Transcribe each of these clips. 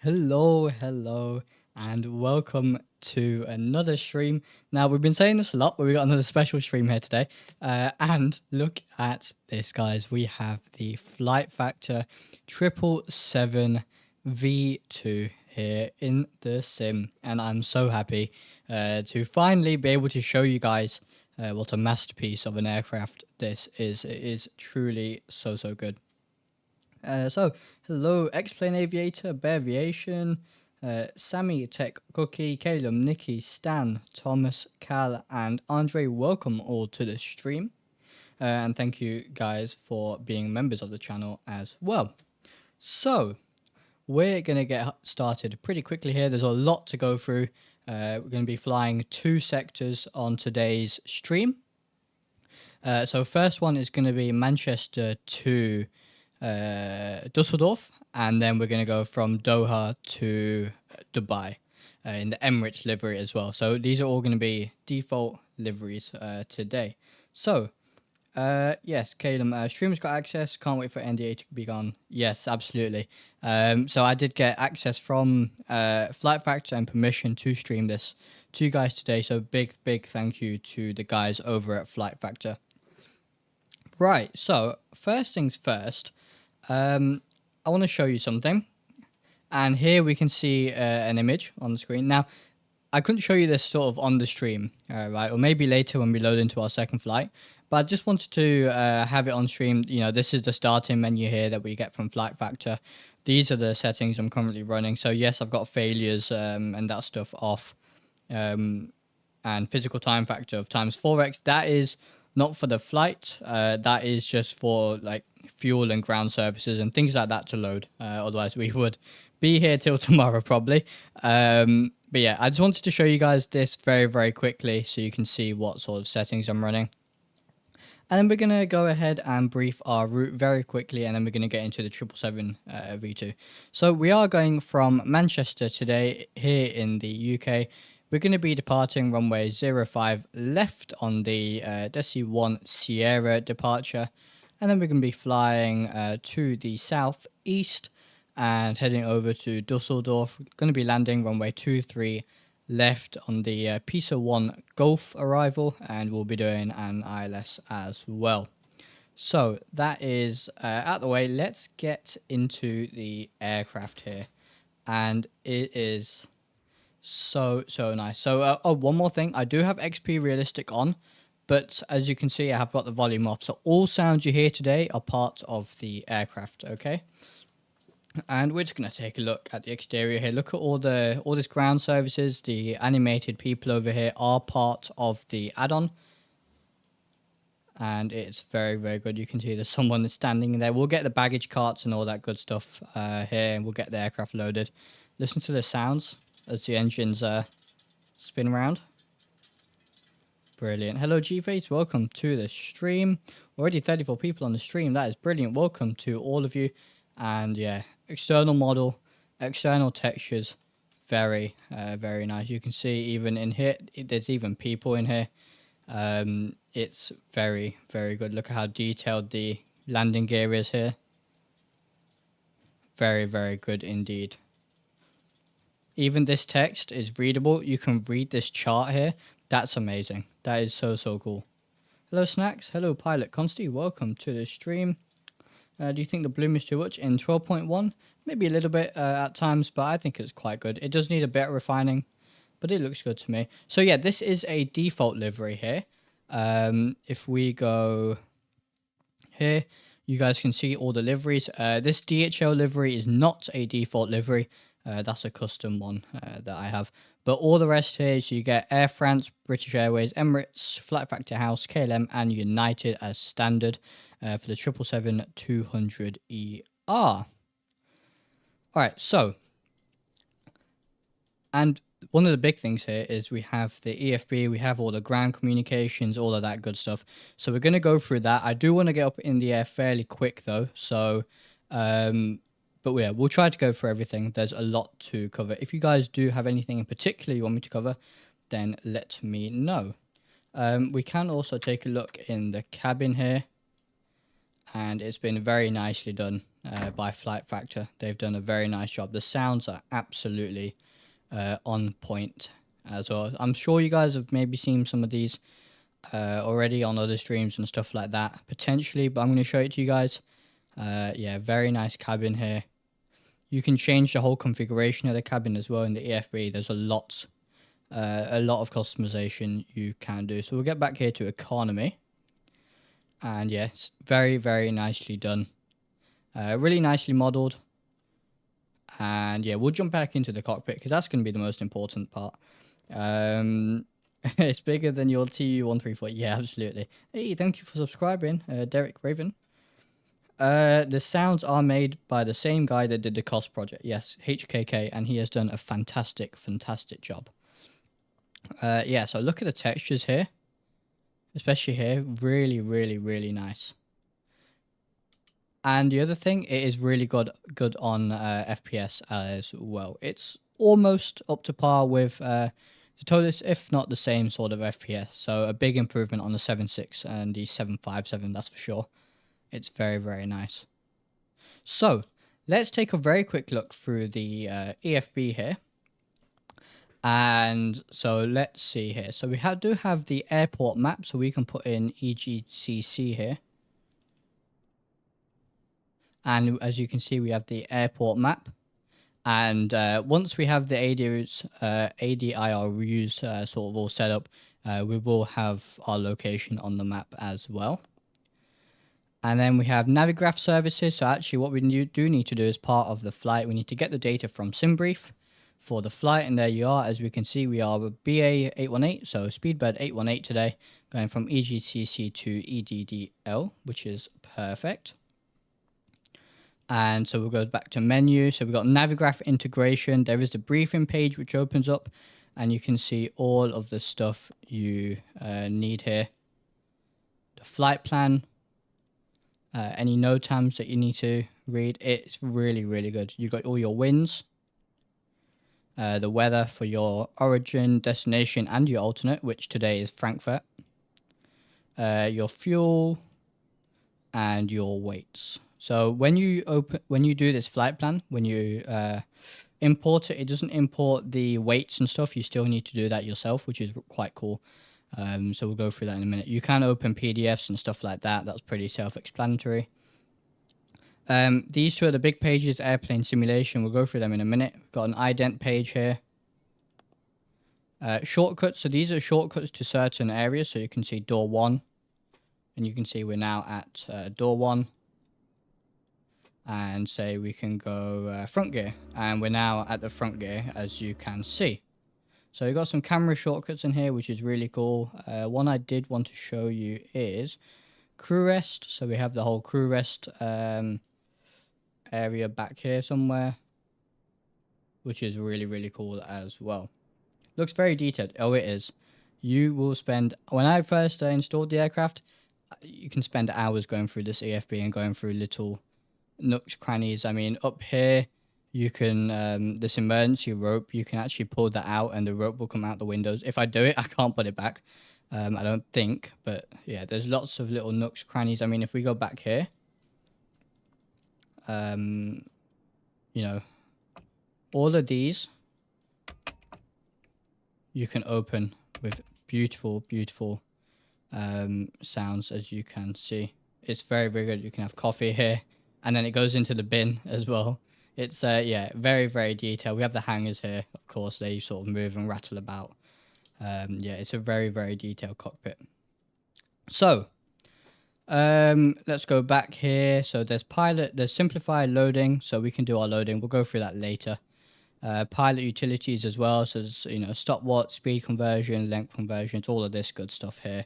Hello, and welcome to another stream. Now, we've been saying this a lot, but we got another special stream here today. And look at this, guys. We have the FlightFactor 777 V2 here in the sim, and I'm so happy to finally be able to show you guys what a masterpiece of an aircraft this is. It is truly so good. So, hello, X-Plane Aviator, Beariation, Sammy, Tech, Cookie, Caleb, Nikki, Stan, Thomas, Cal, and Andre. Welcome all to the stream. And thank you guys for being members of the channel as well. So, we're going to get started pretty quickly here. There's a lot to go through. We're going to be flying 2 sectors on today's stream. So, first one is going to be Manchester to Dusseldorf, and then we're going to go from Doha to Dubai in the Emirates livery as well. So these are all going to be default liveries today. So yes, Caleb, streamers got access. Can't wait for NDA to be gone. Yes, absolutely. So I did get access from FlightFactor and permission to stream this to you guys today. So big thank you to the guys over at FlightFactor. Right, so first things first, I want to show you something. And here we can see an image on the screen. Now, I couldn't show you this sort of on the stream, right? Or maybe later when we load into our second flight. But I just wanted to have it on stream. You know, this is the starting menu here that we get from FlightFactor. These are the settings I'm currently running. So yes, I've got failures and that stuff off. And physical time factor of times 4x. That is not for the flight. That is just for like fuel and ground services and things like that to load. Otherwise, we would be here till tomorrow probably. But yeah, I just wanted to show you guys this very, very quickly so you can see what sort of settings I'm running. And then we're going to go ahead and brief our route very quickly, and then we're going to get into the 777 V2. So we are going from Manchester today here in the UK. We're going to be departing runway 05 left on the Desi 1 Sierra departure. And then we're going to be flying to the southeast and heading over to Dusseldorf. We're going to be landing runway 23 left on the Pisa 1 Golf arrival, and we'll be doing an ILS as well. So that is out of the way. Let's get into the aircraft here, and it is so nice. So oh, one more thing, I do have XP Realistic on, but as you can see I have got the volume off, so all sounds you hear today are part of the aircraft. Okay, and we're just going to take a look at the exterior here. Look at all this ground services. The animated people over here are part of the add-on, and it's very, very good. You can see there's someone that's standing there. We'll get the baggage carts and all that good stuff here, and we'll get the aircraft loaded. Listen to the sounds as the engines spin around. Brilliant. Hello G-Face, welcome to the stream. Already 34 people on the stream. That is brilliant. Welcome to all of you. And yeah, external model, external textures, very very nice. You can see even in here there's even people in here. It's very, very good. Look at how detailed the landing gear is here. Very, very good indeed. Even this text is readable. You can read this chart here. That's amazing. That is so cool. Hello Snacks, hello Pilot Consti, welcome to the stream. Do you think the bloom is too much in 12.1? Maybe a little bit at times, but I think it's quite good. It does need a bit of refining, but it looks good to me. So yeah, this is a default livery here. If we go here, you guys can see all the liveries. This DHL livery is not a default livery. That's a custom one that I have. But all the rest here, so you get Air France, British Airways, Emirates, FlightFactor House, KLM, and United as standard for the 777-200ER. All right, so, and one of the big things here is we have the EFB, we have all the ground communications, all of that good stuff. So we're going to go through that. I do want to get up in the air fairly quick though, so but yeah, we'll try to go through everything. There's a lot to cover. If you guys do have anything in particular you want me to cover, then let me know. We can also take a look in the cabin here, and it's been very nicely done by FlightFactor. They've done a very nice job. The sounds are absolutely on point as well. I'm sure you guys have maybe seen some of these already on other streams and stuff like that, potentially, but I'm going to show it to you guys. Yeah, very nice cabin here. You can change the whole configuration of the cabin as well in the EFB. There's a lot of customization you can do. So we'll get back here to economy. And yes, very, very nicely done. Really nicely modeled. And yeah, we'll jump back into the cockpit because that's going to be the most important part. It's bigger than your TU-134. Yeah, absolutely. Hey, thank you for subscribing, Derek Raven. The sounds are made by the same guy that did the cost project. Yes, HKK, and he has done a fantastic job. Yeah, so look at the textures here. Especially here, really, really, really nice. And the other thing, it is really good on FPS as well. It's almost up to par with the TOTUS, if not the same sort of FPS. So a big improvement on the 7.6 and the 757, that's for sure. It's very, very nice. So let's take a very quick look through the EFB here. And so let's see here. So we do have the airport map, so we can put in EGCC here. And as you can see, we have the airport map. And once we have the ADIRUs sort of all set up, we will have our location on the map as well. And then we have Navigraph services. So actually what we do need to do as part of the flight, we need to get the data from SimBrief for the flight. And there you are. As we can see, we are BA818, so Speedbird 818 today, going from EGCC to EDDL, which is perfect. And so we'll go back to menu. So we've got Navigraph integration. There is the briefing page which opens up, and you can see all of the stuff you need here. The flight plan, any NOTAMs that you need to read. It's really, really good. You've got all your winds, the weather for your origin, destination, and your alternate, which today is Frankfurt. Your fuel and your weights. So when you do this flight plan, when you import it, it doesn't import the weights and stuff. You still need to do that yourself, which is quite cool. So we'll go through that in a minute. You can open PDFs and stuff like that. That's pretty self-explanatory. These two are the big pages, airplane simulation. We'll go through them in a minute. We've got an ident page here. Shortcuts. So these are shortcuts to certain areas. So you can see door 1. And you can see we're now at door 1. And say we can go front gear. And we're now at the front gear, as you can see. So we've got some camera shortcuts in here, which is really cool. One I did want to show you is crew rest. So we have the whole crew rest area back here somewhere, which is really, really cool as well. Looks very detailed. Oh, it is. You will spend, when I first installed the aircraft, you can spend hours going through this EFB and going through little nooks, crannies. I mean, up here, you can, this emergency rope, you can actually pull that out and the rope will come out the windows. If I do it, I can't put it back. I don't think, but yeah, there's lots of little nooks, crannies. I mean, if we go back here, you know, all of these you can open with beautiful, beautiful sounds, as you can see. It's very, very good. You can have coffee here, and then it goes into the bin as well. It's yeah, very, very detailed. We have the hangers here, of course. They sort of move and rattle about. Yeah, it's a very, very detailed cockpit. So let's go back here. So there's pilot, there's simplified loading, so we can do our loading. We'll go through that later. Pilot utilities as well, so there's, you know, stopwatch, speed conversion, length conversions, all of this good stuff here.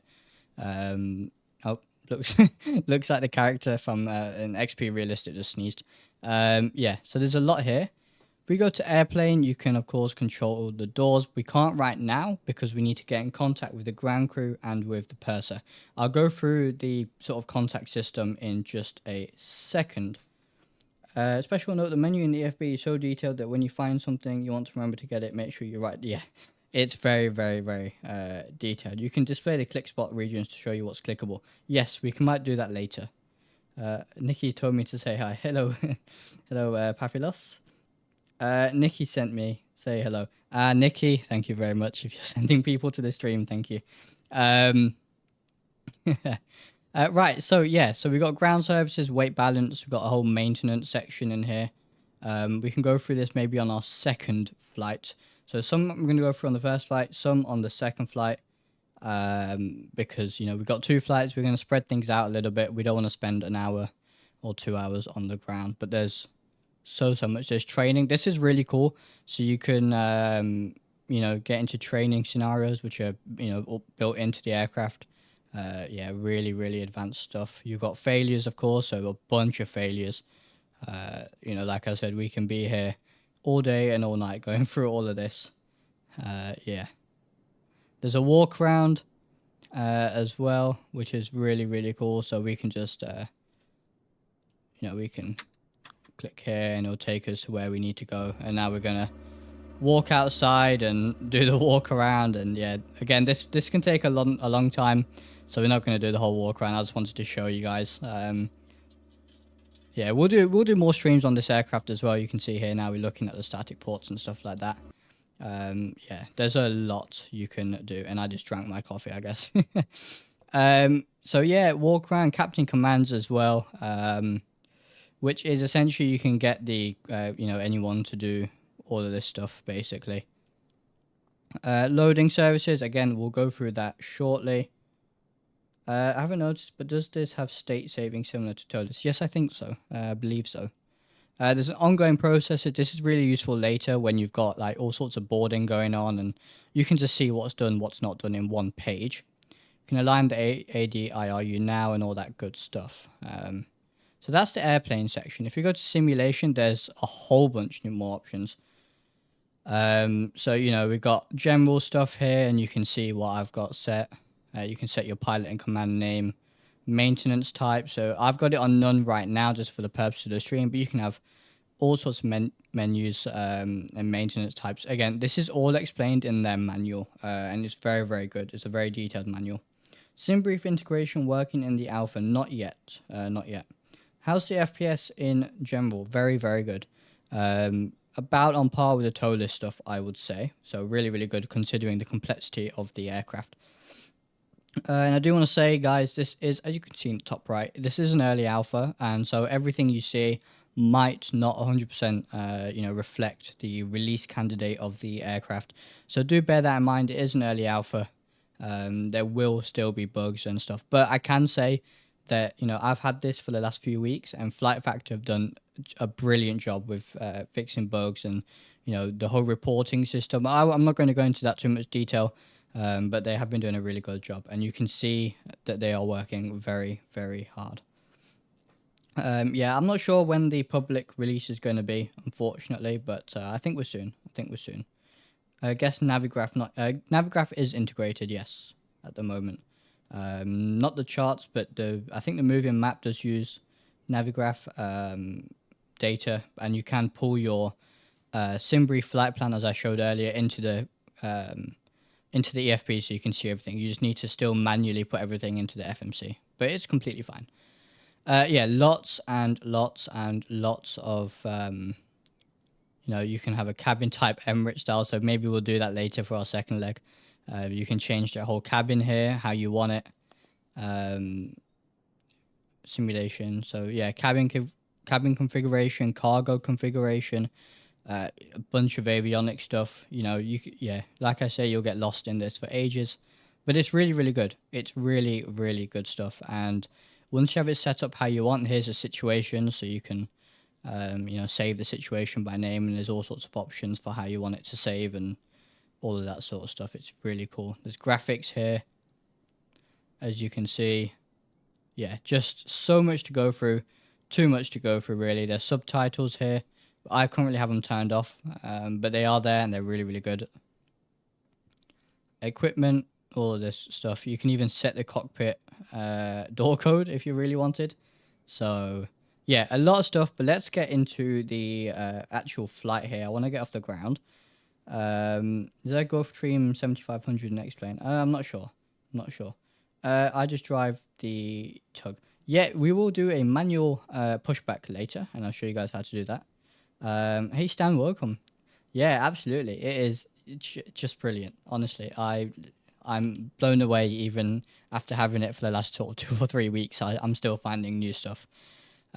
Oh, looks looks like the character from an XP Realistic just sneezed. Yeah, so there's a lot here. If we go to airplane, you can of course control the doors. We can't right now because we need to get in contact with the ground crew and with the purser. I'll go through the sort of contact system in just a second. Special note, the menu in the EFB is so detailed that when you find something you want to remember to get it, make sure you write. Yeah, it's very, very, very detailed. You can display the click spot regions to show you what's clickable. Yes, we might do that later. Nikki told me to say hi. Hello, hello, Paphilos. Nikki sent me, say hello. Nikki, thank you very much. If you're sending people to the stream, thank you. Right, so yeah, so we've got ground services, weight balance, we've got a whole maintenance section in here. We can go through this maybe on our second flight. So some I'm going to go through on the first flight, some on the second flight, because, you know, we've got 2 flights. We're going to spread things out a little bit. We don't want to spend an hour or 2 hours on the ground, but there's so much. There's training. This is really cool. So you can, you know, get into training scenarios, which are, you know, built into the aircraft. Yeah, really, really advanced stuff. You've got failures, of course, so a bunch of failures. You know, like I said, we can be here all day and all night going through all of this. Yeah. There's a walk around as well, which is really, really cool. So we can just, you know, we can click here and it'll take us to where we need to go. And now we're going to walk outside and do the walk around. And yeah, again, this can take a long time. So we're not going to do the whole walk around. I just wanted to show you guys. Yeah, we'll do more streams on this aircraft as well. You can see here now we're looking at the static ports and stuff like that. Yeah, there's a lot you can do, and I just drank my coffee, I guess. So yeah, walk around, captain commands as well. which is essentially you can get the anyone to do all of this stuff basically. Loading services, again, we'll go through that shortly. I haven't noticed, but does this have state saving similar to TOLUS? Yes, I think so. I believe so. There's an ongoing processor. This is really useful later when you've got like all sorts of boarding going on, and you can just see what's done, what's not done in one page. You can align the ADIRU now and all that good stuff. So that's the airplane section. If you go to simulation, there's a whole bunch more options. So, we've got general stuff here, and you can see what I've got set. You can set your pilot and command name, maintenance type. So I've got it on none right now just for the purpose of the stream, but you can have all sorts of menus and maintenance types. Again, this is all explained in their manual, and it's very, very good. It's a very detailed manual. SimBrief integration working in the alpha? Not yet. Not yet. How's the FPS in general? Very, very good. About on par with the TOLUS stuff, I would say. So really, really good considering the complexity of the aircraft. And I do want to say, guys, this is, as you can see in the top right, this is an early alpha, and so everything you see might not 100% reflect the release candidate of the aircraft. So do bear that in mind. It is an early alpha. There will still be bugs and stuff, but I can say that I've had this for the last few weeks, and FlightFactor have done a brilliant job with fixing bugs and the whole reporting system. I'm not going to go into that too much detail. But they have been doing a really good job, and you can see that they are working very, very hard. Yeah, I'm not sure when the public release is going to be, unfortunately, but I think we're soon. I guess Navigraph is integrated, yes, at the moment. Not the charts, but I think the moving map does use Navigraph data, and you can pull your SimBrief flight plan, as I showed earlier, into the EFP so you can see everything. You just need to still manually put everything into the FMC, but it's completely fine. Yeah, lots and lots and lots of you can have a cabin type Emirates style, so maybe we'll do that later for our second leg. You can change the whole cabin here how you want it. Simulation, so yeah, cabin configuration, cargo configuration, a bunch of avionics stuff. Like I say, you'll get lost in this for ages, but it's really, really good. It's really, really good stuff. And once you have it set up how you want, here's a situation, so you can save the situation by name, and there's all sorts of options for how you want it to save and all of that sort of stuff. It's really cool. There's graphics here, as you can see. Yeah, just so much to go through, too much to go through really. There's subtitles here. I currently have them turned off, but they are there and they're really, really good. Equipment, all of this stuff. You can even set the cockpit door code if you really wanted. So yeah, a lot of stuff, but let's get into the actual flight here. I want to get off the ground. Is that Gulfstream 7500 in xplane? I'm not sure. I just drive the tug. Yeah, we will do a manual pushback later, and I'll show you guys how to do that. Hey Stan, welcome. Yeah, absolutely. It is just brilliant. Honestly, I'm blown away even after having it for the last 2 or 3 weeks. I'm still finding new stuff.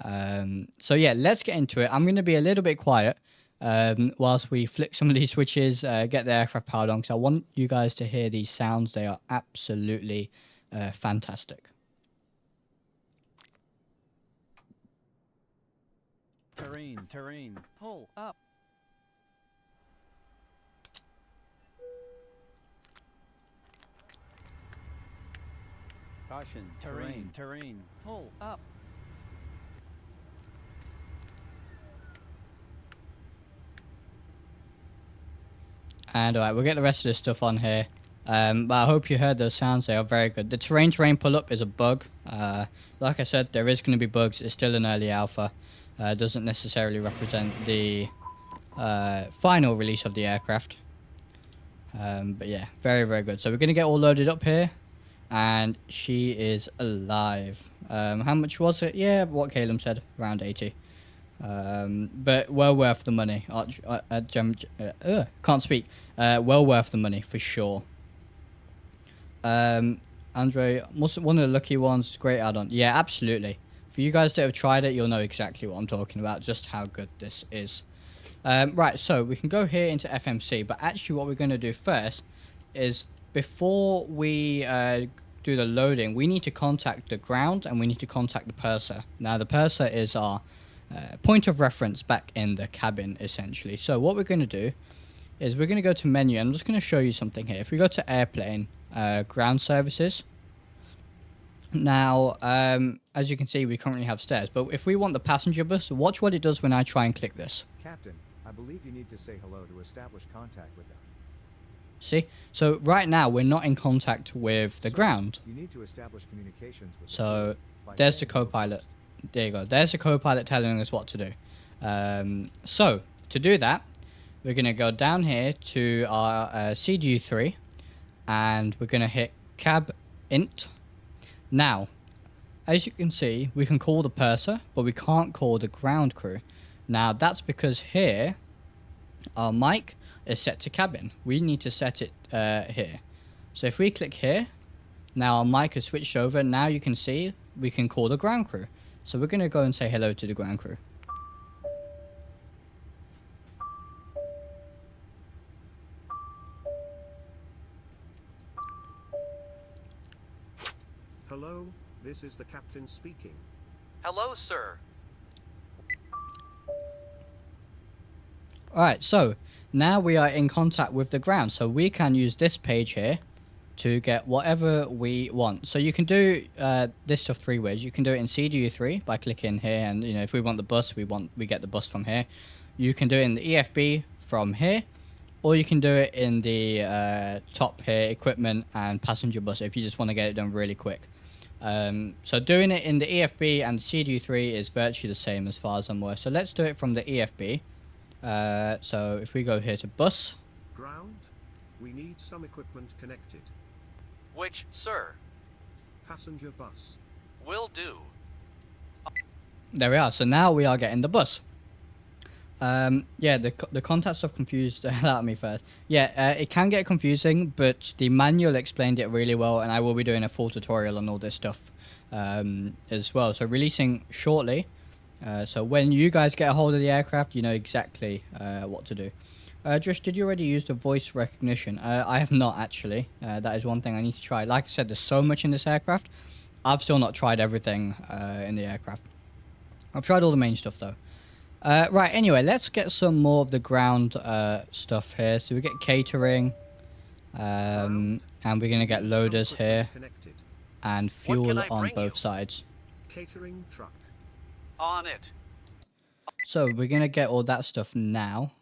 So yeah, let's get into it. I'm going to be a little bit quiet whilst we flick some of these switches, get the aircraft powered on, because I want you guys to hear these sounds. They are absolutely fantastic. Terrain, pull up. Caution, terrain, pull up. And alright, we'll get the rest of this stuff on here. But I hope you heard those sounds. They are very good. The terrain pull-up is a bug. Like I said, there is going to be bugs. It's still an early alpha. Doesn't necessarily represent the final release of the aircraft. But yeah, very, very good. So we're going to get all loaded up here. And she is alive. How much was it? Yeah, what Caleb said, around 80. But well worth the money. Can't speak. Well worth the money for sure. Andre, one of the lucky ones, great add-on. Yeah, absolutely. For you guys that have tried it, you'll know exactly what I'm talking about, just how good this is. Right, so we can go here into FMC, but actually what we're going to do first is before we do the loading, we need to contact the ground and we need to contact the purser. Now, the purser is our point of reference back in the cabin, essentially. So what we're going to do is we're going to go to menu. I'm just going to show you something here. If we go to airplane, ground services. Now, as you can see, we currently have stairs. But if we want the passenger bus, watch what it does when I try and click this. Captain, I believe you need to say hello to establish contact with them. See? So right now, we're not in contact with the ground. You need to establish communications with So there's the co-pilot. There you go. There's the co-pilot telling us what to do. So to do that, we're going to go down here to our CDU3 and we're going to hit cab int. Now, as you can see, we can call the purser, but we can't call the ground crew. Now, that's because here, our mic is set to cabin. We need to set it here. So if we click here, now our mic has switched over. Now you can see we can call the ground crew. So we're going to go and say hello to the ground crew. Hello, this is the captain speaking. Hello, sir. Alright, so now we are in contact with the ground. So we can use this page here to get whatever we want. So you can do this stuff three ways. You can do it in CDU3 by clicking here, and you know, if we want the bus, we get the bus from here. You can do it in the EFB from here, or you can do it in the top here, equipment and passenger bus, if you just want to get it done really quick. So doing it in the EFB and the CDU3 is virtually the same as far as I'm aware. So let's do it from the EFB. So if we go here to bus. Ground, we need some equipment connected. Which, sir? Passenger bus. Will do. There we are. So now we are getting the bus. Yeah, the contact stuff confused the hell out of me first. Yeah, it can get confusing, but the manual explained it really well, and I will be doing a full tutorial on all this stuff as well. So releasing shortly. So when you guys get a hold of the aircraft, you know exactly what to do. Drish, did you already use the voice recognition? I have not, actually. That is one thing I need to try. Like I said, there's so much in this aircraft. I've still not tried everything in the aircraft. I've tried all the main stuff, though. Right, anyway, let's get some more of the ground stuff here. So we get catering, and we're going to get loaders here, Connected. and fuel I on bring both you? sides. Catering truck. On it. So we're going to get all that stuff now.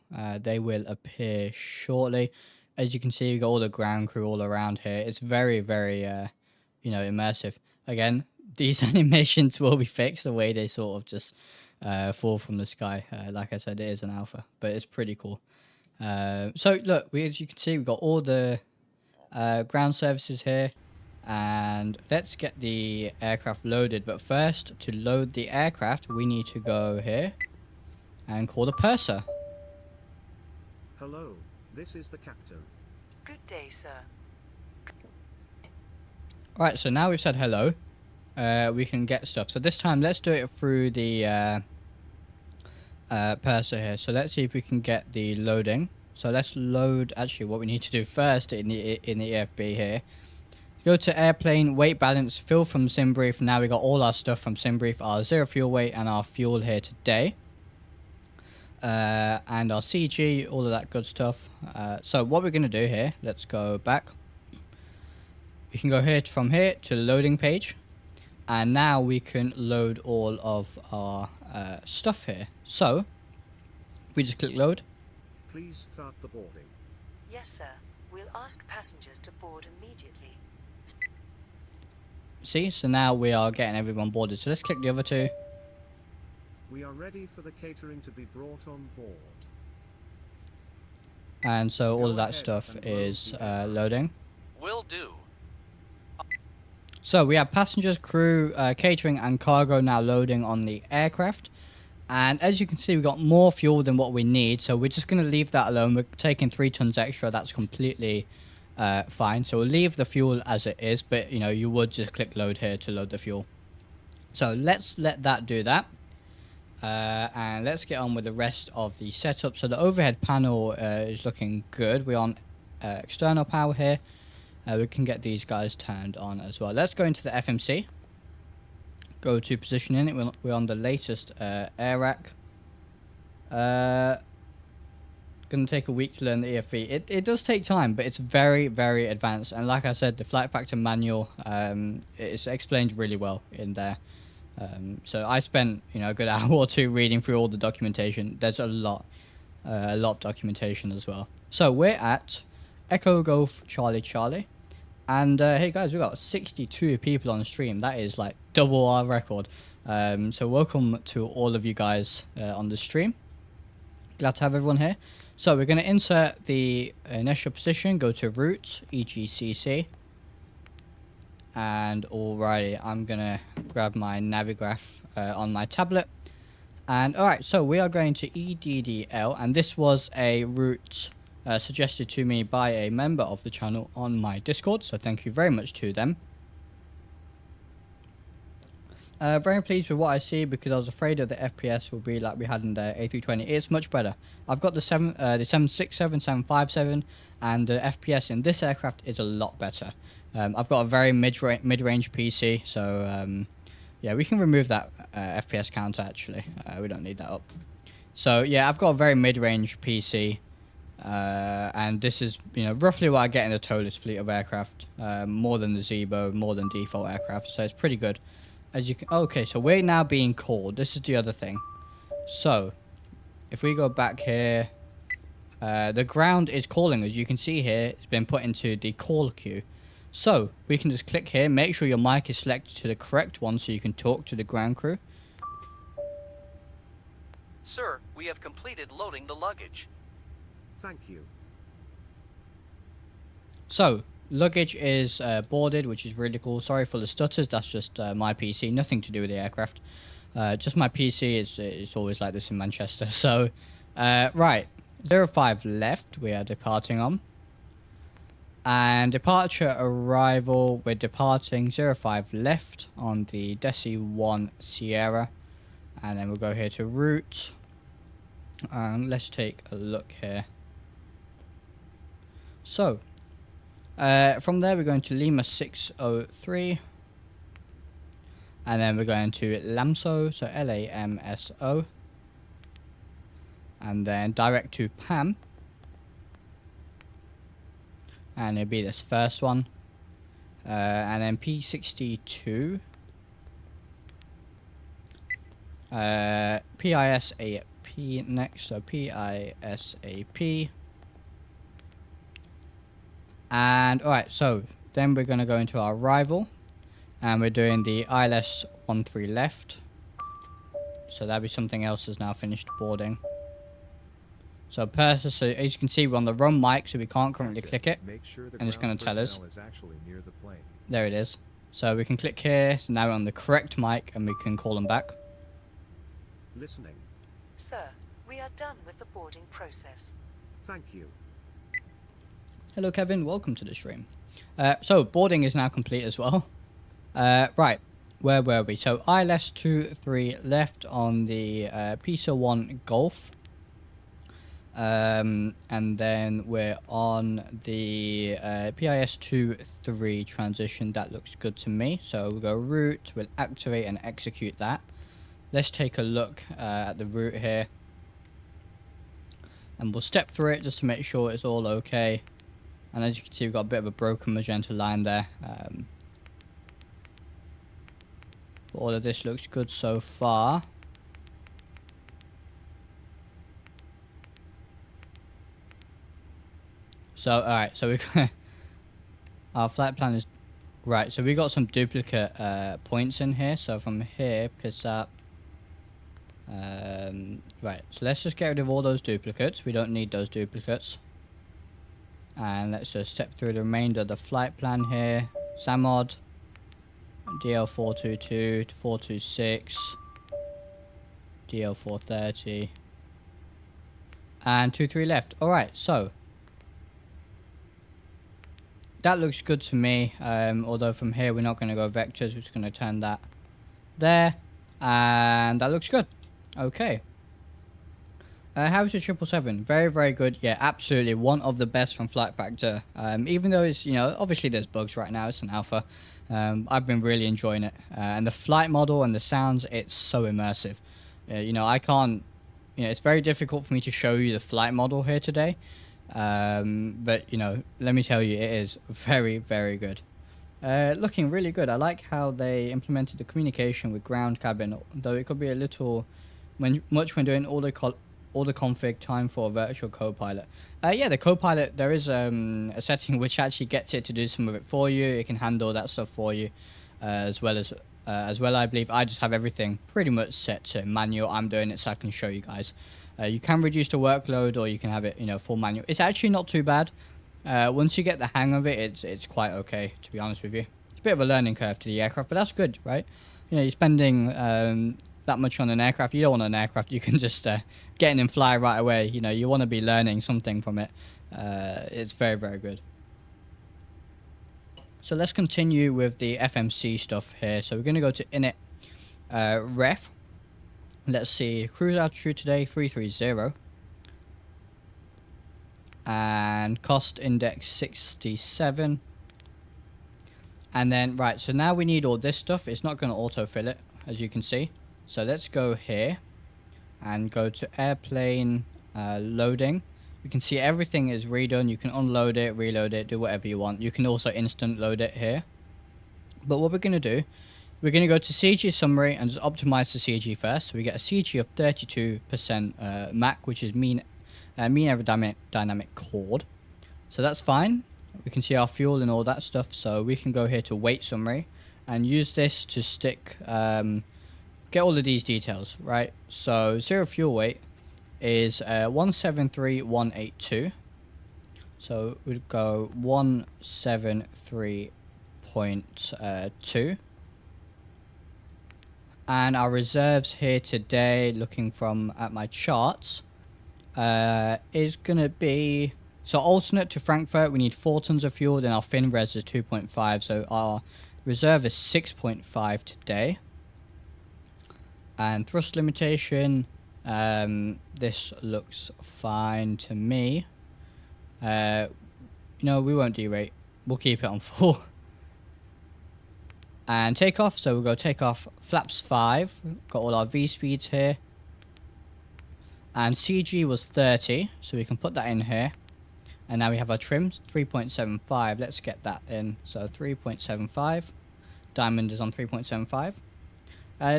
They will appear shortly. As you can see, we've got all the ground crew all around here. It's very, very, you know, immersive. Again, these animations will be fixed the way they sort of just fall from the sky. Like I said, it is an alpha, but it's pretty cool. So look, as you can see, we've got all the ground services here. And let's get the aircraft loaded. But first, to load the aircraft, we need to go here and call the purser. Hello, this is the captain. Good day, sir. Alright, so now we've said hello. We can get stuff. So this time, let's do it through the purser here. So let's see if we can get the loading. So let's load, actually, what we need to do first in the EFB here. Go to airplane, weight balance, fuel from SimBrief. Now we got all our stuff from SimBrief, our zero fuel weight and our fuel here today. And our CG, all of that good stuff. So what we're going to do here, let's go back. We can go here from here to the loading page. And now we can load all of our stuff here. So, if we just click load. Please start the boarding. Yes, sir. We'll ask passengers to board immediately. See, so now we are getting everyone boarded. So let's click the other two. We are ready for the catering to be brought on board. And so all Go of that ahead stuff and load is the aircraft. loading. Will do. So we have passengers, crew, catering and cargo now loading on the aircraft. And as you can see, we've got more fuel than what we need. So we're just going to leave that alone. We're taking 3 tons extra. That's completely fine. So we'll leave the fuel as it is. But, you know, you would just click load here to load the fuel. So let's let that do that. And let's get on with the rest of the setup. So the overhead panel is looking good. We're on external power here. We can get these guys turned on as well. Let's go into the FMC. Go to positioning. We're on the latest air rack. Gonna take a week to learn the EFV. It does take time, but it's very, very advanced. And like I said, the FlightFactor manual it's explained really well in there. So I spent a good hour or two reading through all the documentation. There's a lot of documentation as well. So we're at Echo Golf Charlie Charlie, and hey guys, we got 62 people on the stream. That is like double our record. So welcome to all of you guys on the stream. Glad to have everyone here. So we're going to insert the initial position, go to root, EGCC. And alrighty, I'm going to grab my Navigraph on my tablet. And alright, so we are going to EDDL. And this was a route suggested to me by a member of the channel on my Discord. So thank you very much to them. Very pleased with what I see, because I was afraid of the FPS will be like we had in the A320. It's much better. I've got the 767, 757, and the FPS in this aircraft is a lot better. I've got a very mid-range PC, so yeah, we can remove that FPS counter actually. We don't need that up. So yeah, I've got a very mid-range PC, and this is roughly what I get in the towless fleet of aircraft. More than the Zebo, more than default aircraft, so it's pretty good. As you can, okay, so we're now being called. This is the other thing. So, if we go back here, the ground is calling. As you can see here, it's been put into the call queue. So, we can just click here. Make sure your mic is selected to the correct one so you can talk to the ground crew. Sir, we have completed loading the luggage. Thank you. So, luggage is boarded, which is really cool. Sorry for the stutters, that's just my PC, nothing to do with the aircraft. Just my PC, it's always like this in Manchester. So, right, 05 left, we are departing on. And departure arrival, we're departing 05 left on the Desi 1 Sierra. And then we'll go here to route. And let's take a look here. So, from there, we're going to Lima 603. And then we're going to LAMSO, so LAMSO. And then direct to PAM. And it'll be this first one. And then P62. PISAP next, so PISAP. And alright, so then we're going to go into our arrival, and we're doing the ILS 13 left. So that'll be something else has now finished boarding. So so as you can see, we're on the wrong mic, so we can't currently click it. Make sure the And it's going to tell us. is actually near the plane. There it is. So we can click here. So now we're on the correct mic, and we can call them back. Listening. Sir, we are done with the boarding process. Thank you. Hello Kevin, welcome to the stream. So boarding is now complete as well. Right, where were we? So ILS 23 left on the PISA 1 Golf. And then we're on the PIS 23 transition. That looks good to me. So we'll go route, we'll activate and execute that. Let's take a look at the route here. And we'll step through it just to make sure it's all okay. And as you can see, we've got a bit of a broken magenta line there. But all of this looks good so far. So, alright, so we got our flight plan is right. So we got some duplicate points in here. So from here, piss up. Right, so let's just get rid of all those duplicates. We don't need those duplicates. And let's just step through the remainder of the flight plan here. SAMOD, DL422 to 426, DL430, and 23 left. Alright, so that looks good to me. Although from here we're not going to go vectors, we're just going to turn that there, and that looks good. Okay. How's your 777? Very, very good. Yeah, absolutely. One of the best from FlightFactor. Even though it's, you know, obviously there's bugs right now. It's an alpha. I've been really enjoying it. And the flight model and the sounds, it's so immersive. You know, I can't, you know, it's very difficult for me to show you the flight model here today. But, you know, let me tell you, it is very, very good. Looking really good. I like how they implemented the communication with ground cabin, though it could be a little much when doing all the config time for a virtual co-pilot. Yeah, the co-pilot, there is a setting which actually gets it to do some of it for you. It can handle that stuff for you, as well I believe. I just have everything pretty much set to manual. I'm doing it so I can show you guys. You can reduce the workload, or you can have it, you know, full manual. It's actually not too bad. Once you get the hang of it, it's quite okay, to be honest with you. It's a bit of a learning curve to the aircraft, but that's good, right? You know, you're spending that much on an aircraft. You don't want an aircraft you can just get in and fly right away. You know, you want to be learning something from it. It's very, very good. So let's continue with the FMC stuff here. So we're going to go to init ref. Let's see, cruise altitude today 330. And cost index 67. And then, right, so now we need all this stuff. It's not going to autofill it, as you can see. So let's go here and go to airplane loading. You can see everything is redone. You can unload it, reload it, do whatever you want. You can also instant load it here. But what we're going to do, we're going to go to CG summary and just optimize the CG first. So we get a CG of 32% MAC, which is mean aerodynamic chord. So that's fine. We can see our fuel and all that stuff. So we can go here to weight summary and use this to stick, get all of these details, right? So zero fuel weight is 173,182. So we'd go 173.2. And our reserves here today, looking at my charts, is going to be... So alternate to Frankfurt, we need 4 tons of fuel, then our fin res is 2.5. So our reserve is 6.5 today. And thrust limitation, this looks fine to me. You know, we won't derate. We'll keep it on full. And takeoff, so we'll go takeoff flaps 5. Got all our V speeds here. And CG was 30, so we can put that in here. And now we have our trims, 3.75. Let's get that in. So 3.75. Diamond is on 3.75.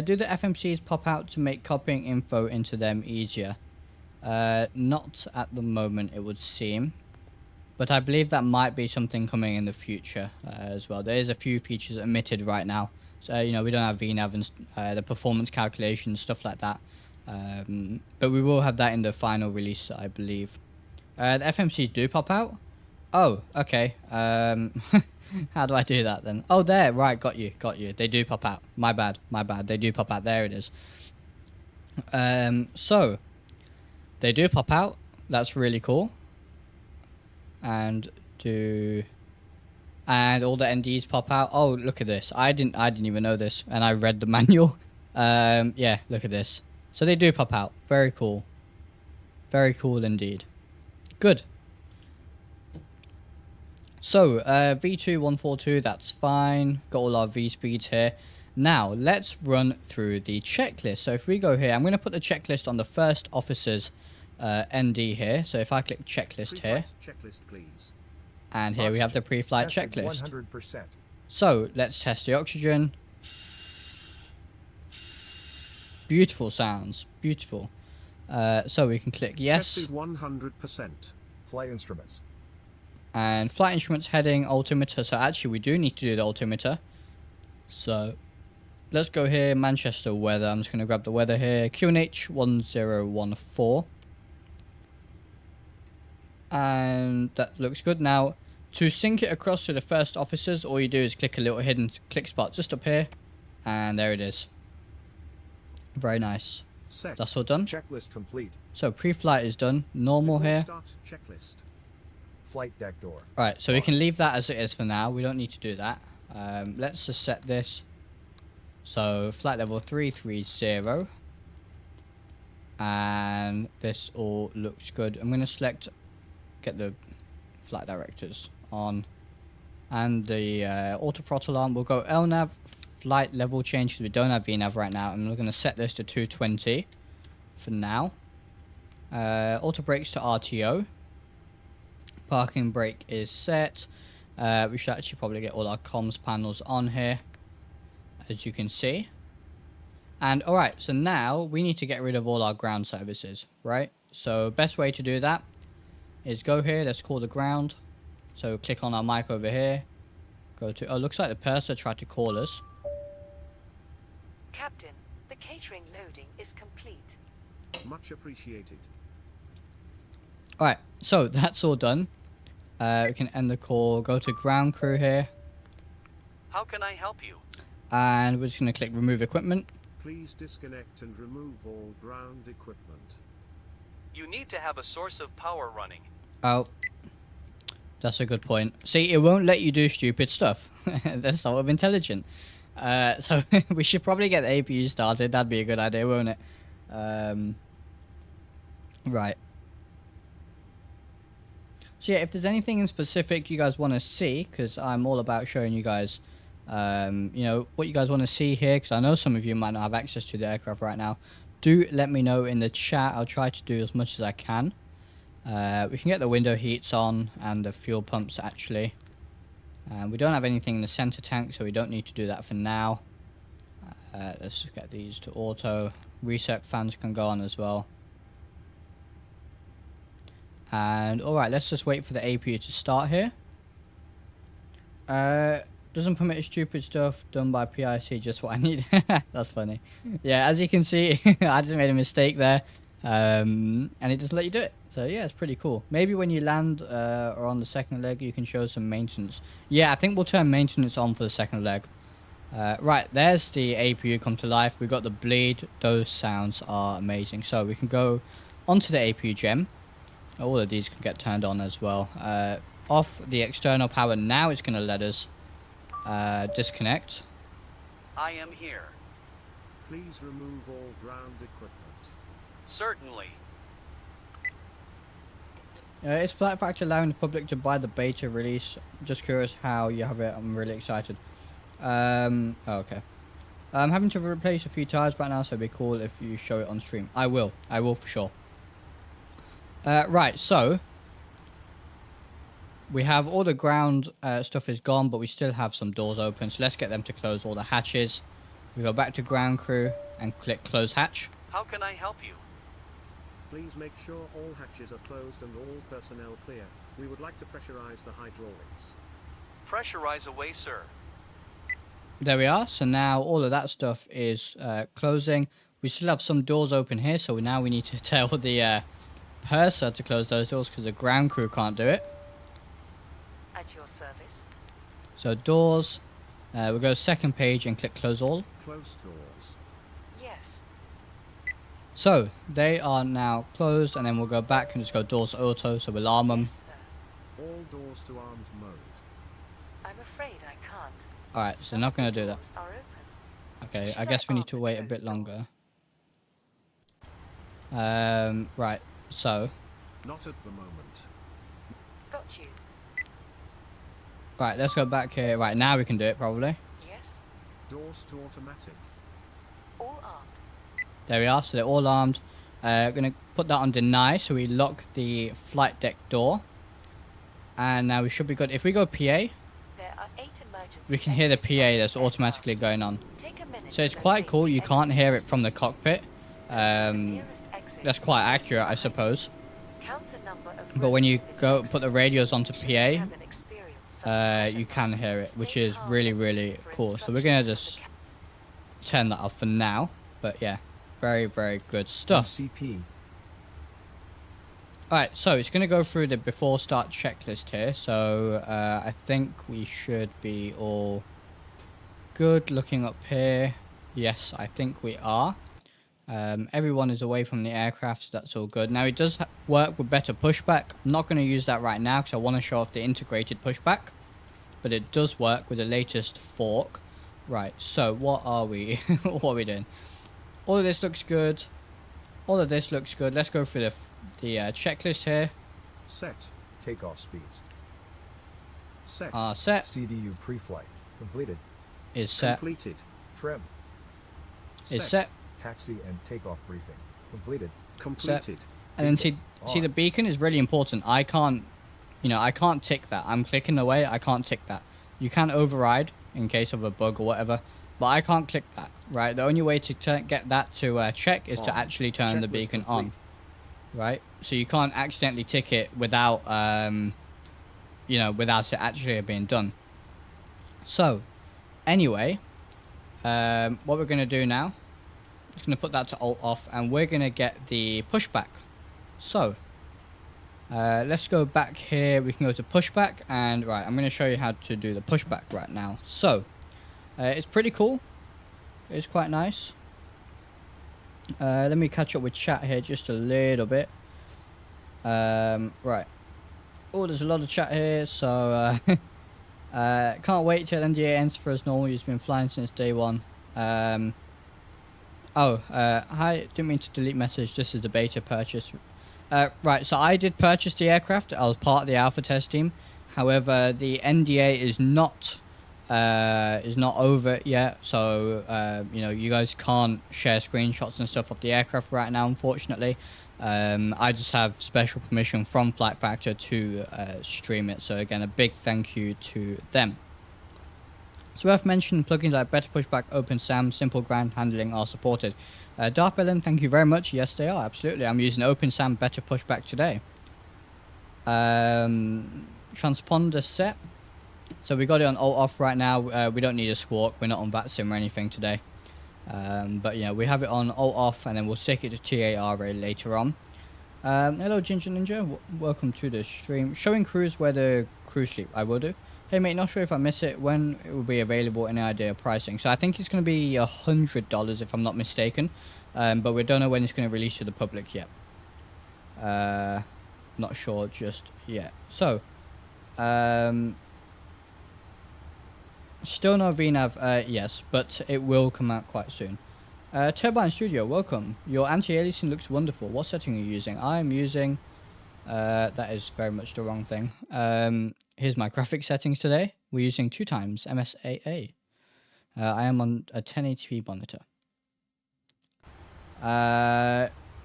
Do the FMCs pop out to make copying info into them easier? Not at the moment, it would seem. But I believe that might be something coming in the future as well. There is a few features omitted right now. So, you know, we don't have VNAV and the performance calculations, stuff like that. But we will have that in the final release, I believe. The FMCs do pop out? Oh, okay. How do I do that then? Oh, there. Right, got you. They do pop out. My bad. They do pop out. There it is. So, they do pop out. That's really cool. And all the NDs pop out. Oh, look at this. I didn't even know this, and I read the manual. Yeah, look at this. So they do pop out. Very cool. Very cool indeed. Good. So, V2142, that's fine. Got all our V speeds here. Now, let's run through the checklist. So if we go here, I'm going to put the checklist on the first officer's ND here. So if I click checklist here. Checklist, please. And here we have the pre-flight Tested checklist. 100%. So let's test the oxygen. Beautiful sounds. Beautiful. So we can click yes. Tested 100%. Flight instruments. And flight instruments, heading, altimeter. So actually we do need to do the altimeter. So let's go here, Manchester weather. I'm just going to grab the weather here. QNH 1014. And that looks good. Now, to sync it across to the first officers, all you do is click a little hidden click spot just up here. And there it is. Very nice. Set. That's all done. Checklist complete. So pre-flight is done. Normal Before here. Start checklist. Flight deck door. Right, so we can leave that as it is for now. We don't need to do that. Let's just set this So flight level 330. And this all looks good. I'm going to select, get the flight directors on. And the auto throttle on. We'll go LNAV, flight level change because we don't have VNAV right now. And we're going to set this to 220 for now. Auto brakes to RTO. Parking brake is set. We should actually probably get all our comms panels on here, as you can see. And alright, so now we need to get rid of all our ground services, right? So best way to do that is go here, let's call the ground. So click on our mic over here. Go to, oh, looks like the purser tried to call us. Captain, the catering loading is complete. Much appreciated. Alright, so that's all done. We can end the call, go to ground crew here. How can I help you? And we're just going to click remove equipment. Please disconnect and remove all ground equipment. You need to have a source of power running. Oh, that's a good point. See, it won't let you do stupid stuff. That's sort of intelligent. So we should probably get the APU started. That'd be a good idea, won't it? Right. So yeah, if there's anything in specific you guys want to see, because I'm all about showing you guys, you know, what you guys want to see here, because I know some of you might not have access to the aircraft right now. Do let me know in the chat. I'll try to do as much as I can. We can get the window heats on and the fuel pumps actually. We don't have anything in the center tank, so we don't need to do that for now. Let's get these to auto. Reset fans can go on as well. And alright, let's just wait for the APU to start here. Doesn't permit stupid stuff done by PIC, just what I need. That's funny. Yeah, as you can see, I just made a mistake there. And it doesn't let you do it. So yeah, it's pretty cool. Maybe when you land or on the second leg, you can show some maintenance. Yeah, I think we'll turn maintenance on for the second leg. Right, there's the APU come to life. We've got the bleed. Those sounds are amazing. So we can go onto the APU gem. All of these can get turned on as well. Off the external power now, it's going to let us disconnect. I am here. Please remove all ground equipment. Certainly. Is FlightFactor allowing the public to buy the beta release? Just curious how you have it. I'm really excited. Oh, okay. I'm having to replace a few tires right now, so it'd be cool if you show it on stream. I will for sure. Right, so we have all the ground stuff is gone, but we still have some doors open, so let's get them to close all the hatches. We go back to ground crew and click close hatch. How can I help you? Please make sure all hatches are closed and all personnel clear. We would like to pressurize the hydraulics. Pressurize away, sir. There we are. So now all of that stuff is closing. We still have some doors open here, so now we need to tell the purser to close those doors because the ground crew can't do it. At your service. So doors, we'll go second page and click close all. Close doors. Yes. So they are now closed, and then we'll go back and just go doors auto, so we'll arm them. Yes, sir. All doors to armed mode. I'm afraid I can't. Alright, so not going to do that. Doors are open. Okay, I Should guess we need arm to the wait a closed bit longer. doors? Right, so Not at the moment. Got you. right, let's go back here. Right, now we can do it probably. Yes. Doors to automatic. All armed. There we are, so they're all armed. Gonna put that on deny, so we lock the flight deck door. And now we should be good. If we go PA, There are 8 emergency we can hear the exits PA on this that's automatically aircraft. going on. Take a minute So it's to quite locate cool. the You can't exit hear it post. from the cockpit. The nearest exit That's quite is accurate, I behind suppose. you. Count the number of But when you rows to this go exit. put the radios onto Should you have PA, an experienced subconscious you can person, hear it, stay which is calm really, and really listen for cool. So we're gonna instructions from just the turn that off for now. But yeah, very, very good stuff. CP. Alright, so it's going to go through the before start checklist here. So I think we should be all good. Looking up here. Yes, I think we are. Everyone is away from the aircraft, so that's all good. Now it does work with better pushback. I'm not going to use that right now because I want to show off the integrated pushback. But it does work with the latest fork. Right, so what are we what are we doing? All of this looks good. All of this looks good. Let's go through the checklist here. Set. Takeoff speeds. Set. Set CDU pre-flight. Completed. is set. Completed. Trim. Is set. Taxi and takeoff briefing. Completed. Completed. And then see On. the beacon is really important. I can't, I can't tick that. I'm clicking away. I can't tick that. You can override in case of a bug or whatever, but I can't click that. Right. The only way to get that to check is to On. actually turn the Checklist beacon complete. on. Right. So you can't accidentally tick it without, without it actually being done. So, anyway, what we're gonna do now. Just going to put that to alt off, and we're going to get the pushback. So let's go back here. We can go to pushback, and right, I'm going to show you how to do the pushback right now. So it's pretty cool. It's quite nice. Let me catch up with chat here just a little bit. Right. Oh, there's a lot of chat here, so can't wait till NDA ends for us normal. You've been flying since day one. Hi, didn't mean to delete message. This is the beta purchase. Right, so I did purchase the aircraft. I was part of the alpha test team. However, the NDA is not over yet. So, you guys can't share screenshots and stuff of the aircraft right now, unfortunately. I just have special permission from FlightFactor to stream it. So, again, a big thank you to them. It's worth mentioning plugins like Better Pushback, OpenSAM, Simple Ground Handling are supported. Darth Ellen, thank you very much. Yes, they are, absolutely. I'm using OpenSAM Better Pushback today. Transponder set. So we got it on alt off right now. We don't need a squawk. We're not on VATSIM or anything today. But yeah, we have it on alt off, and then we'll stick it to TAR later on. Hello, Ginger Ninja. Welcome to the stream. Showing crews where the crew sleep. I will do. Hey mate, not sure if I miss it. When it will be available? Any idea of pricing? So I think it's going to be $100 if I'm not mistaken, but we don't know when it's going to release to the public yet. Not sure just yet. So, still no VNAV. Yes, but it will come out quite soon. Turbine Studio, welcome. Your anti-aliasing looks wonderful. What setting are you using? I'm using. That is very much the wrong thing. Here's my graphic settings today. We're using 2x MSAA. I am on a 1080p monitor.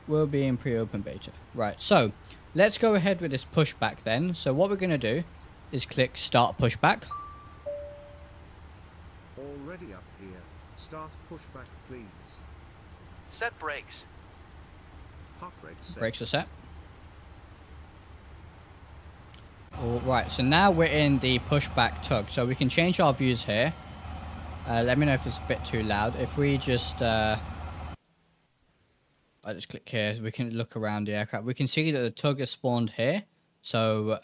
We'll be in pre-open beta. Right, so let's go ahead with this pushback then. So what we're going to do is click Start Pushback. Already up here. Start pushback, please. Set brakes. Park brakes set. Brakes are set. Alright, so now we're in the pushback tug. So we can change our views here. Let me know if it's a bit too loud. If we just... I just click here, we can look around the aircraft. We can see that the tug is spawned here. So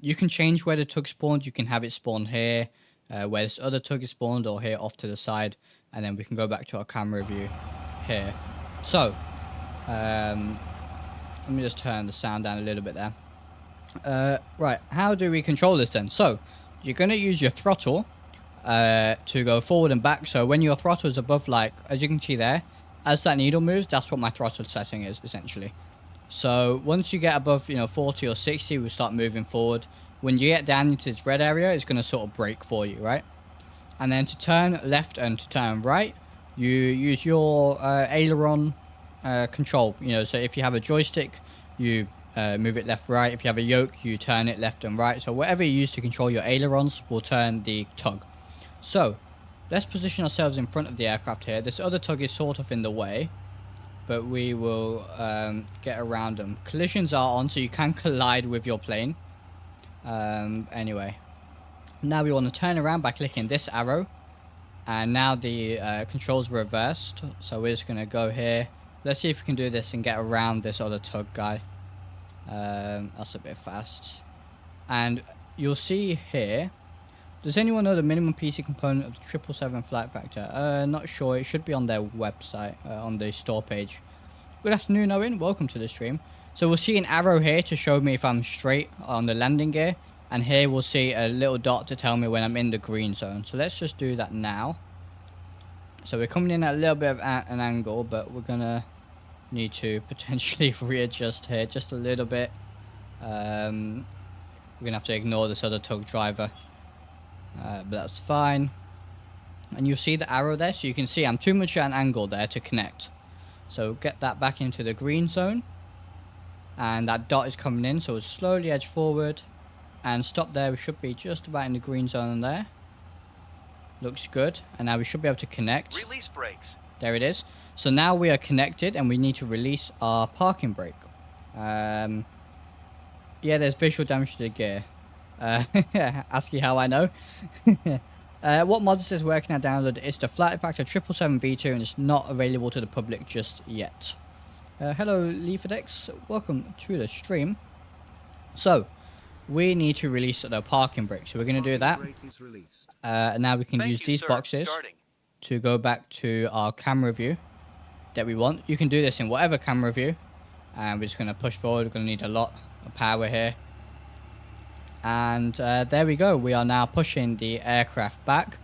you can change where the tug spawned. You can have it spawn here, where this other tug is spawned, or here off to the side. And then we can go back to our camera view here. So, let me just turn the sound down a little bit there. Right, how do we control this then? So, you're going to use your throttle to go forward and back. So when your throttle is above, like, as you can see there, as that needle moves, that's what my throttle setting is, essentially. So once you get above, 40 or 60, we'll start moving forward. When you get down into this red area, it's going to sort of brake for you, right? And then to turn left and to turn right, you use your aileron control. So if you have a joystick, you move it left, right. If you have a yoke, you turn it left and right. So whatever you use to control your ailerons will turn the tug. So let's position ourselves in front of the aircraft here. This other tug is sort of in the way, but we will get around them. Collisions are on, so you can collide with your plane. Anyway, now we want to turn around by clicking this arrow, and now the controls reversed. So we're just going to go here. Let's see if we can do this and get around this other tug guy. That's a bit fast. And you'll see here, does anyone know the minimum PC component of the 777 FlightFactor? Not sure. It should be on their website, on the store page. Good afternoon, Owen. Welcome to the stream. So we'll see an arrow here to show me if I'm straight on the landing gear, and here we'll see a little dot to tell me when I'm in the green zone. So let's just do that now. So we're coming in at a little bit of an angle, but we're gonna need to potentially readjust here just a little bit. We're gonna have to ignore this other tug driver, but that's fine. And you'll see the arrow there, so you can see I'm too much at an angle there to connect. So get that back into the green zone, and that dot is coming in, so we'll slowly edge forward and stop there. We should be just about in the green zone there. Looks good, and now we should be able to connect. Release brakes. There it is. So now we are connected, and we need to release our parking brake. Yeah, there's visual damage to the gear. Ask you how I know. What mod is this working? I downloaded it's the FlightFactor 777V2, and it's not available to the public just yet. Hello Leafadex, welcome to the stream. So we need to release the parking brake, so we're going to do that. And now we can use these boxes to go back to our camera view that we want. You can do this in whatever camera view, and we're just going to push forward. We're going to need a lot of power here. And there we go, we are now pushing the aircraft back,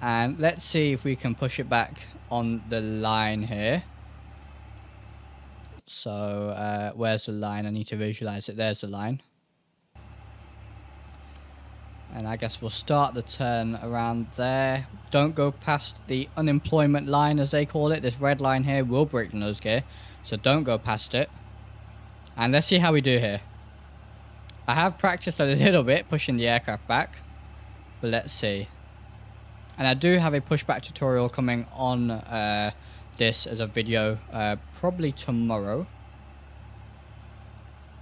and let's see if we can push it back on the line here. So where's the line? I need to visualize it. There's the line, and I guess we'll start the turn around there. Don't go past the unemployment line, as they call it. This red line here will break the nose gear, so don't go past it. And let's see how we do here. I have practiced a little bit pushing the aircraft back, but let's see. And I do have a pushback tutorial coming on this as a video probably tomorrow.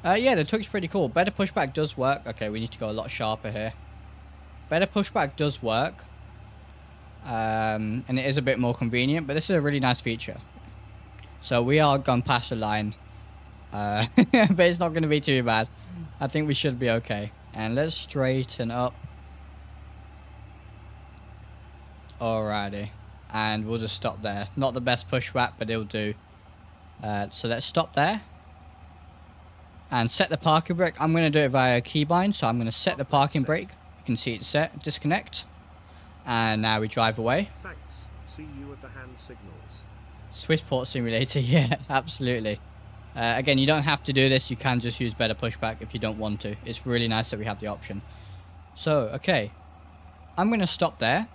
Yeah, the tug's pretty cool. Better pushback does work. Okay, we need to go a lot sharper here. Better pushback does work, and it is a bit more convenient, but this is a really nice feature. So we are gone past the line, but it's not going to be too bad. I think we should be okay. And let's straighten up. Alrighty. And we'll just stop there. Not the best pushback, but it'll do. So let's stop there. And set the parking brake. I'm going to do it via keybind. So I'm going to set the parking brake. You can see it's set. Disconnect. And now we drive away. Thanks. See you at the hand signals. Swissport Simulator. Yeah, absolutely. Again, you don't have to do this. You can just use better pushback if you don't want to. It's really nice that we have the option. So, okay. I'm going to stop there.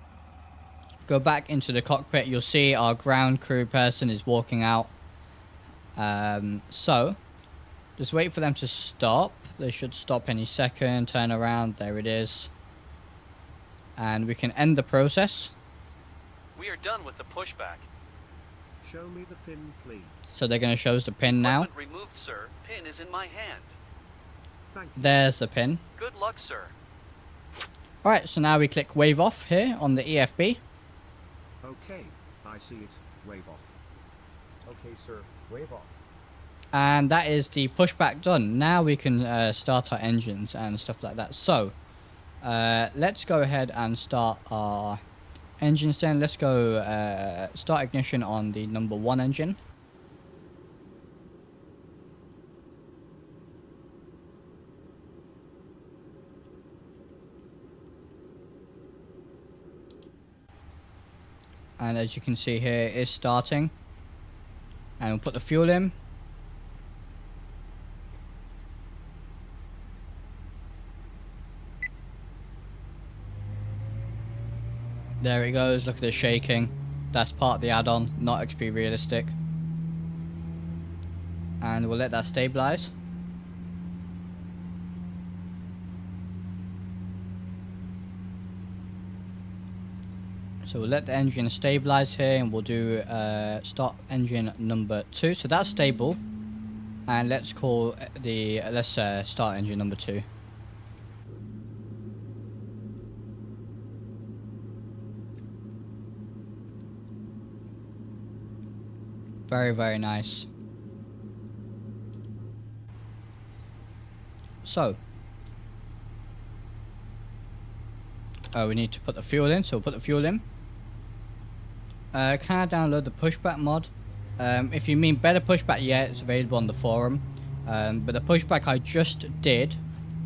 Go back into the cockpit. You'll see our ground crew person is walking out. So, just wait for them to stop. They should stop any second. Turn around. There it is. And we can end the process. We are done with the pushback. Show me the pin, please. So they're going to show us the pin now. Equipment removed, sir. Pin is in my hand. Thank you. There's the pin. Good luck, sir. Alright, so now we click wave off here on the EFB. Okay, I see it. Wave off. Okay, sir. Wave off. And that is the pushback done. Now we can start our engines and stuff like that. So, let's go ahead and start our engines then. Let's go start ignition on the number 1 engine. And as you can see here, it is starting. And we'll put the fuel in. There it goes, look at the shaking. That's part of the add-on, not XP realistic. And we'll let that stabilize. So we'll let the engine stabilize here, and we'll do start engine number 2. So that's stable. And let's call the start engine number 2. Very, very nice. So, we need to put the fuel in, so we'll put the fuel in. Can I download the pushback mod? If you mean better pushback, yeah, it's available on the forum. But the pushback I just did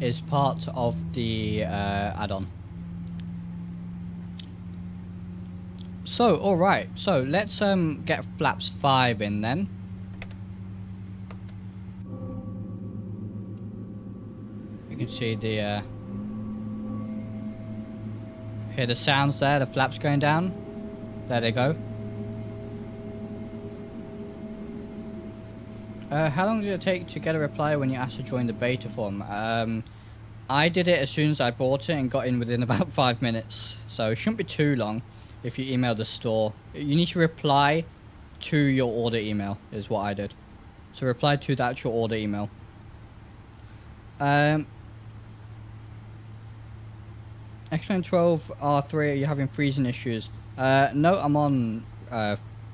is part of the add-on. So, alright. So, let's get flaps 5 in then. You can see the hear the sounds there, the flaps going down. There they go. How long did it take to get a reply when you asked to join the beta forum? I did it as soon as I bought it and got in within about 5 minutes. So it shouldn't be too long if you email the store. You need to reply to your order email is what I did. So reply to the actual order email. xplane 12 R3, are you having freezing issues? No, I'm on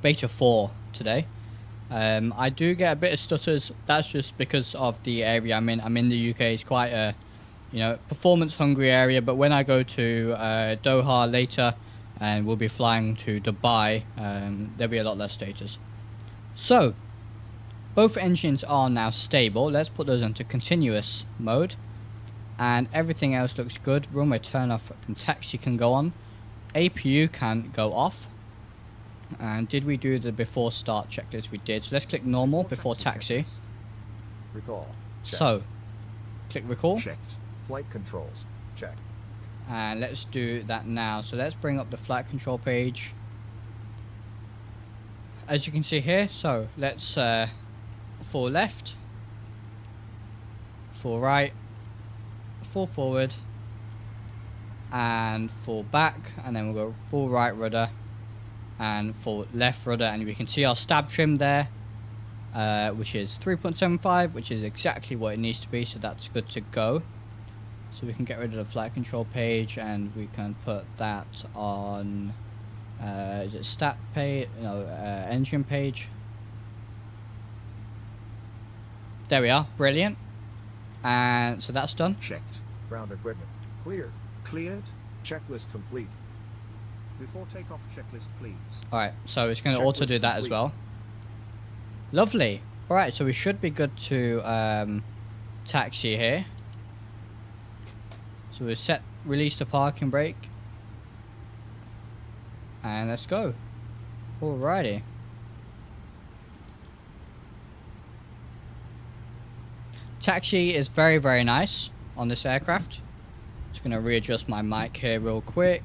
beta 4 today. I do get a bit of stutters. That's just because of the area I'm in. I'm in the UK. It's quite a, you know, performance hungry area. But when I go to Doha later, and we'll be flying to Dubai, there'll be a lot less status. So, both engines are now stable. Let's put those into continuous mode, and everything else looks good. Runway turn off and taxi can go on. APU can go off. And did we do the before start checklist? We did. So let's click normal before taxi. Recall. Check. So, click recall. Checked. Flight controls. Check. And let's do that now. So let's bring up the flight control page. As you can see here, so let's full left, full right, full forward, and full back, and then we'll go full right rudder and full left rudder, and we can see our stab trim there, which is 3.75, which is exactly what it needs to be, so that's good to go. So we can get rid of the flight control page, and we can put that on is it stat page? No, engine page. There we are, brilliant. And so that's done. Checked. Ground equipment. Cleared. Cleared. Checklist complete. Before takeoff checklist, please. Alright, so it's going to auto Checklist do that as complete. well. Lovely. Alright, so we should be good to taxi here. So we've release the parking brake. And let's go. Alrighty. Taxi is very, very nice on this aircraft. Just going to readjust my mic here real quick.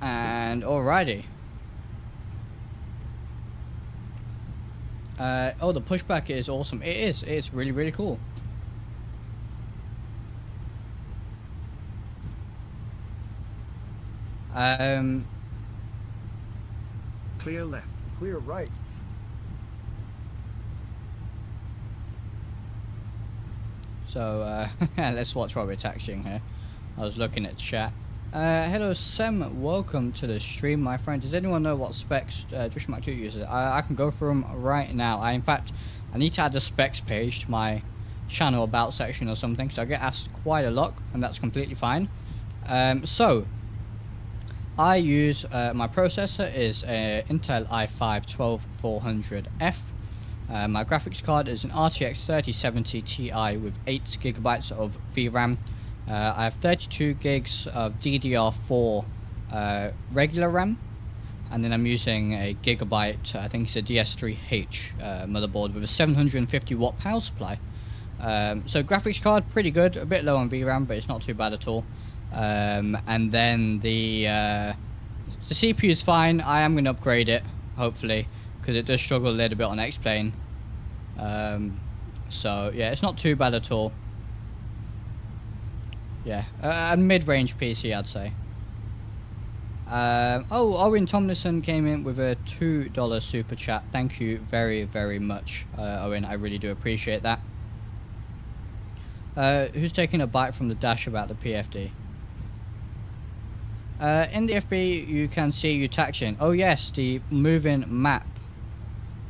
And alrighty. Oh, the pushback is awesome. It is. It's really, really cool. Clear left. Clear right. So, let's watch while we're taxiing here. I was looking at chat. Hello, Sem. Welcome to the stream, my friend. Does anyone know what specs DrishalMAC2 uses? I can go through them right now. In fact, I need to add the specs page to my channel about section or something, so I get asked quite a lot, and that's completely fine. So, I use, my processor is a Intel i5-12400F. My graphics card is an RTX 3070 Ti with 8GB of VRAM. I have 32 gigs of DDR4 regular RAM, and then I'm using a gigabyte, I think it's a DS3H motherboard with a 750 watt power supply. So graphics card pretty good, a bit low on VRAM, but it's not too bad at all. And then the CPU is fine. I am going to upgrade it, hopefully, because it does struggle a little bit on xplane. So yeah, it's not too bad at all. Yeah, a mid-range PC, I'd say. Oh, Owen Tomlinson came in with a $2 super chat. Thank you very, very much, Owen. I really do appreciate that. Who's taking a bite from the dash about the PFD? In the FB, you can see you taxiing. Oh yes, the moving map.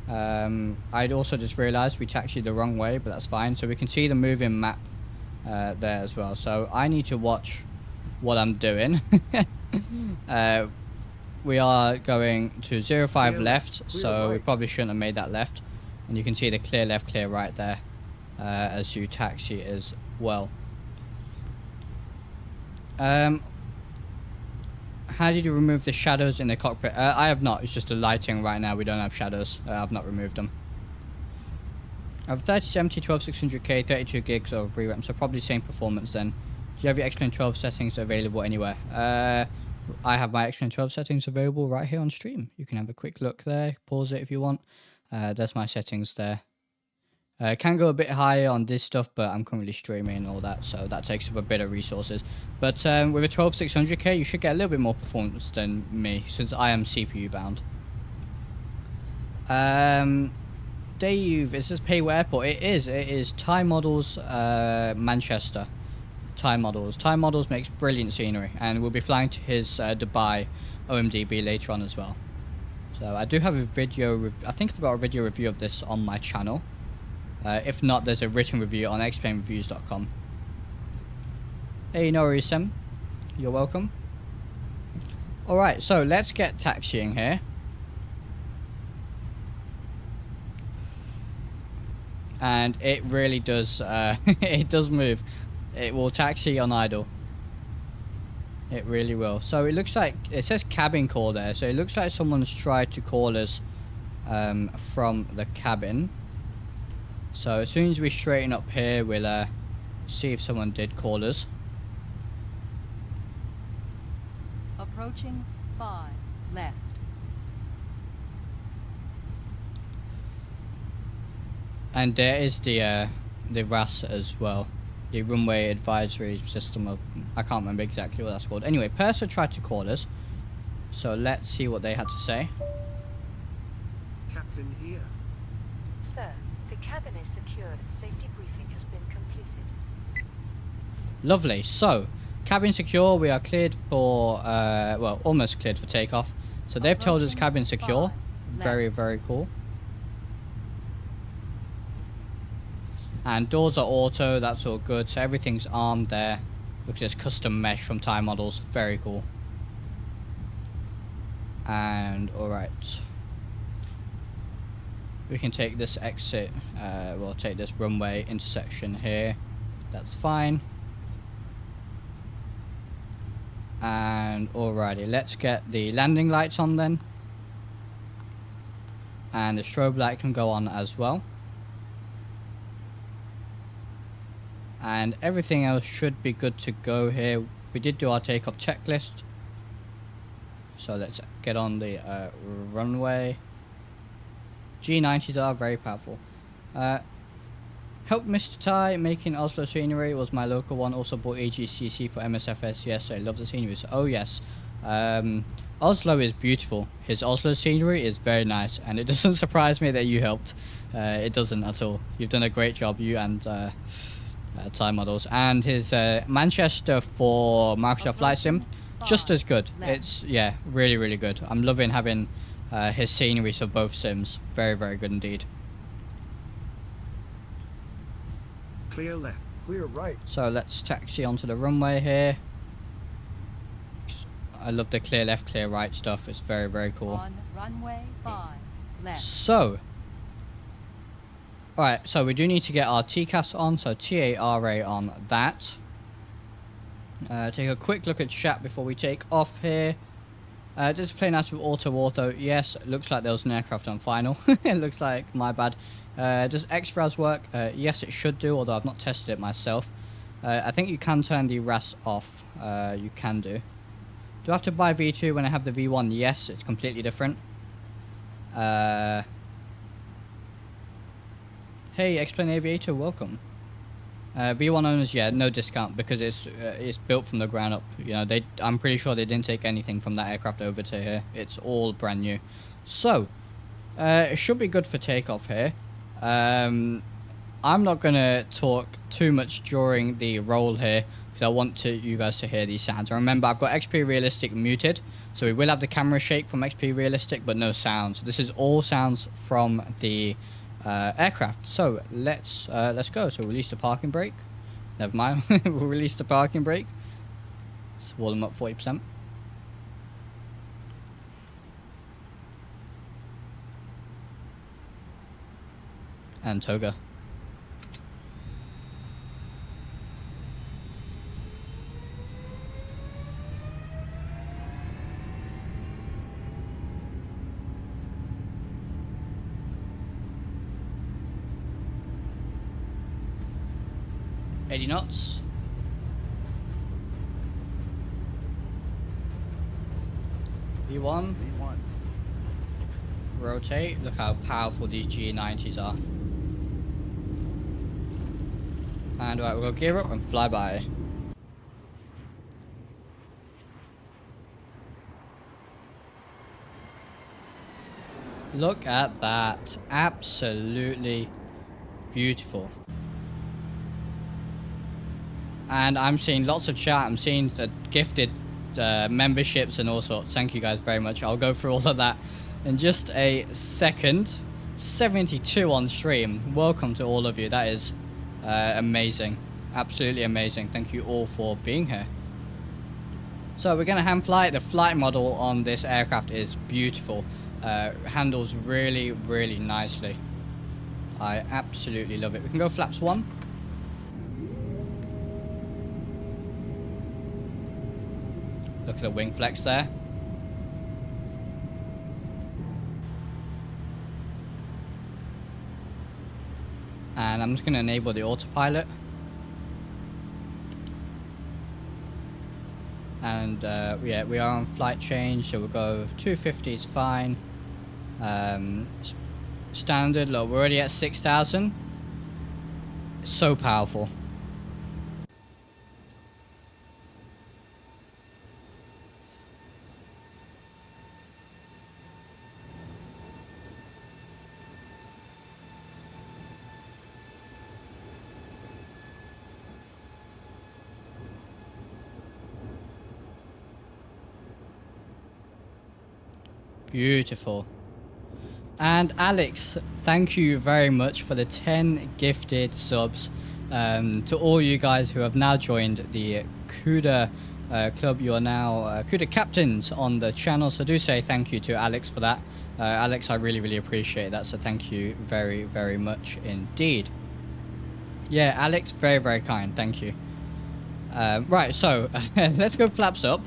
I'd also just realised we taxied the wrong way, but that's fine. So we can see the moving map there as well. So I need to watch what I'm doing. We are going to 05 left, so we probably shouldn't have made that left. And you can see the clear left, clear right there as you taxi as well. How did you remove the shadows in the cockpit? I have not. It's just the lighting right now. We don't have shadows. I've not removed them. I have 3070, 12600K, 32 gigs of VRAM, so probably same performance then. Do you have your xplane 12 settings available anywhere? I have my xplane 12 settings available right here on stream. You can have a quick look there. Pause it if you want. There's my settings there. Can go a bit higher on this stuff, but I'm currently streaming and all that, so that takes up a bit of resources. But with a 12600K, you should get a little bit more performance than me, since I am CPU bound. Dave, it says Payway Airport. It is Thai Models, Manchester. Thai Models makes brilliant scenery, and we'll be flying to his Dubai OMDB later on as well. So I do have a video, I think I've got a video review of this on my channel. If not, there's a written review on xplanereviews.com. Hey, no worries, Sam. You're welcome. Alright, so let's get taxiing here. And it really does, it does move. It will taxi on idle. It really will. So it looks like, it says cabin call there, so it looks like someone's tried to call us from the cabin. So as soon as we straighten up here, we'll see if someone did call us. Approaching 5 left. And there is the RAS as well, the runway advisory system of, I can't remember exactly what that's called. Anyway, Purser tried to call us, so let's see what they had to say. Captain here. Sir, the cabin is secured. Safety briefing has been completed. Lovely. So, cabin secure. We are cleared for, well, almost cleared for takeoff. So they've told us cabin secure. Very, very cool. And doors are auto. That's all good. So everything's armed there. Look at this custom mesh from Thai Models. Very cool. And alright. We can take this exit. We'll take this runway intersection here. That's fine. And alrighty, let's get the landing lights on then. And the strobe light can go on as well. And everything else should be good to go here. We did do our takeoff checklist. So let's get on the runway. G90s are very powerful. Help Mr. Thai making Oslo scenery was my local one. Also bought AGCC for MSFS. Yes, I love the scenery. So, oh yes. Oslo is beautiful. His Oslo scenery is very nice. And it doesn't surprise me that you helped. It doesn't at all. You've done a great job, you and Thai Models. And his Manchester for Microsoft Flight Sim, just as good. It's, yeah, really, really good. I'm loving having his scenery for both sims. Very, very good indeed. Clear left. Clear right. So let's taxi onto the runway here. I love the clear left, clear right stuff. It's very, very cool. On runway 5 left. So, alright, so we do need to get our TCAS on, so TARA on that. Take a quick look at chat before we take off here. Does plane out with auto? Yes, it looks like there was an aircraft on final. It looks like, my bad. Does XRAS work? Yes, it should do, although I've not tested it myself. I think you can turn the RAS off. You can do. Do I have to buy V2 when I have the V1? Yes, it's completely different. Hey, xplane Aviator, welcome. V1 owners, yeah, no discount because it's built from the ground up. You know, I'm pretty sure they didn't take anything from that aircraft over to here. It's all brand new. So, it should be good for takeoff here. I'm not gonna talk too much during the roll here because I want you guys to hear these sounds. And remember, I've got XP Realistic muted, so we will have the camera shake from XP Realistic, but no sounds. This is all sounds from the aircraft. So let's go. So release the parking brake. Never mind. We'll release the parking brake. Let's wall them up 40%. And toga. 80 knots. V1. V1. Rotate. Look how powerful these G90s are. And right, we'll go gear up and fly by. Look at that. Absolutely beautiful. And I'm seeing lots of chat. I'm seeing the gifted memberships and all sorts. Thank you guys very much. I'll go through all of that in just a second. 72 on stream. Welcome to all of you. That is amazing. Absolutely amazing. Thank you all for being here. So we're going to hand fly. The flight model on this aircraft is beautiful. Handles really, really nicely. I absolutely love it. We can go flaps 1. Look at the wing flex there. And I'm just going to enable the autopilot. And yeah, we are on flight change, so we'll go 250 is fine. Standard, look, we're already at 6,000. So powerful. Beautiful. And Alex, thank you very much for the 10 gifted subs. To all you guys who have now joined the CUDA club, you are now CUDA captains on the channel, so do say thank you to Alex for that. Alex, I really, really appreciate that, so thank you very, very much indeed. Yeah, Alex, very, very kind, thank you. Right, so let's go flaps up.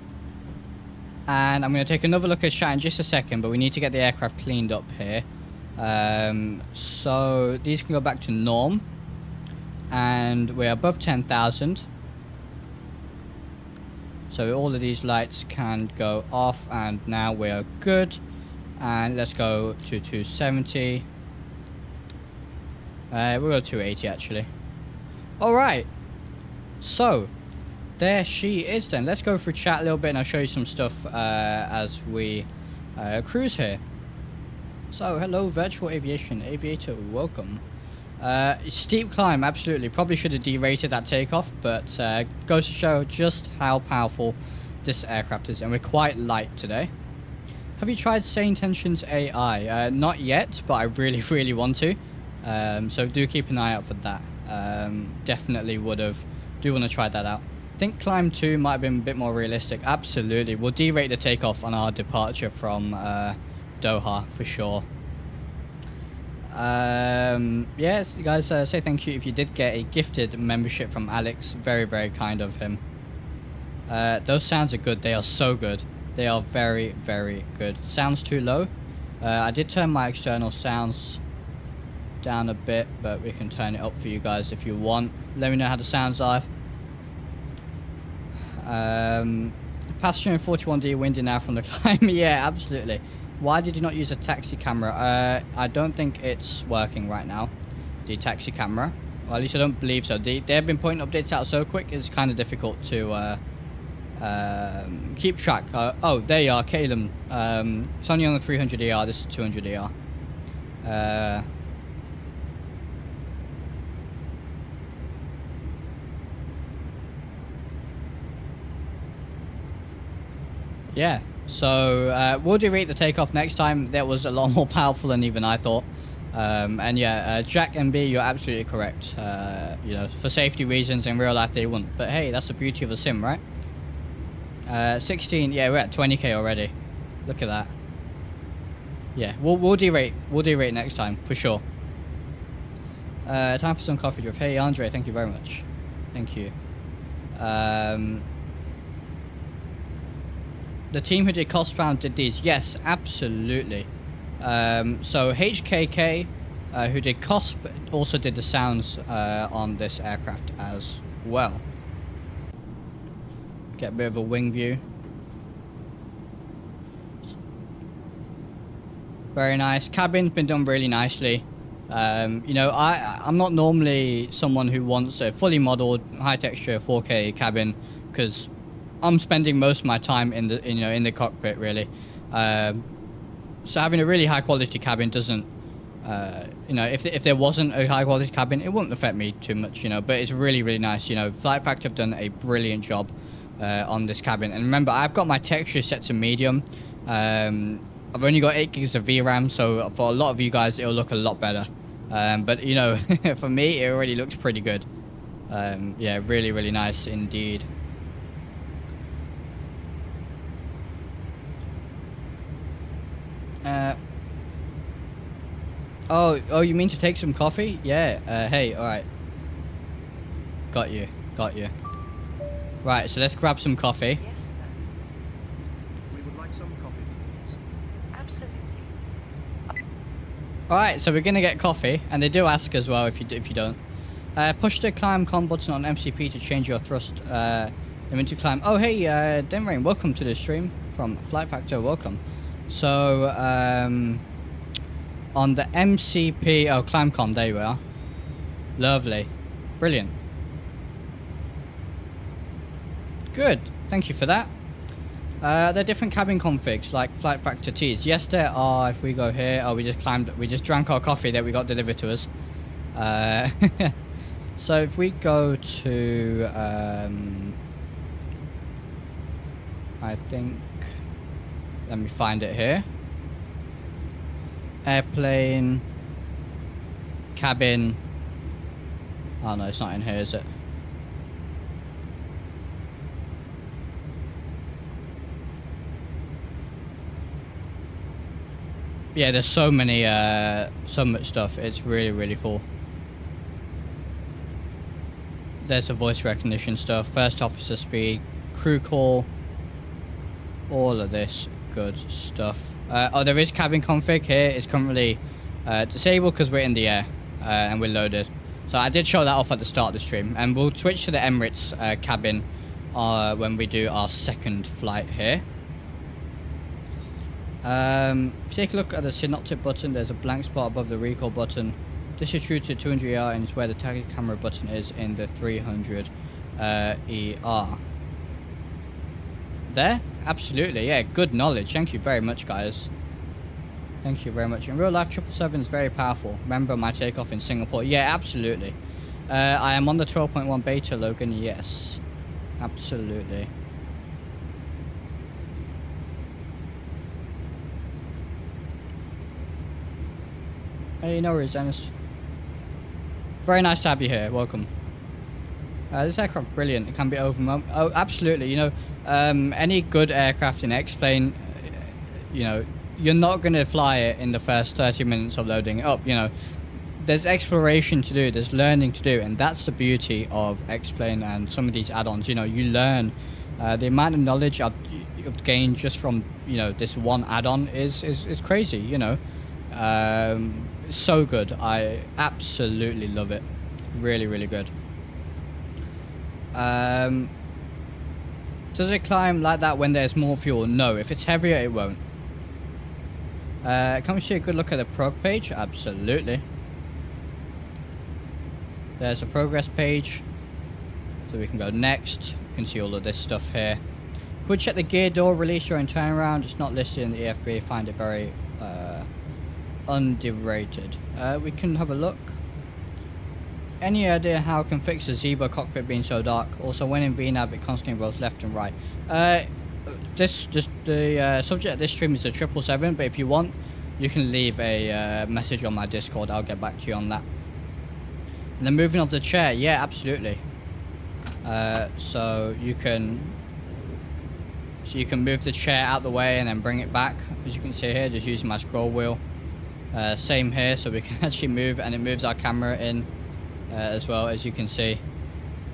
And I'm going to take another look at chat in just a second, but we need to get the aircraft cleaned up here. So these can go back to norm. And we're above 10,000. So all of these lights can go off, and now we're good. And let's go to 270. We'll go 280 actually. Alright. So there she is then. Let's go through chat a little bit and I'll show you some stuff as we cruise here. So hello virtual aviation aviator, welcome. Steep climb, absolutely. Probably should have derated that takeoff, but goes to show just how powerful this aircraft is, and we're quite light today. Have you tried Sane Tensions AI? Not yet, but I really, really want to. So do keep an eye out for that. Definitely do want to try that out. I think Climb 2 might have been a bit more realistic. Absolutely. We'll derate the takeoff on our departure from Doha for sure. Yes, guys, say thank you if you did get a gifted membership from Alex. Very, very kind of him. Those sounds are good. They are so good. They are very, very good. Sounds too low. I did turn my external sounds down a bit, but we can turn it up for you guys if you want. Let me know how the sounds are. Passenger in 41D windy now from the climb. Yeah, absolutely. Why did you not use a taxi camera? I don't think it's working right now, the taxi camera. Or at least I don't believe so. They have been putting updates out so quick, it's kind of difficult to keep track. Oh, there you are, Calum. It's only on the 300 ER, this is 200 ER. Yeah, so we'll derate the takeoff next time. That was a lot more powerful than even I thought. And yeah, Jack MB, you're absolutely correct. You know, for safety reasons, in real life they wouldn't. But hey, that's the beauty of a sim, right? 16, yeah, we're at 20k already. Look at that. Yeah, we'll derate. We'll derate next time, for sure. Time for some coffee drift. Hey, Andre, thank you very much. Thank you. The team who did cost round did these. Yes, absolutely. So HKK, who did COSP, also did the sounds on this aircraft as well. Get a bit of a wing view. Very nice. Cabin's been done really nicely. You know, I'm not normally someone who wants a fully modeled, high texture 4K cabin, because I'm spending most of my time in the in the cockpit really. So having a really high quality cabin doesn't, you know, if there wasn't a high quality cabin, it wouldn't affect me too much, you know. But it's really, really nice. You know, FlightFactor have done a brilliant job on this cabin. And remember, I've got my texture set to medium. I've only got 8 gigs of VRAM, so for a lot of you guys, it'll look a lot better. But you know, for me, it already looks pretty good. Yeah, really, really nice indeed. Oh, you mean to take some coffee? Yeah, hey, alright. Got you. Right, so let's grab some coffee. Yes, sir. We would like some coffee, please. Absolutely. Alright, so we're gonna get coffee, and they do ask as well if you don't. Push the climb con button on MCP to change your thrust limit to climb. Oh, hey, Denrain, welcome to the stream from FlightFactor, welcome. So, on the MCP, oh, climb con, there you are. Lovely. Brilliant. Good, thank you for that. There are different cabin configs like FlightFactor T's. Yes, there are. If we go here, oh, we just drank our coffee that we got delivered to us. So if we go to, I think, let me find it here. Airplane, cabin. Oh no, it's not in here, is it? Yeah, there's so many, so much stuff. It's really, really cool. There's the voice recognition stuff, first officer speed, crew call, all of this good stuff. Oh, there is cabin config here. It's currently disabled because we're in the air and we're loaded. So I did show that off at the start of the stream, and we'll switch to the Emirates cabin when we do our second flight here. Take a look at the synoptic button. There's a blank spot above the recall button. This is true to 200 ER and is where the target camera button is in the 300 ER. There? Absolutely, yeah, good knowledge. Thank you very much, guys. Thank you very much. In real life, 777 is very powerful. Remember my takeoff in Singapore? Yeah, absolutely. I am on the 12.1 beta, Logan. Yes, absolutely. Hey, no worries, Dennis. Very nice to have you here. Welcome. This aircraft, brilliant. It can be overwhelmed. Oh, absolutely. You know, any good aircraft in X-plane, you know, you're not going to fly it in the first 30 minutes of loading it up. You know, there's exploration to do, there's learning to do, and that's the beauty of X-plane and some of these add-ons. You know, you learn. The amount of knowledge I've gained just from, you know, this one add-on is crazy. You know, so good. I absolutely love it. Really, really good. Does it climb like that when there's more fuel? No. If it's heavier, it won't. Can we see a good look at the prog page? Absolutely. There's a progress page. So we can go next. You can see all of this stuff here. Could check the gear door, release during turnaround. It's not listed in the EFB. Find it very underrated. We can have a look. Any idea how I can fix the Zebra cockpit being so dark? Also, when in VNAV, it constantly rolls left and right. The subject of this stream is the 777, but if you want, you can leave a message on my Discord. I'll get back to you on that. And the moving of the chair, yeah, absolutely. So you can move the chair out the way and then bring it back. As you can see here, just using my scroll wheel. Same here, so we can actually move, and it moves our camera in as well, as you can see.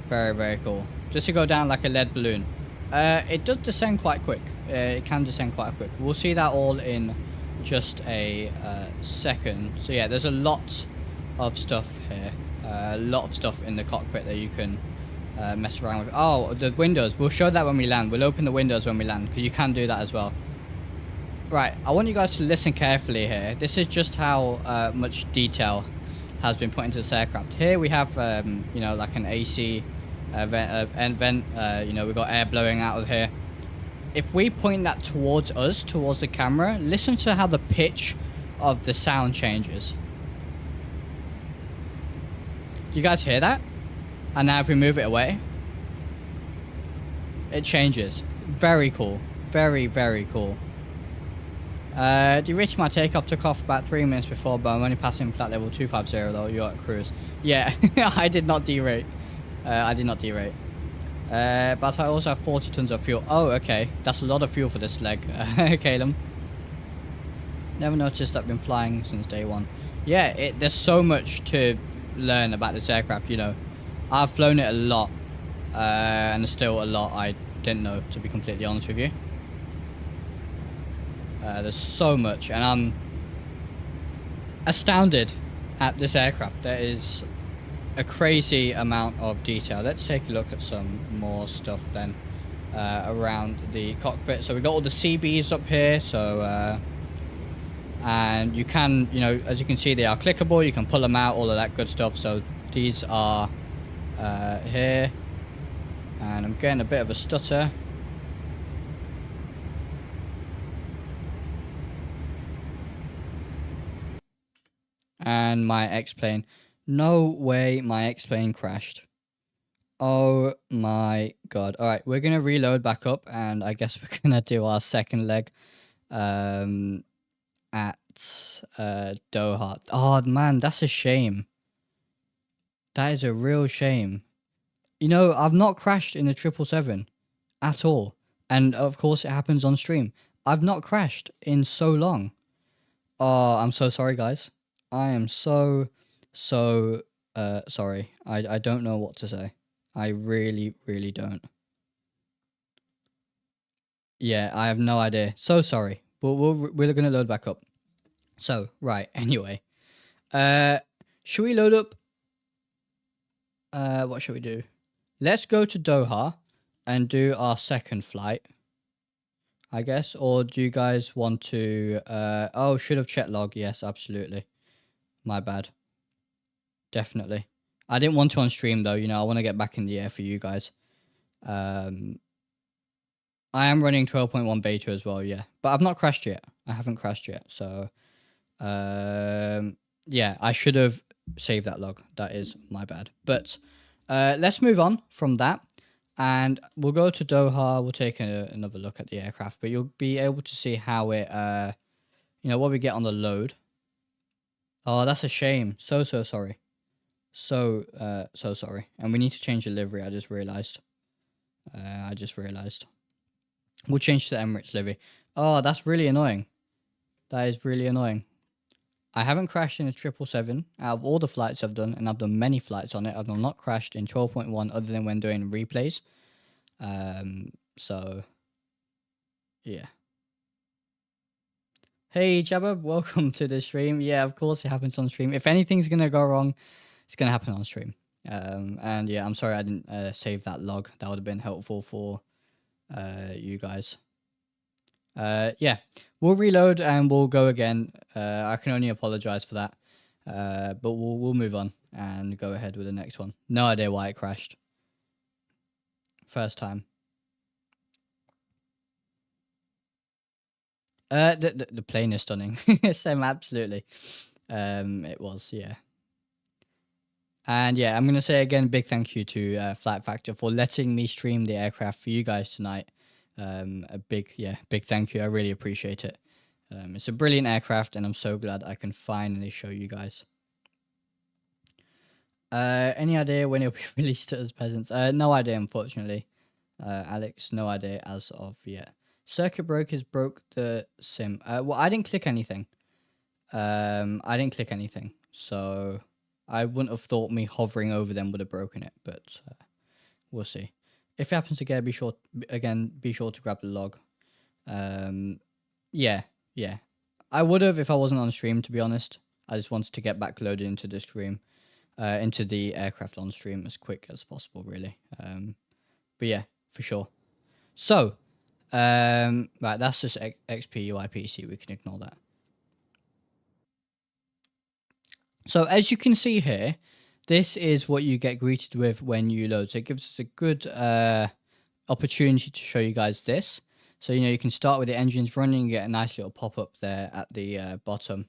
Very, very cool. Just to go down like a lead balloon. It does descend quite quick. It can descend quite quick. We'll see that all in just a second. So yeah, there's a lot of stuff here. A lot of stuff in the cockpit that you can mess around with. Oh, the windows. We'll show that when we land. We'll open the windows when we land, because you can do that as well. Right, I want you guys to listen carefully here. This is just how much detail has been put into this aircraft. Here we have, you know, like an AC vent. You know, we've got air blowing out of here. If we point that towards us, towards the camera, listen to how the pitch of the sound changes. Do you guys hear that? And now if we move it away, it changes. Very cool. Very, very cool. Reaching my takeoff, took off about 3 minutes before, but I'm only passing flight level 250 though. You're at cruise. Yeah, I did not derate. I did not derate. But I also have 40 tons of fuel. Oh, okay. That's a lot of fuel for this leg. Caleb. Never noticed I've been flying since day one. Yeah, there's so much to learn about this aircraft, you know. I've flown it a lot. And there's still a lot I didn't know, to be completely honest with you. There's so much, and I'm astounded at this aircraft. There is a crazy amount of detail. Let's take a look at some more stuff then around the cockpit. So we've got all the CBs up here, so and you can, you know, as you can see, they are clickable. You can pull them out, all of that good stuff. So these are here, and I'm getting a bit of a stutter. And my X-plane. No way my X-plane crashed. Oh my god. Alright, we're going to reload back up, and I guess we're going to do our second leg at Doha. Oh man, that's a shame. That is a real shame. You know, I've not crashed in the 777 at all. And of course it happens on stream. I've not crashed in so long. Oh, I'm so sorry, guys. I am so sorry. I don't know what to say. I really, really don't. Yeah, I have no idea. So sorry. But we're going to load back up. So, right, anyway. Should we load up? What should we do? Let's go to Doha and do our second flight, I guess. Or do you guys want to... oh, should have checked log. Yes, absolutely. My bad. Definitely. I didn't want to on stream though, you know, I want to get back in the air for you guys. I am running 12.1 beta as well, yeah. But I've not crashed yet. I haven't crashed yet. So, yeah, I should have saved that log. That is my bad. But let's move on from that. And we'll go to Doha. We'll take another look at the aircraft. But you'll be able to see how it, you know, what we get on the load. Oh, that's a shame. So sorry. So sorry. And we need to change the livery, I just realized. We'll change to the Emirates livery. Oh, that's really annoying. That is really annoying. I haven't crashed in a 777 out of all the flights I've done, and I've done many flights on it. I've not crashed in 12.1 other than when doing replays. So, yeah. Hey Jabba, welcome to the stream. Yeah, of course it happens on stream. If anything's gonna go wrong, it's gonna happen on stream. And yeah, I'm sorry I didn't save that log. That would have been helpful for you guys. Yeah, we'll reload and we'll go again. I can only apologize for that. But we'll move on and go ahead with the next one. No idea why it crashed. First time. The plane is stunning. Sam, absolutely. It was, yeah. And yeah, I'm gonna say again, big thank you to FlightFactor for letting me stream the aircraft for you guys tonight. A big thank you. I really appreciate it. It's a brilliant aircraft, and I'm so glad I can finally show you guys. Any idea when it'll be released to us peasants? No idea, unfortunately. Alex, no idea as of yet. Circuit breakers broke the sim. Well, I didn't click anything. So I wouldn't have thought me hovering over them would have broken it, but we'll see. If it happens again, be sure to grab the log. Yeah. I would have if I wasn't on stream, to be honest. I just wanted to get back loaded into the stream. into the aircraft on stream as quick as possible, really. But yeah, for sure. So, right, that's just XP UIPC. We can ignore that. So as you can see here, this is what you get greeted with when you load. So it gives us a good opportunity to show you guys this. So, you know, you can start with the engines running, you get a nice little pop-up there at the bottom.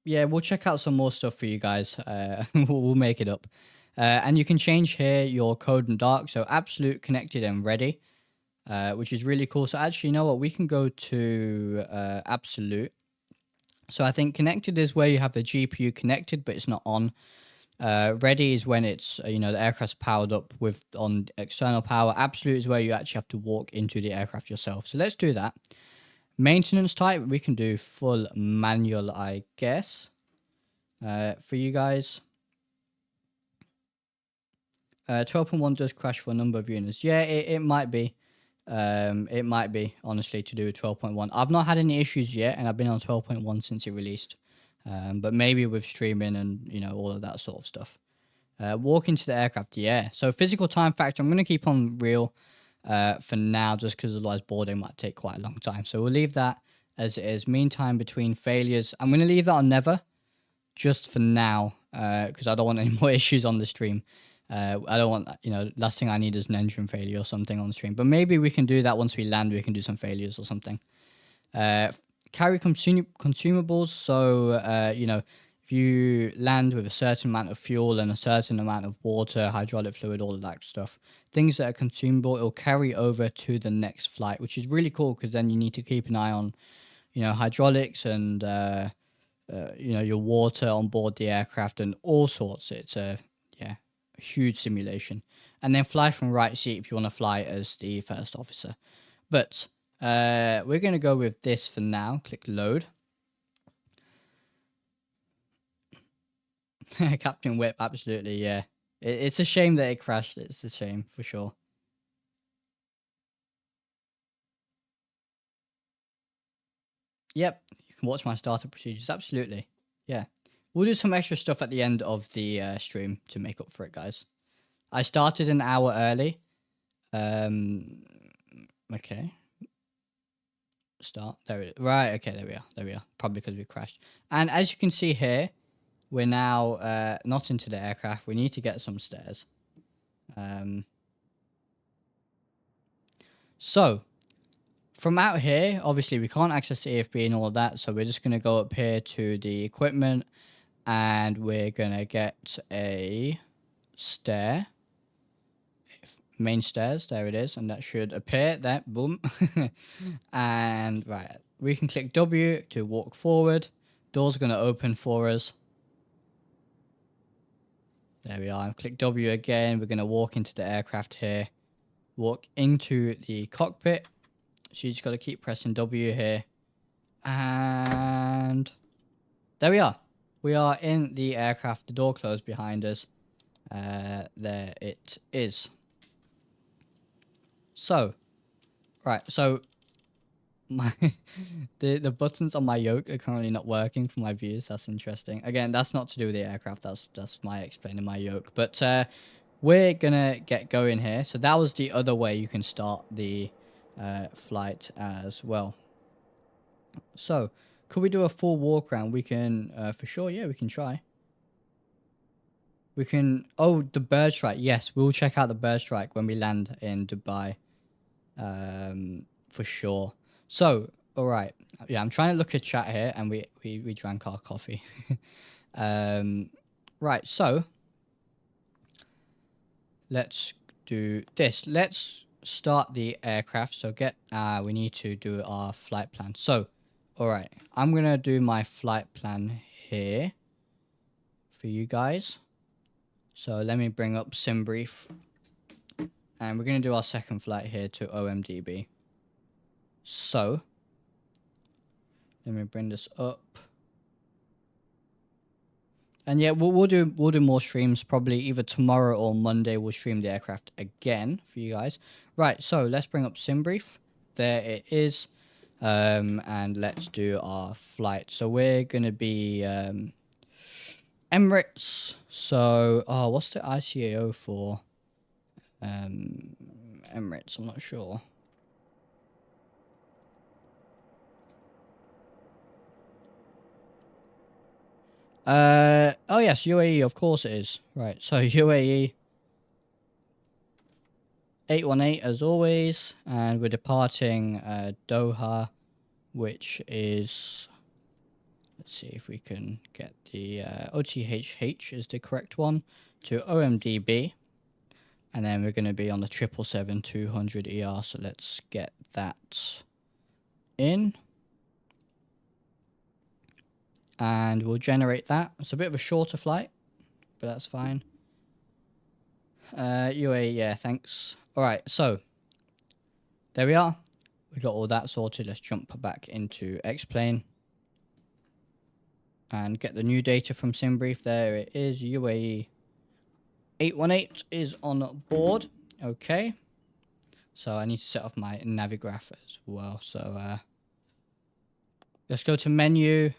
Yeah, we'll check out some more stuff for you guys. We'll make it up. And you can change here your code and dark. So absolute, connected, and ready, which is really cool. So actually, you know what? We can go to absolute. So I think connected is where you have the GPU connected, but it's not on. Ready is when it's, you know, the aircraft's powered up with on external power. Absolute is where you actually have to walk into the aircraft yourself. So let's do that. Maintenance type, we can do full manual, I guess, for you guys. 12.1 does crash for a number of units. Yeah, it might be. It might be, honestly, to do with 12.1. I've not had any issues yet, and I've been on 12.1 since it released. But maybe with streaming and, you know, all of that sort of stuff. Walk into the aircraft, yeah. So physical time factor, I'm going to keep on real for now, just because otherwise boarding might take quite a long time. So we'll leave that as it is. Mean time between failures, I'm going to leave that on never, just for now, because I don't want any more issues on the stream. I don't want, you know, last thing I need is an engine failure or something on the stream. But maybe we can do that once we land. We can do some failures or something. Carry consumables. So, you know, if you land with a certain amount of fuel and a certain amount of water, hydraulic fluid, all of that stuff, things that are consumable, it'll carry over to the next flight, which is really cool because then you need to keep an eye on, you know, hydraulics and, you know, your water on board the aircraft and all sorts. It's a, yeah, huge simulation. And then fly from right seat if you want to fly as the first officer. But we're going to go with this for now. Click load. Captain Whip, absolutely, yeah. It's a shame that it crashed. It's a shame, for sure. Yep, you can watch my startup procedures, absolutely. Yeah. We'll do some extra stuff at the end of the stream to make up for it, guys. I started an hour early. Okay. Start. There it is. Right, okay, there we are. There we are. Probably because we crashed. And as you can see here, we're now not into the aircraft. We need to get some stairs. So, from out here, obviously we can't access the AFB and all of that, so we're just going to go up here to the equipment, and we're going to get a stair. Main stairs, there it is, and that should appear there, boom. And, right, we can click W to walk forward. Door's going to open for us. There we are. Click W again. We're going to walk into the aircraft here. Walk into the cockpit. So you just got to keep pressing W here. And there we are. We are in the aircraft. The door closed behind us. There it is. So, right. So, my the buttons on my yoke are currently not working for my views. That's interesting. Again, that's not to do with the aircraft. That's my explaining my yoke. But we're gonna get going here. So that was the other way you can start the flight as well. So could we do a full walk around? We can for sure. Yeah, we can try. We can. Oh, the bird strike. Yes, we'll check out the bird strike when we land in Dubai. For sure. So, all right. Yeah, I'm trying to look at chat here, and we drank our coffee. Right. So, let's do this. Let's start the aircraft. So we need to do our flight plan. So, all right. I'm gonna do my flight plan here for you guys. So let me bring up SimBrief. And we're going to do our second flight here to OMDB. So, let me bring this up. And yeah, we'll do more streams, probably either tomorrow or Monday. We'll stream the aircraft again for you guys. Right, so let's bring up SimBrief. There it is. And let's do our flight. So we're going to be Emirates. So, oh, what's the ICAO for? Emirates, I'm not sure. Oh yes, UAE, of course it is. Right, so UAE 818 as always, and we're departing Doha, which is, let's see if we can get the OTHH is the correct one, to OMDB, and then we're going to be on the 777-200 ER, so let's get that in. And we'll generate that. It's a bit of a shorter flight, but that's fine. UAE, yeah, thanks. Alright, so there we are. We got all that sorted. Let's jump back into xplane and get the new data from SimBrief. There it is. UAE 818 is on board. Okay. So I need to set off my Navigraph as well. So let's go to menu.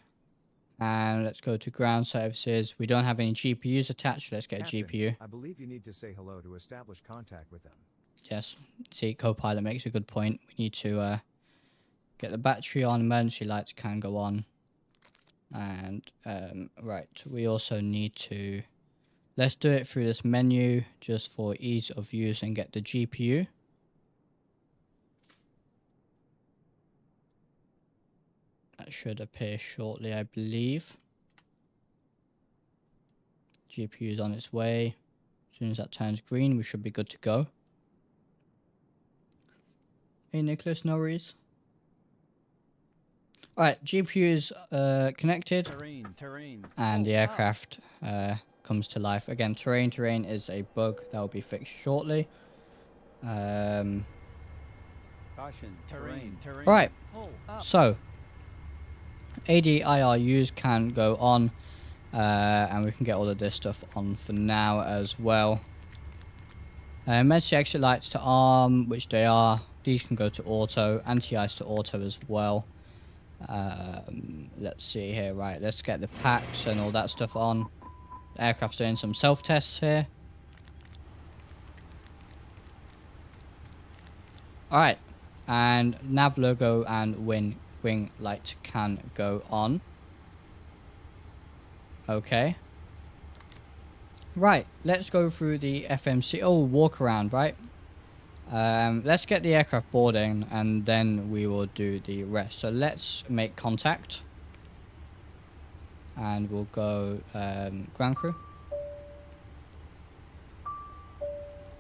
And let's go to ground services. We don't have any GPUs attached. Let's get Captain, a GPU. I believe you need to say hello to establish contact with them. Yes. See, Copilot makes a good point. We need to get the battery on. Emergency lights can go on. And, right, we also need to... Let's do it through this menu just for ease of use and get the GPU. That should appear shortly, I believe. GPU is on its way. As soon as that turns green, we should be good to go. Hey, Nicholas, no worries. Alright, GPU is connected. Terrain. And the Hold up. aircraft comes to life. Again, terrain is a bug that will be fixed shortly. Caution. Terrain. Right, Hold up. so ADIRUs can go on, and we can get all of this stuff on for now as well. Emergency exit lights to arm, which they are. These can go to auto, anti-ice to auto as well. Let's see here, right, let's get the packs and all that stuff on. The aircraft's doing some self-tests here. Alright, and nav logo and wing light can go on. Okay. Right, let's go through the FMC. Oh, walk around, right? Let's get the aircraft boarding and then we will do the rest. So let's make contact. And we'll go ground crew.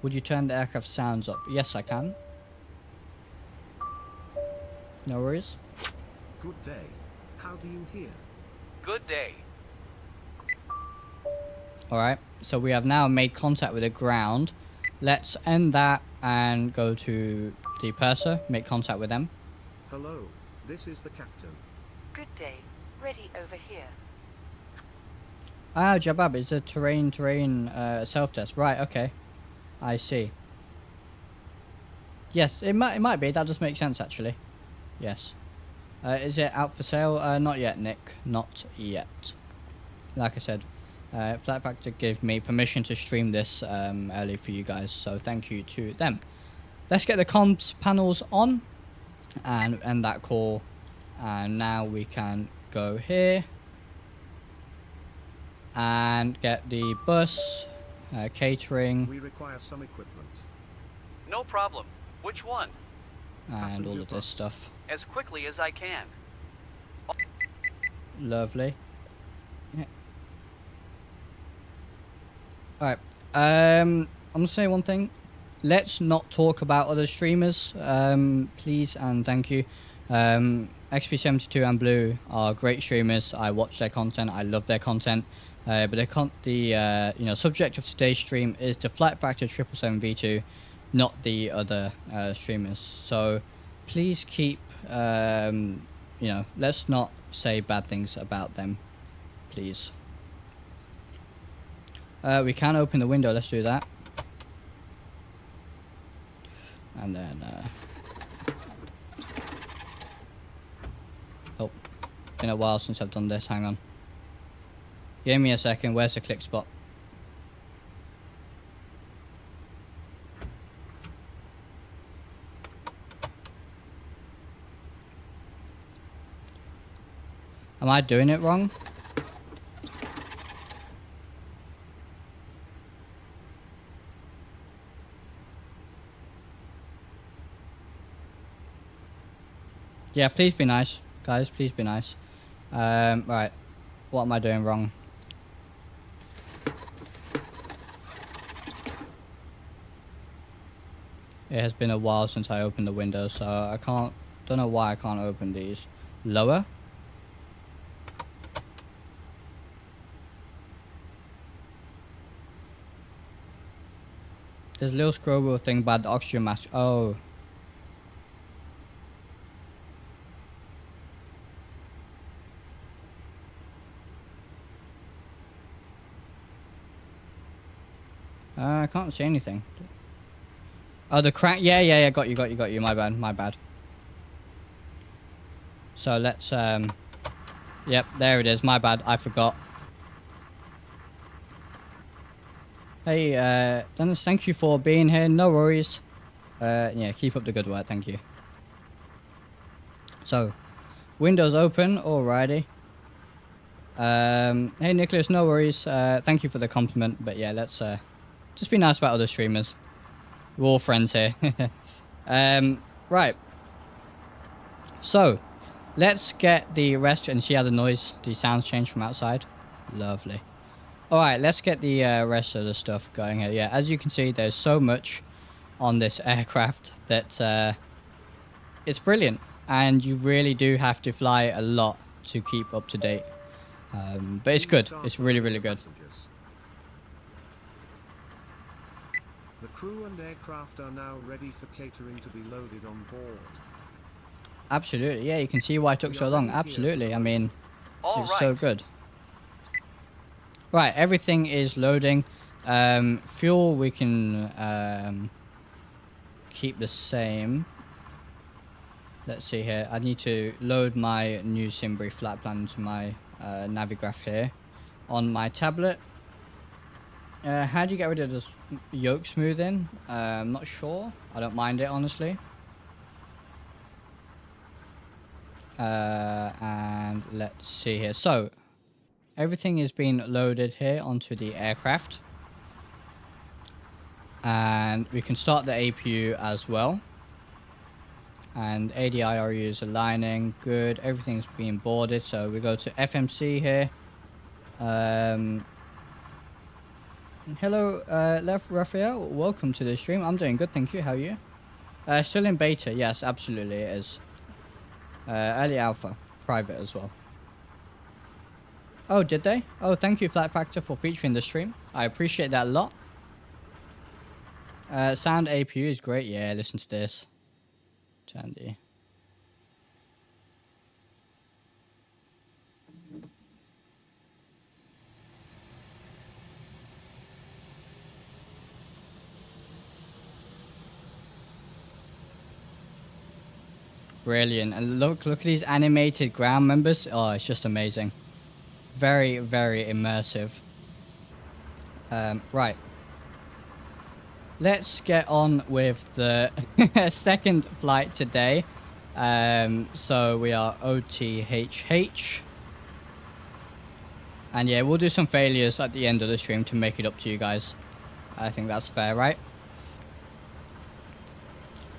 Would you turn the aircraft sounds up? Yes, I can. No worries. Good day. How do you hear? Good day. Alright, so we have now made contact with the ground. Let's end that and go to the purser, make contact with them. Hello, this is the captain. Good day. Ready over here. Ah, Jabab, it's a terrain self-test. Right, okay. I see. Yes, it might be. That does make sense, actually. Yes. Is it out for sale? Not yet, Nick. Not yet. Like I said, FlightFactor gave me permission to stream this early for you guys, so thank you to them. Let's get the comms panels on and end that call. And now we can go here and get the bus, catering, We require some equipment. No problem. Which one? and all Passenger of this bus. stuff. As quickly as I can. Lovely. Yeah. Alright. I'm gonna say one thing. Let's not talk about other streamers, please and thank you. XP72 and Blue are great streamers. I watch their content. I love their content. But the subject of today's stream is the FlightFactor 777V2, not the other streamers. So please keep, let's not say bad things about them, please. We can open the window. Let's do that. And then, oh, been a while since I've done this. Hang on. Give me a second. Where's the click spot? Am I doing it wrong? Yeah, please be nice. Guys, please be nice. Right. What am I doing wrong? It has been a while since I opened the window, so I don't know why I can't open these. Lower? There's a little scroll wheel thing by the oxygen mask. Oh. I can't see anything. Oh, the crank. Yeah. Got you. My bad. So let's, yep, there it is. My bad. I forgot. Hey, Dennis, thank you for being here. No worries. Yeah, keep up the good work. Thank you. So, windows open. Alrighty. Hey, Nicholas, no worries. Thank you for the compliment. But yeah, let's, just be nice about other streamers. We're all friends here. Right. So, let's get the rest and see how the sounds change from outside. Lovely. Alright, let's get the rest of the stuff going here. Yeah, as you can see, there's so much on this aircraft that it's brilliant. And you really do have to fly a lot to keep up to date. But it's good. It's really, really good. The crew and aircraft are now ready for catering to be loaded on board. Absolutely. Yeah, you can see why it took so long. Absolutely. I mean, it's so good. Right, everything is loading. Fuel we can keep the same. Let's see here. I need to load my new Simbury flat plan into my Navigraph here on my tablet. How do you get rid of this yoke smoothing? I'm not sure. I don't mind it, honestly. And let's see here. So, everything is being loaded here onto the aircraft. And we can start the APU as well. And ADIRU is aligning. Good. Everything's being boarded. So, we go to FMC here. Hello, Raphael. Welcome to the stream. I'm doing good, thank you. How are you? Still in beta. Yes, absolutely it is. Early alpha. Private as well. Oh, did they? Oh, thank you, FlightFactor, for featuring the stream. I appreciate that a lot. Sound APU is great. Yeah, listen to this. Chandy. Brilliant. And look at these animated ground members. Oh, it's just amazing. Very, very immersive. Right. Let's get on with the second flight today. So we are OTHH. And yeah, we'll do some failures at the end of the stream to make it up to you guys. I think that's fair, right?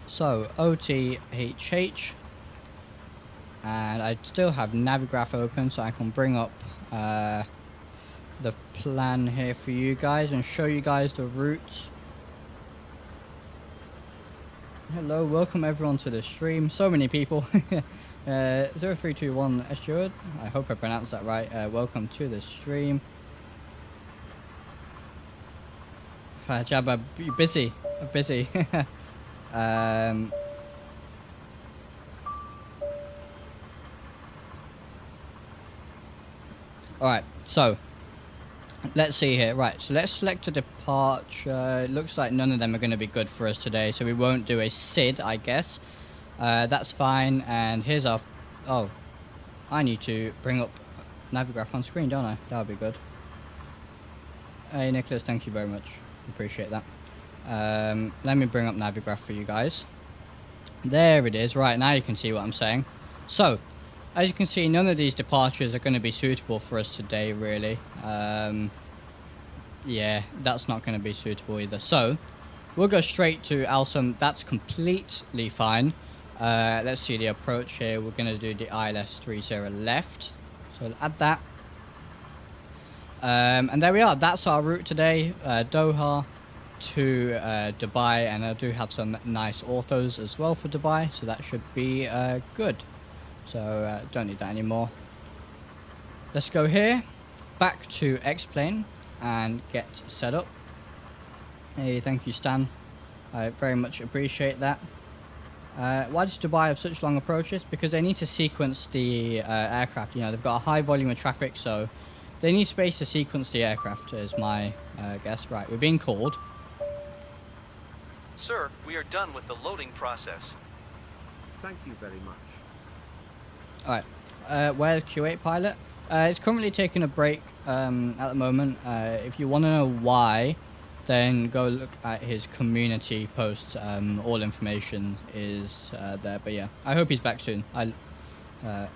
So, OTHH. And I still have Navigraph open, so I can bring up the plan here for you guys and show you guys the route. Hello, welcome everyone to the stream. So many people. 0321 Estuard. I hope I pronounced that right. Welcome to the stream. Jabba, you're busy. Busy. Alright, so let's see here. Right, so let's select a departure. It looks like none of them are going to be good for us today, so we won't do a SID, I guess. That's fine, and here's our... Oh, I need to bring up Navigraph on screen, don't I? That would be good. Hey Nicholas, thank you very much. Appreciate that. Let me bring up Navigraph for you guys. There it is. Right, now you can see what I'm saying. So, as you can see, none of these departures are going to be suitable for us today, really. Yeah, that's not going to be suitable either. So, we'll go straight to Alsum. That's completely fine. Let's see the approach here. We're going to do the ILS 30 left. So, we'll add that. And there we are. That's our route today. Doha to Dubai. And I do have some nice orthos as well for Dubai. So, that should be good. So, don't need that anymore. Let's go here. Back to xplane. And get set up. Hey, thank you, Stan. I very much appreciate that. Why does Dubai have such long approaches? Because they need to sequence the aircraft. You know, they've got a high volume of traffic, so they need space to sequence the aircraft, is my guess. Right, we're being called. Sir, we are done with the loading process. Thank you very much. Alright, where's Q8 pilot? It's currently taking a break at the moment. If you want to know why, then go look at his community posts. All information is there. But yeah, I hope he's back soon.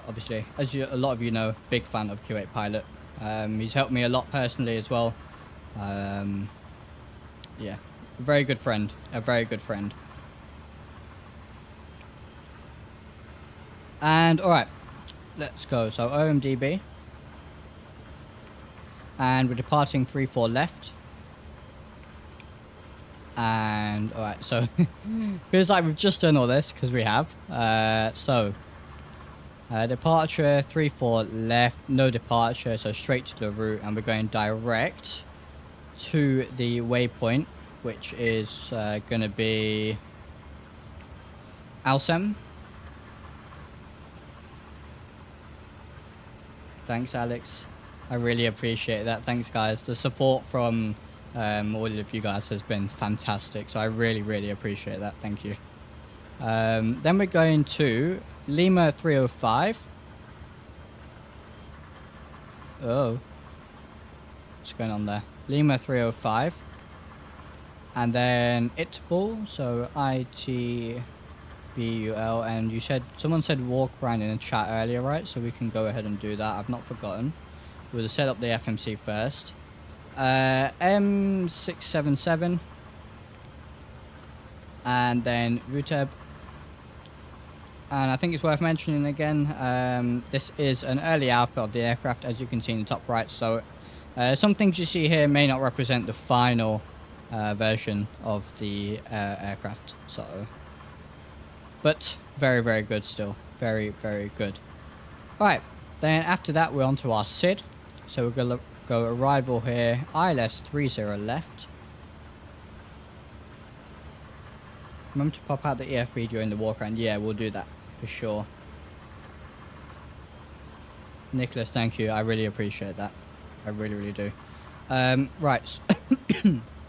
Obviously, as a lot of you know, big fan of Q8 pilot. He's helped me a lot personally as well. Yeah, a very good friend. A very good friend. And alright, let's go. So OMDB. And we're departing 34 left. And alright, so feels like we've just done all this because we have. Departure 34 left, no departure, so straight to the route, and we're going direct to the waypoint, which is going to be Alsem. Thanks, Alex. I really appreciate that. Thanks, guys. The support from all of you guys has been fantastic, so I really, really appreciate that. Thank you. Then we're going to Lima 305. Oh. What's going on there? Lima 305. And then Itbul, so ITBUL, and you said, someone said walk around in the chat earlier, right? So we can go ahead and do that. I've not forgotten. We'll set up the FMC first. M677. And then Ruteb. And I think it's worth mentioning again, this is an early output of the aircraft, as you can see in the top right. So some things you see here may not represent the final version of the aircraft. So, but very, very good still. Very, very good. Alright, then after that we're on to our SID. So we're going to go arrival here, ILS 30 left. Remember to pop out the EFB during the walk around. Yeah, we'll do that for sure. Nicholas, thank you. I really appreciate that. I really, really do. Right.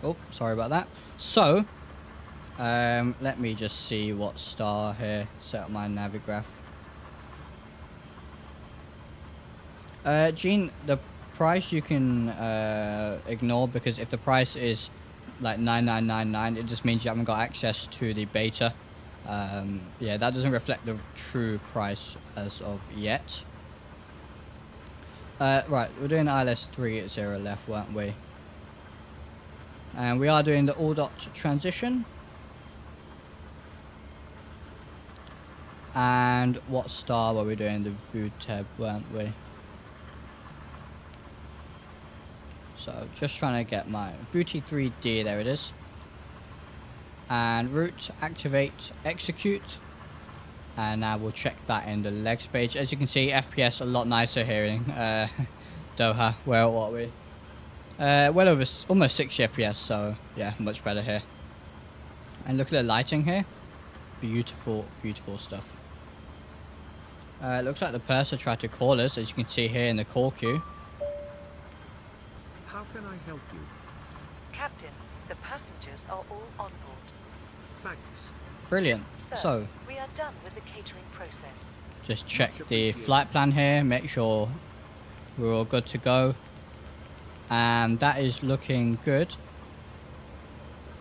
Oh, sorry about that. So, let me just see what star here. Set up my Navigraph. Gene, the price you can ignore, because if the price is like 9999, it just means you haven't got access to the beta. Yeah, that doesn't reflect the true price as of yet. Right, we're doing ILS 30 left, weren't we? And we are doing the all-dot transition. And what star were we doing? The VUTEB, weren't we? So just trying to get my VT3D, there it is. And route, activate, execute. And now we'll check that in the legs page. As you can see, FPS a lot nicer here in Doha. Well, what are we? Well over almost 60 FPS, so yeah, much better here. And look at the lighting here. Beautiful, beautiful stuff. Looks like the purser tried to call us, as you can see here in the call queue. How can I help you? Captain, the passengers are all on board. Thanks. Brilliant. Sir, So, we are done with the catering process. just check the flight plan here, make sure we're all good to go. And that is looking good.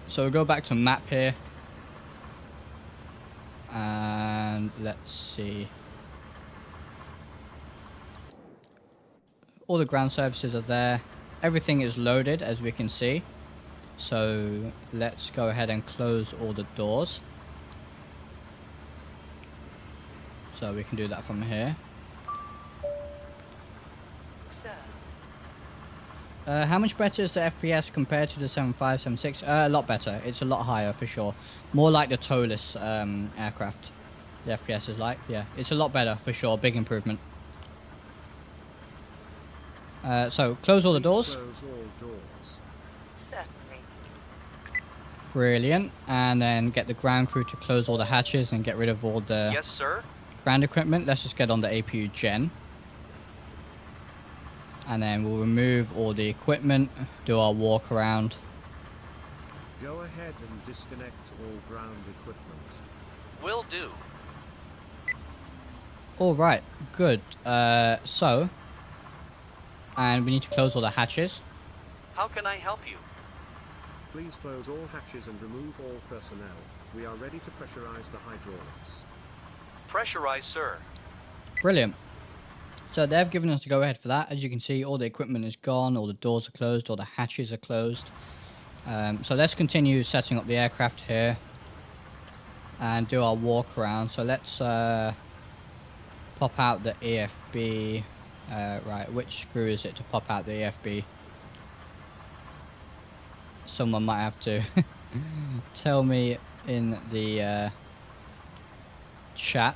So we'll go back to map here. And let's see. All the ground services are there. Everything is loaded, as we can see. So let's go ahead and close all the doors. So we can do that from here. Sir, How much better is the FPS compared to the 75, 76? A lot better. It's a lot higher for sure. More like the toeless aircraft. The FPS is like, yeah. It's a lot better for sure. Big improvement. So close all the doors. Close all doors. certainly. Brilliant. And then get the ground crew to close all the hatches and get rid of all the Yes, sir. ground equipment. Let's just get on the APU gen. And then we'll remove all the equipment, do our walk around. Go ahead and disconnect all ground equipment. Will do. All right, good. So, and we need to close all the hatches. How can I help you? Please close all hatches and remove all personnel. We are ready to pressurize the hydraulics. Pressurize, sir. Brilliant. So they've given us the go ahead for that. As you can see, all the equipment is gone, all the doors are closed, all the hatches are closed. So let's continue setting up the aircraft here and do our walk around. So let's pop out the EFB. Right, which screw is it to pop out the EFB? Someone might have to tell me in the chat.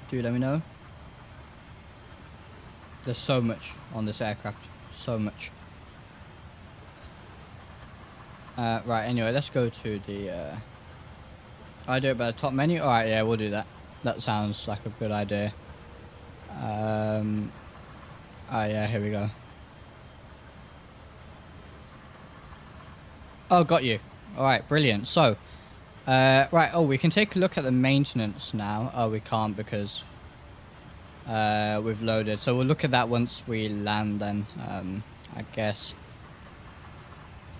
Do let me know. There's so much on this aircraft. So much. Right, anyway, let's go to the... I do it by the top menu? Alright, yeah, we'll do that. That sounds like a good idea. Oh, yeah, here we go. Oh, got you. Alright, brilliant. So, right, oh, we can take a look at the maintenance now. Oh, we can't because we've loaded. So we'll look at that once we land then, I guess.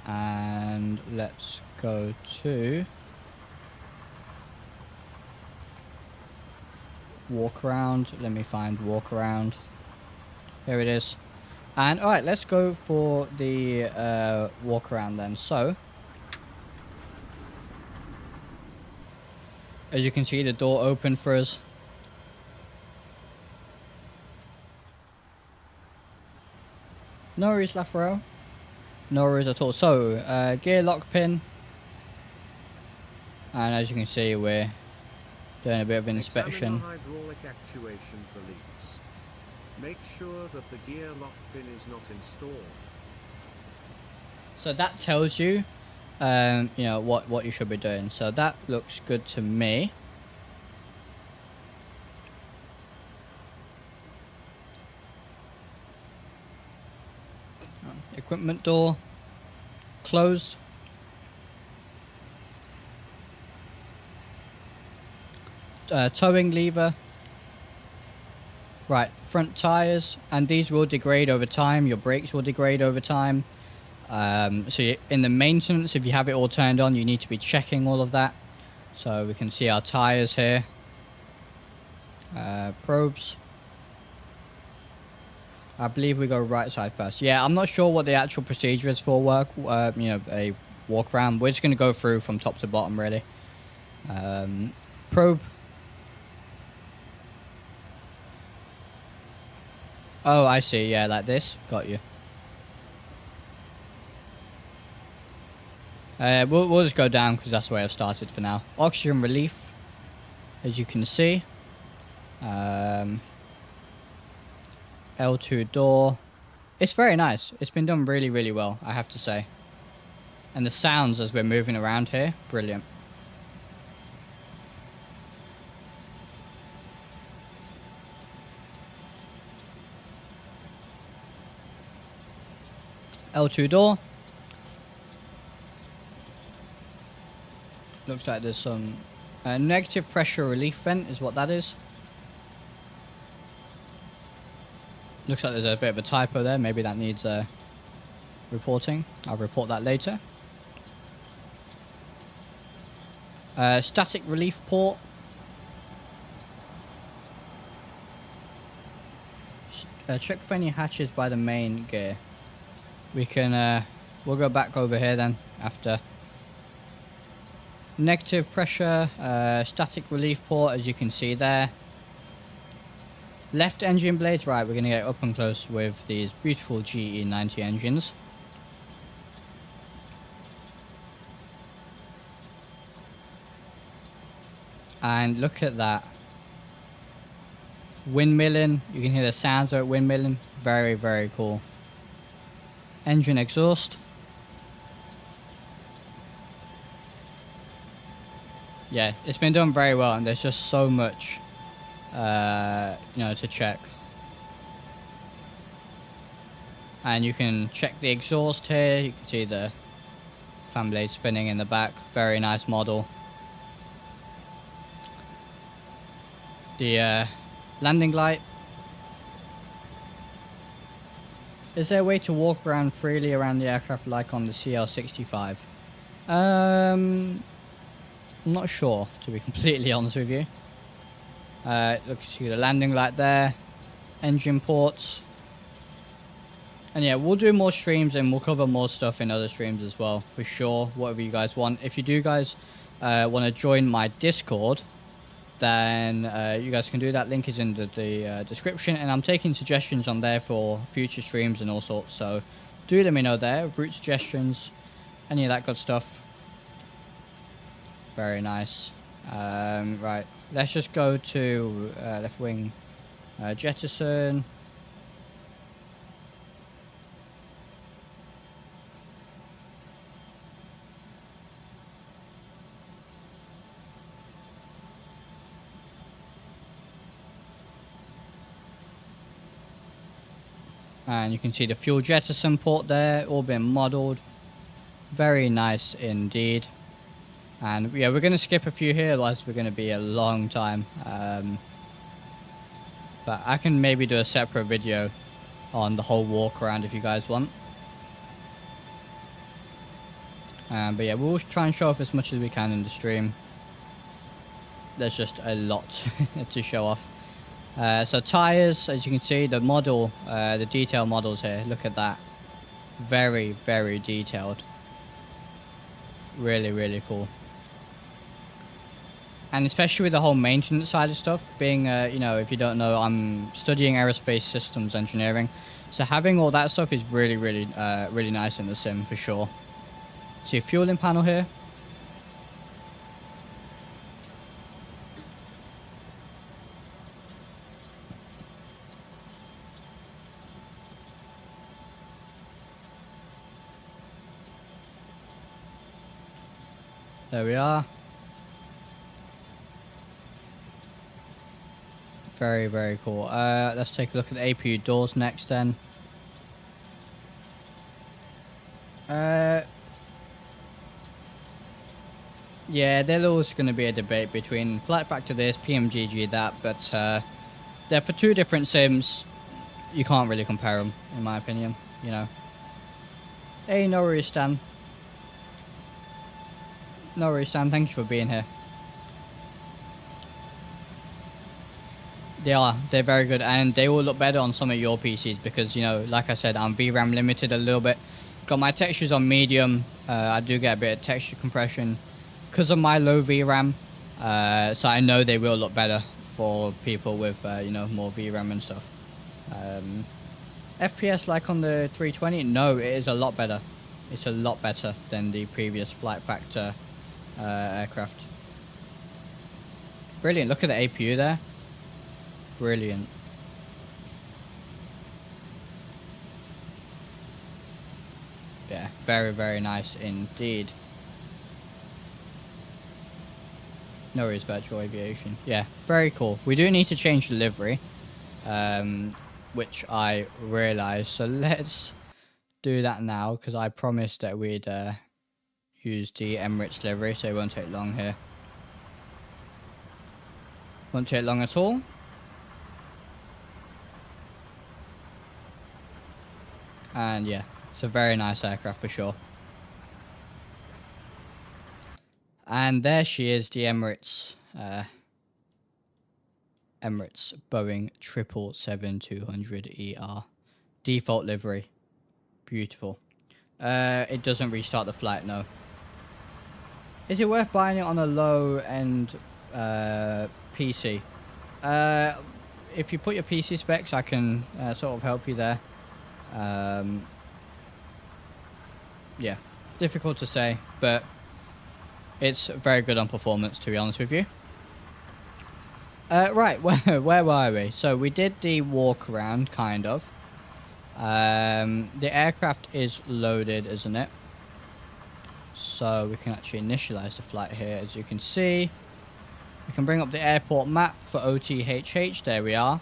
And let's go to walk around. Let me find walk around. Here it is. And alright, let's go for the walk around then. So, as you can see, the door opened for us. No worries, Lafaro. No worries at all. So, gear lock pin. And as you can see, we're doing a bit of inspection. Examine the hydraulic actuation for leaks. Make sure that the gear lock pin is not installed. So that tells you, you know, what you should be doing. So that looks good to me. Equipment door closed. Towing lever. Right, front tires, and these will degrade over time. Your brakes will degrade over time. So in the maintenance, if you have it all turned on, you need to be checking all of that. So we can see our tires here. Probes. I believe we go right side first. Yeah, I'm not sure what the actual procedure is for work. You know, a walk around. We're just going to go through from top to bottom, really. Probe. Oh, I see. Yeah, like this. Got you. We'll just go down because that's the way I've started for now. Oxygen relief, as you can see. L2 door. It's very nice. It's been done really, really well, I have to say. And the sounds as we're moving around here, brilliant. L2 door. Looks like there's some negative pressure relief vent is what that is. Looks like there's a bit of a typo there. Maybe that needs reporting. I'll report that later. Static relief port. Check for any hatches by the main gear. We can, we'll go back over here then after. Negative pressure, static relief port, as you can see there. Left engine blades, right, we're going to get up and close with these beautiful GE90 engines. And look at that. Windmilling, you can hear the sounds of it windmilling. Very, very cool. Engine exhaust. Yeah, it's been done very well, and there's just so much, you know, to check. And you can check the exhaust here. You can see the fan blade spinning in the back. Very nice model. The landing light. Is there a way to walk around freely around the aircraft like on the CL65? I'm not sure, to be completely honest with you. Look, you see the landing light there, engine ports. And yeah, we'll do more streams and we'll cover more stuff in other streams as well, for sure, whatever you guys want. If you do guys want to join my Discord, then you guys can do that. Link is in the description, and I'm taking suggestions on there for future streams and all sorts, so do let me know there, route suggestions, any of that good stuff. Very nice. Right, let's just go to left wing jettison. And you can see the fuel jettison port there, all been modelled. Very nice indeed. And yeah, we're going to skip a few here, otherwise we're going to be a long time. But I can maybe do a separate video on the whole walk around if you guys want. But yeah, we'll try and show off as much as we can in the stream. There's just a lot to show off. So tyres, as you can see, the model, the detail models here, look at that. Very, very detailed. Really, really cool. And especially with the whole maintenance side of stuff, being, you know, if you don't know, I'm studying aerospace systems engineering. So having all that stuff is really, really, really nice in the sim, for sure. See a fueling panel here. There we are. Very, very cool. Let's take a look at the APU doors next then. Yeah, there's always going to be a debate between FlightFactor this, PMGG that, but they're for two different sims. You can't really compare them, in my opinion, you know. Hey, no worries, Stan. No worries, Stan. Thank you for being here. They're very good, and they will look better on some of your PCs because, you know, like I said, I'm VRAM limited a little bit. Got my textures on medium. I do get a bit of texture compression because of my low VRAM. So I know they will look better for people with, you know, more VRAM and stuff. FPS like on the 320? No, it is a lot better. It's a lot better than the previous FlightFactor aircraft. Brilliant. Look at the APU there. Brilliant. Yeah, very, very nice indeed. No worries, virtual aviation. Yeah, very cool. We do need to change the livery, which I realised. So let's do that now, because I promised that we'd use the Emirates livery, so it won't take long here. Won't take long at all. And yeah, it's a very nice aircraft for sure. And there she is, the Emirates Boeing 777-200ER. Default livery. Beautiful. It doesn't restart the flight, no. Is it worth buying it on a low-end PC? If you put your PC specs, I can sort of help you there. Yeah, difficult to say, but it's very good on performance, to be honest with you. Right, where were we? So we did the walk around, kind of. The aircraft is loaded, isn't it? So we can actually initialize the flight here, as you can see. We can bring up the airport map for OTHH. There we are.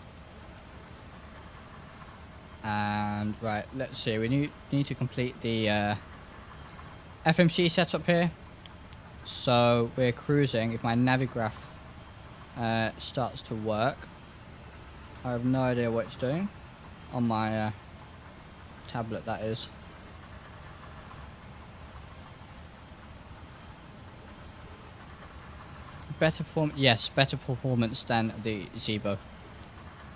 And right, let's see. We need to complete the FMC setup here. So we're cruising. If my navigraph starts to work, I have no idea what it's doing on my tablet, that is. Better yes, better performance than the Zebo.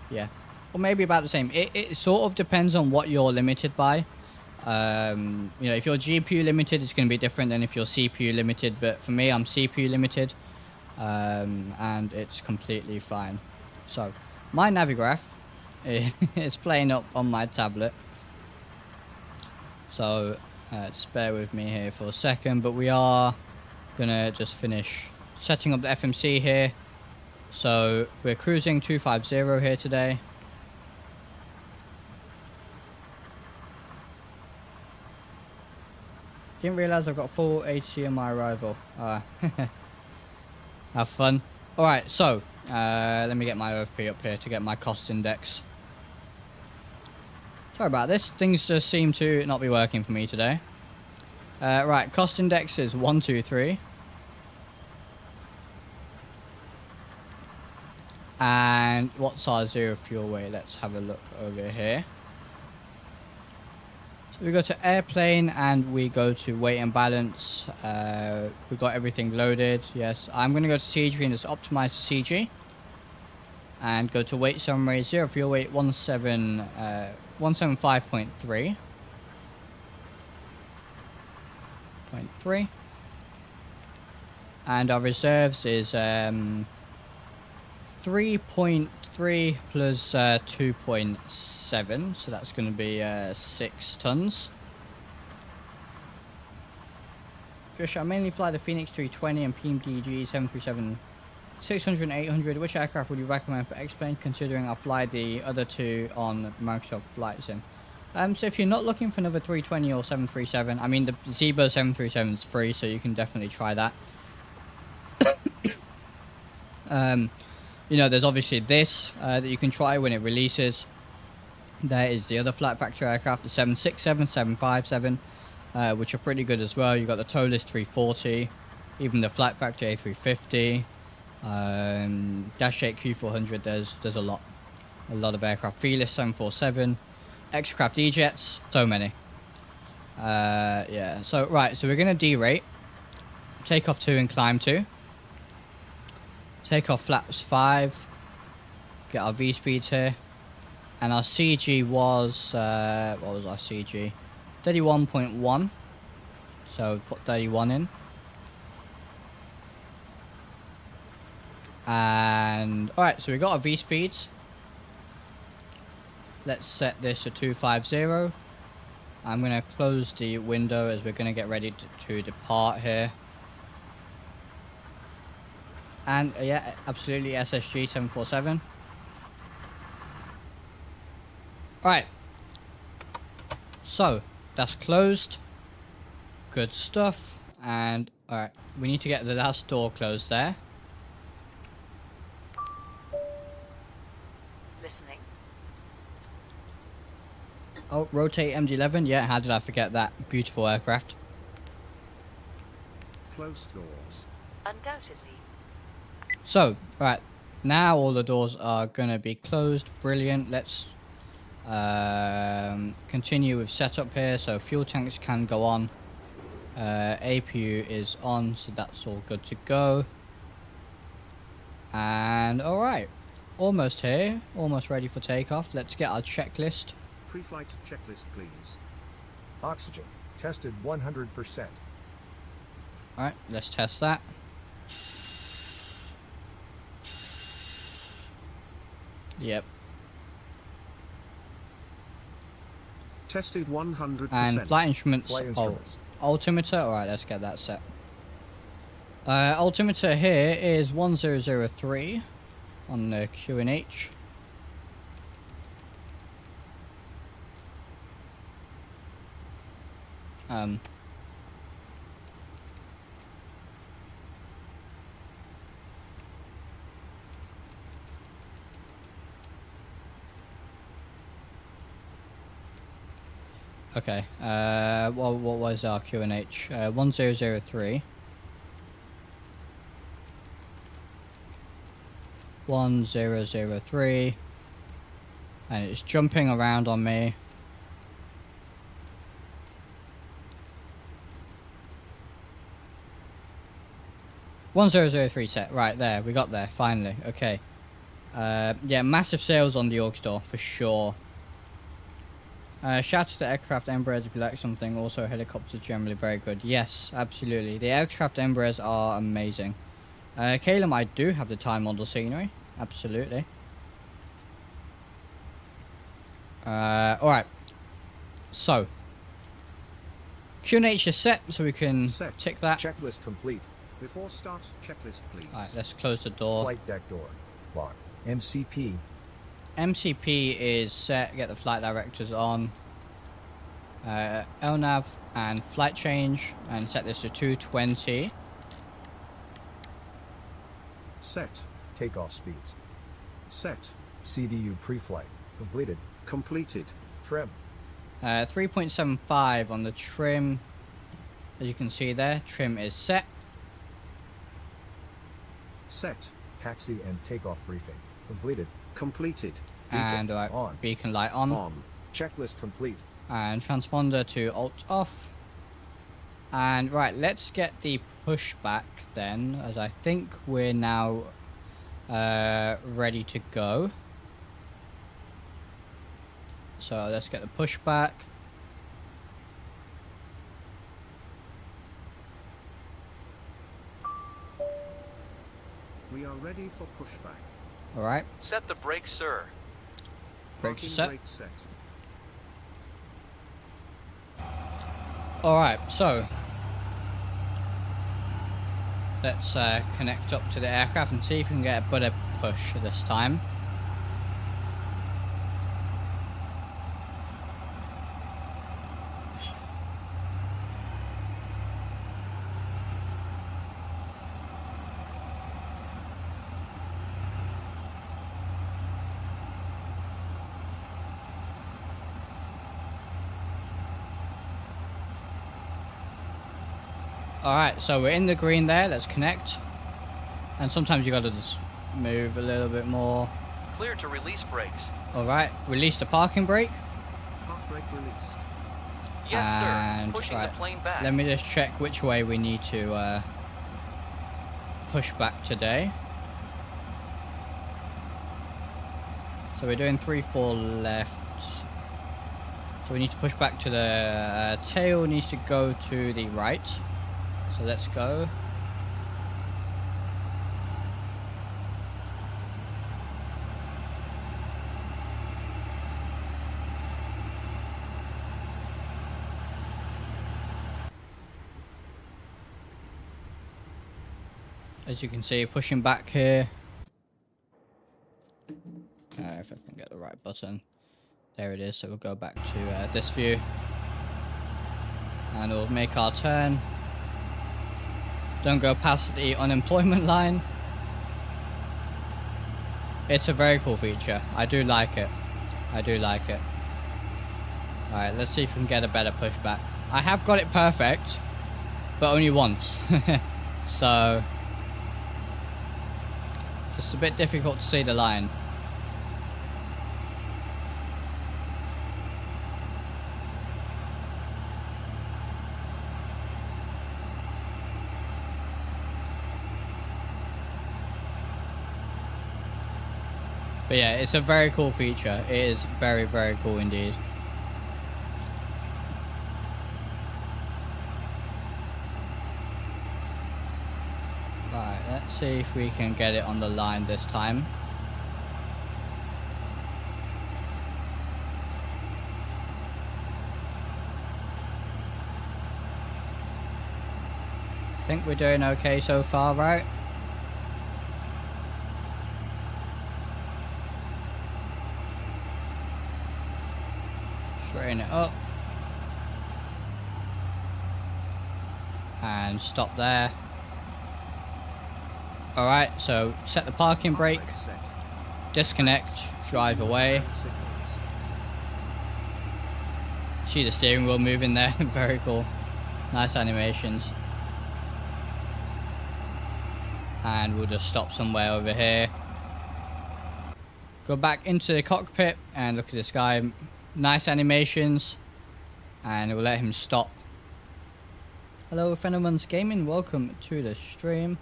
Yeah, or maybe about the same. It sort of depends on what you're limited by. You know, if you're GPU limited, it's going to be different than if you're CPU limited. But for me, I'm CPU limited, and it's completely fine. So my navigraph is playing up on my tablet. So just bear with me here for a second. But we are gonna just finish setting up the FMC here. So we're cruising 250 here today. Didn't realise I've got full HC on my arrival. Have fun. Alright, so let me get my OFP up here to get my cost index. Sorry about this, things just seem to not be working for me today. Right, cost index is 123. And what's our zero fuel weight? Let's have a look over here. So we go to airplane and we go to weight and balance. We've got everything loaded. Yes, I'm going to go to CG and just optimize the CG. And go to weight summary, zero fuel weight, 175.3. And our reserves is 3.3 plus 2.7, so that's going to be 6 tons. Josh, I mainly fly the Phoenix 320 and PMDG 737 600 and 800. Which aircraft would you recommend for X-plane, considering I'll fly the other two on Microsoft Flight Sim? So if you're not looking for another 320 or 737, I mean the Zebo 737 is free, so you can definitely try that. You know, there's obviously this that you can try when it releases. There is the other FlightFactor aircraft, the 767, 757, which are pretty good as well. You've got the Tolis 340, even the FlightFactor A350, Dash 8 Q400. There's a lot of aircraft. Felis 747, X-Craft E-Jets, so many. Yeah, so right, so we're going to derate, take off 2 and climb 2. Take off flaps 5, get our V speeds here, and our CG was, what was our CG? 31.1, so put 31 in. And, alright, so we got our V speeds. Let's set this to 250. I'm going to close the window as we're going to get ready to depart here. And yeah, absolutely SSG 747. Alright. So, that's closed. Good stuff. And, alright, we need to get the last door closed there. Listening. Oh, rotate MD-11. Yeah, how did I forget that? Beautiful aircraft. Close doors. Undoubtedly. So, right, now all the doors are going to be closed. Brilliant. Let's Continue with setup here, so fuel tanks can go on. APU is on, so that's all good to go. And alright, almost here, almost ready for takeoff. Let's get our checklist. Pre-flight checklist, please. Oxygen. Tested 100%. Alright, let's test that. Yep. Tested 100%. And flight instruments. Flight instruments. Altimeter. Alright, let's get that set. Altimeter here is 1003 on the QNH. Okay, what was our QNH? 1003. 1003. And it's jumping around on me. (1003) set. Right there, we got there, finally. Okay. Yeah, massive sails on the aux door, for sure. Shout to the aircraft Embraers if you like something. Also, helicopters generally very good. Yes, absolutely. The aircraft Embraers are amazing. Caleb, I do have the time model scenery. Absolutely. Alright. So. QNH is set, so we can Set. tick that. Checklist complete. Before start, checklist, please. Alright, let's close the door. Flight deck door. Lock. MCP. MCP is set, get the flight directors on. LNAV and flight change, and set this to 220. Set. Takeoff speeds. Set. CDU pre-flight. Completed. Completed. Trim. 3.75 on the trim. As you can see there, trim is set. Set. Taxi and takeoff briefing. Completed. Completed. And on. beacon light on. On. Checklist complete. And transponder to alt off. And right, let's get the pushback then, as I think we're now ready to go. So let's get the pushback. We are ready for pushback. Alright, Set the brakes, sir. brakes are Parking set. brake set. Alright, so let's connect up to the aircraft and see if we can get a better push this time. Alright, so we're in the green there, let's connect. And sometimes you gotta just move a little bit more. Clear to release brakes. Alright, release the parking brake. Park brake released. Yes, And, sir. Pushing right, the plane back. Let me just check which way we need to push back today. So we're doing 3-4 left. So we need to push back to the tail needs to go to the right. So let's go. As you can see, pushing back here. If I can get the right button. There it is. So we'll go back to this view. And we'll make our turn. Don't go past the unemployment line. It's a very cool feature. I do like it. I do like it. Alright, let's see if we can get a better pushback. I have got it perfect, but only once. So it's a bit difficult to see the line. But yeah, it's a very cool feature. It is very, very cool indeed. Right, let's see if we can get it on the line this time. I think we're doing okay so far, right? Straighten it up. And stop there. Alright, so set the parking brake, disconnect, drive away. See the steering wheel moving there, very cool. Nice animations. And we'll just stop somewhere over here. Go back into the cockpit and look at this guy. Nice animations. And we'll let him stop. Hello, Phenomen's Gaming. Welcome to the stream.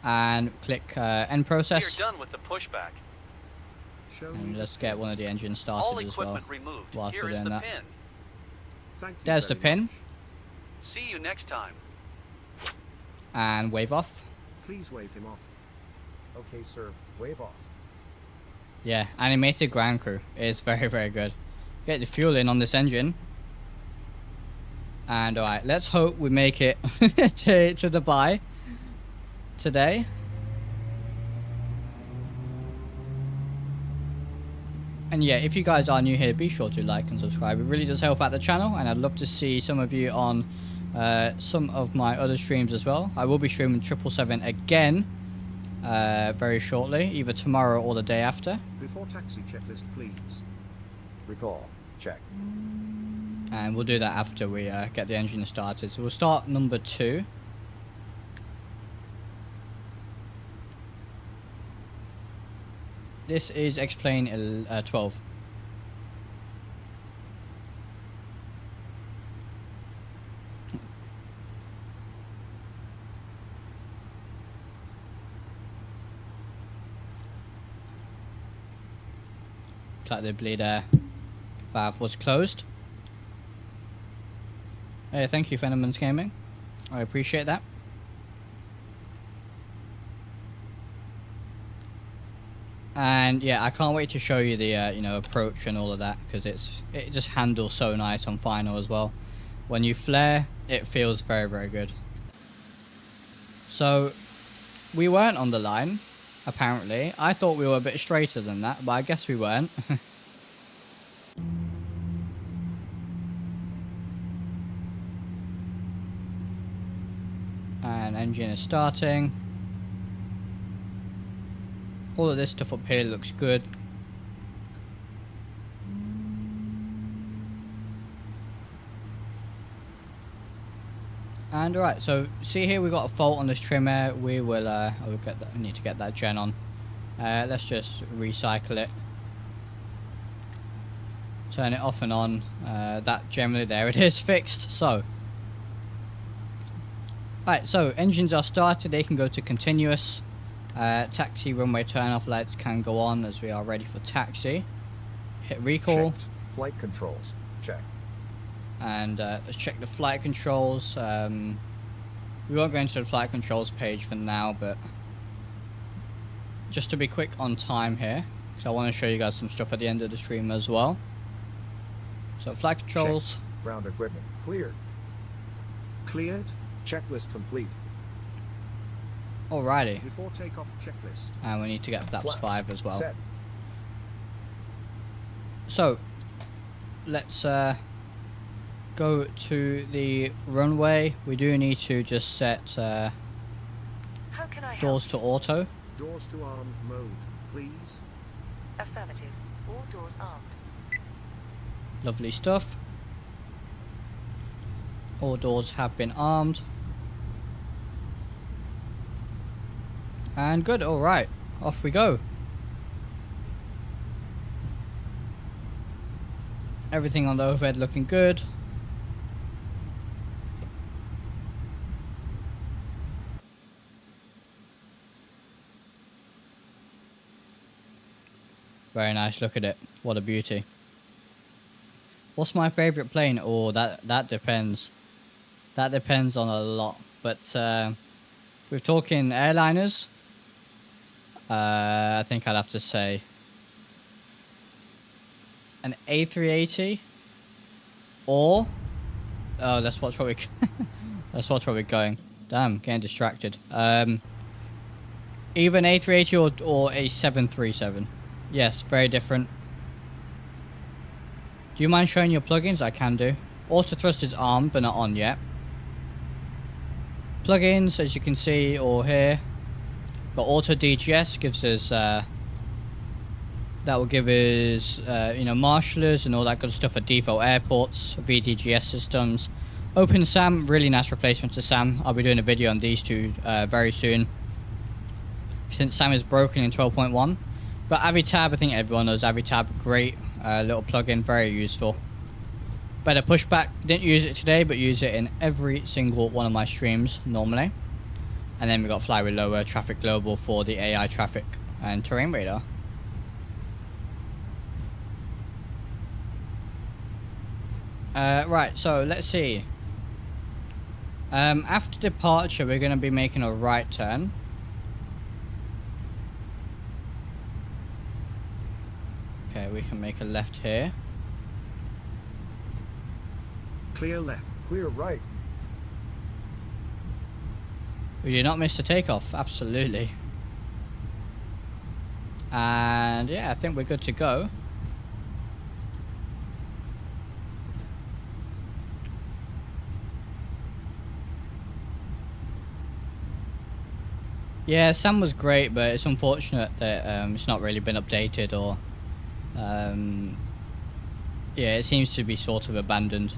And click end process. You're done with the pushback. And let's get one of the engines started All as well. equipment removed. Whilst Here we're is doing the that. pin. Thank you There's the very pin. much. See you next time. And wave off. Please wave him off. Okay, sir. Wave off. Yeah, animated ground crew is very, very good. Get the fuel in on this engine. And alright, let's hope we make it to Dubai today. And yeah, if you guys are new here, be sure to like and subscribe. It really does help out the channel, and I'd love to see some of you on some of my other streams as well. I will be streaming 777 again very shortly, either tomorrow or the day after. Before taxi checklist, please. Recall. Check. And we'll do that after we get the engine started. So we'll start number 2. This is xplane 12. Like the bleeder valve was closed. Hey, thank you, Phenomen's Gaming. I appreciate that. And yeah, I can't wait to show you the you know, approach and all of that, because it just handles so nice on final as well. When you flare, it feels very, very good. So we weren't on the line, apparently. I thought we were a bit straighter than that, but I guess we weren't. And engine is starting. All of this stuff up here looks good. And alright, so see here we've got a fault on this trimmer. We will get that. We need to get that gen on. Let's just recycle it. Turn it off and on. That generally, there it is, fixed. So right, so engines are started. They can go to continuous. Taxi runway turn off lights can go on as we are ready for taxi. Hit recall. Checked. Flight controls. Check. And let's check the flight controls. We won't go into the flight controls page for now, but just to be quick on time here, because I want to show you guys some stuff at the end of the stream as well. So flight controls. Checked. Ground equipment cleared. Cleared. Checklist complete. Alrighty. Before takeoff checklist. And we need to get flaps Flaps 5 as well. Set. So let's go to the runway. We do need to just set How can I help? doors to auto. Doors to armed mode, please. Affirmative. All doors armed. Lovely stuff. All doors have been armed. And good, alright. Off we go. Everything on the overhead looking good. Very nice. Look at it. What a beauty. What's my favorite plane? Oh, that depends. That depends on a lot. But we're talking airliners. I think I'd have to say an A380 or that's what's probably that's what's probably going. Damn, getting distracted. Either an A380 or a 737. Yes, very different. Do you mind showing your plugins? I can do. Auto thrust is armed but not on yet. Plugins, as you can see or hear, got auto DGS, gives us that will give us you know, marshallers and all that good stuff at default airports, VDGS systems. Open SAM, really nice replacement to SAM. I'll be doing a video on these two very soon, since SAM is broken in 12.1. But Avitab, I think everyone knows Avitab, great little plugin, very useful. Better Pushback, didn't use it today, but use it in every single one of my streams normally. And then we got Fly with Lower, Traffic Global for the AI traffic and terrain radar. Right, so let's see. After departure, we're going to be making a right turn. Okay, we can make a left here. Clear left. Clear right. We did not miss the takeoff, absolutely. And yeah, I think we're good to go. Yeah, Sam was great, but it's unfortunate that it's not really been updated, or yeah, it seems to be sort of abandoned.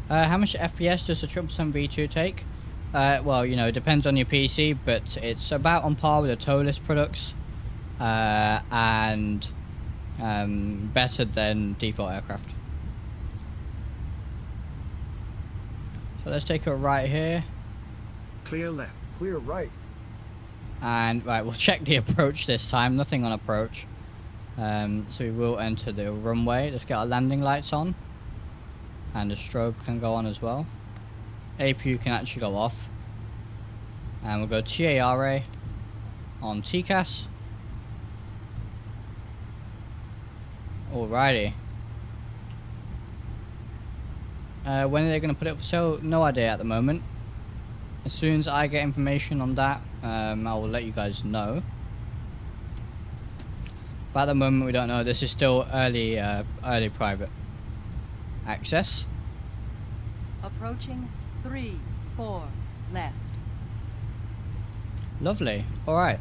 How much FPS does the 777 V2 take? Well, you know, it depends on your PC, but it's about on par with the towless products, and better than default aircraft. So let's take a right here. Clear left. Clear right. And right, we'll check the approach this time. Nothing on approach. So we will enter the runway. Let's get our landing lights on. And the strobe can go on as well. APU can actually go off. And we'll go TARA on TCAS. Alrighty. When are they going to put it for sale? No idea at the moment. As soon as I get information on that, I will let you guys know. But at the moment, we don't know. This is still early private access. Approaching 3-4 left. Lovely. All right.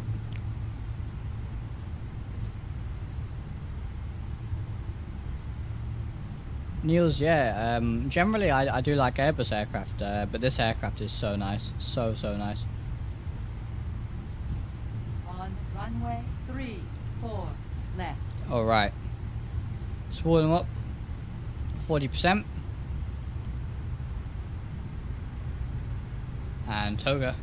Niels, yeah. Generally, I do like Airbus aircraft, but this aircraft is so nice, so nice. On runway 3-4 left. All right. Spool them up. 40%. And toga.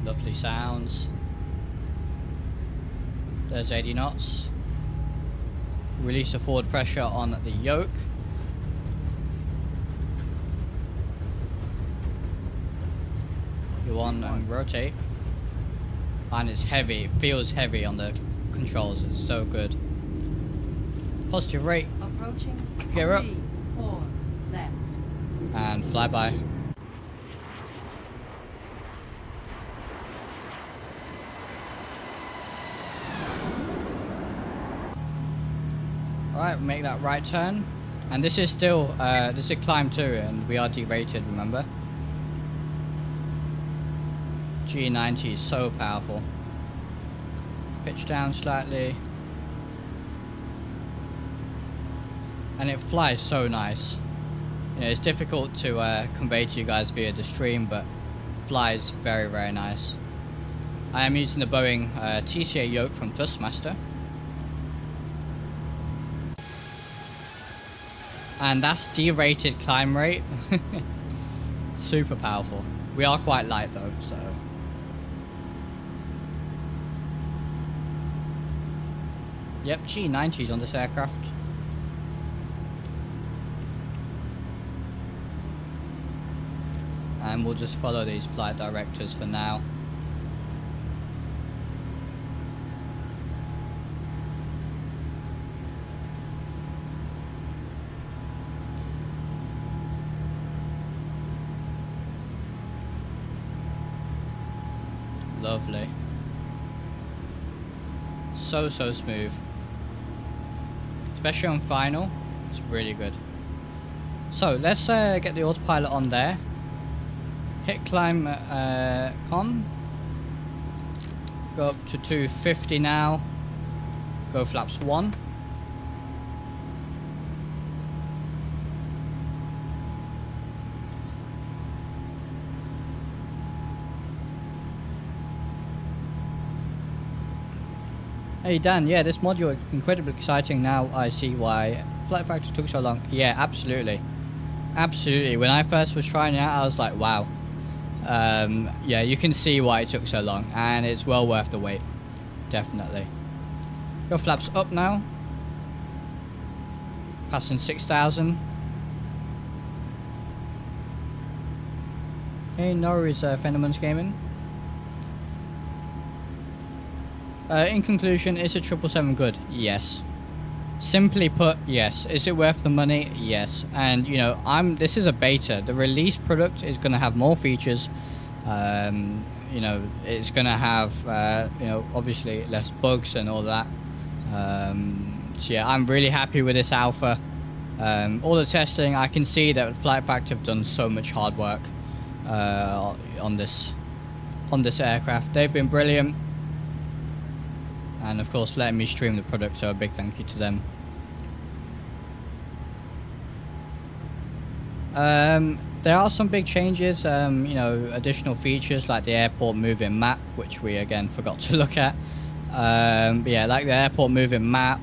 Lovely sounds. There's 80 knots. Release the forward pressure on the yoke. You want and rotate. And it's heavy. It feels heavy on the controls. It's so good. Positive rate. Approaching Gear up. 3-4 left. And fly by. Alright, we'll make that right turn. And this is still, this is climb 2 and we are derated, remember? G90 is so powerful. Pitch down slightly. And it flies so nice. You know, it's difficult to convey to you guys via the stream, but flies very nice. I am using the Boeing TCA yoke from Thrustmaster. And that's D-rated climb rate. Super powerful. We are quite light though, so. Yep, G90s on this aircraft. And we'll just follow these flight directors for now. Lovely. So smooth. Especially on final, it's really good. So let's get the autopilot on there. Hit climb con. Go up to 250 now. Go flaps 1. Hey Dan, yeah, this module is incredibly exciting. Now I see why FlightFactor took so long. Yeah, absolutely. Absolutely. When I first was trying it out, I was like, wow. Yeah, you can see why it took so long, and it's well worth the wait. Definitely. Your flaps up now. Passing 6,000. Hey, no worries, Fenneman's Gaming. In conclusion, is a 777 good? Yes. Simply put, yes. Is it worth the money? Yes. And you know, this is a beta. The release product is going to have more features. You know, it's going to have you know, obviously less bugs and all that. So yeah, I'm really happy with this alpha. All the testing, I can see that FlightFactor have done so much hard work on this aircraft. They've been brilliant. And of course letting me stream the product, so a big thank you to them. There are some big changes, you know, additional features like the airport moving map, which we again forgot to look at. But yeah, like the airport moving map,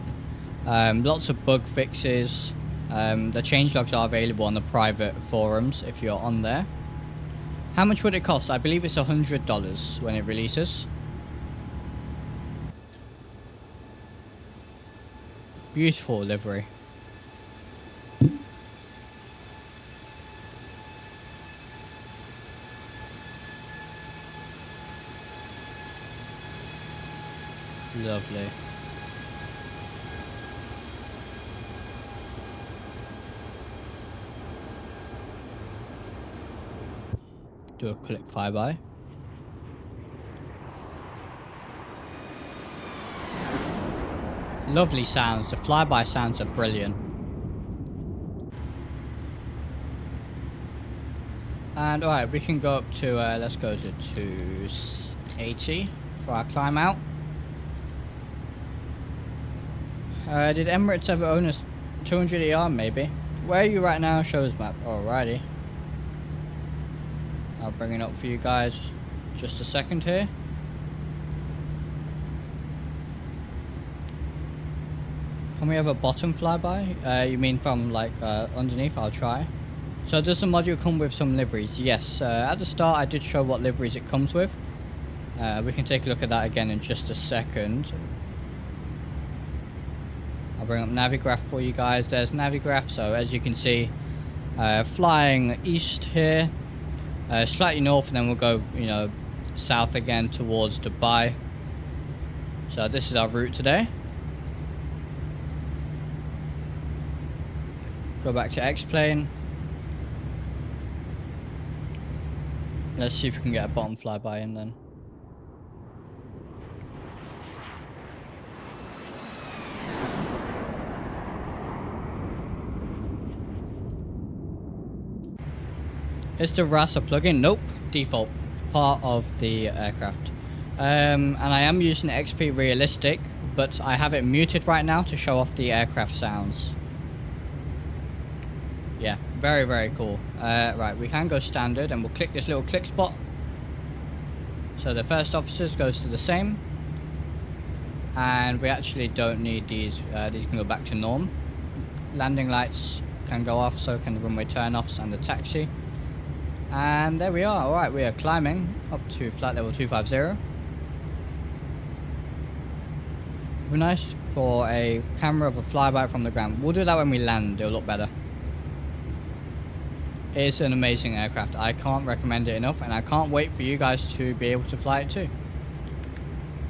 lots of bug fixes. The changelogs are available on the private forums if you're on there. How much would it cost? I believe it's $100 when it releases. Beautiful livery. Lovely. Do a quick flyby. Lovely sounds. The flyby sounds are brilliant. And alright, we can go up to, let's go to 280 for our climb out. Did Emirates ever own a 200ER maybe? Where are you right now? Shows map. Alrighty. I'll bring it up for you guys. Just a second here. Can we have a bottom flyby? You mean from like underneath? I'll try. So does the module come with some liveries? Yes. At the start I did show what liveries it comes with. We can take a look at that again in just a second. I'll bring up Navigraph for you guys. There's Navigraph. So as you can see, flying east here, slightly north, and then we'll go, you know, south again towards Dubai. So this is our route today. Go back to xplane. Let's see if we can get a bottom flyby in then. Is the RAS a plugin? Nope. Default. Part of the aircraft. And I am using XP Realistic, but I have it muted right now to show off the aircraft sounds. Yeah, very cool. Right, we can go standard and we'll click this little click spot. So the first officers goes to the same. And we actually don't need these. These can go back to norm. Landing lights can go off, so can the runway turn-offs and the taxi. And there we are. Alright, we are climbing up to flight level 250. It'd be nice for a camera of a flyby from the ground. We'll do that when we land, it'll look better. It is an amazing aircraft. I can't recommend it enough, and I can't wait for you guys to be able to fly it too.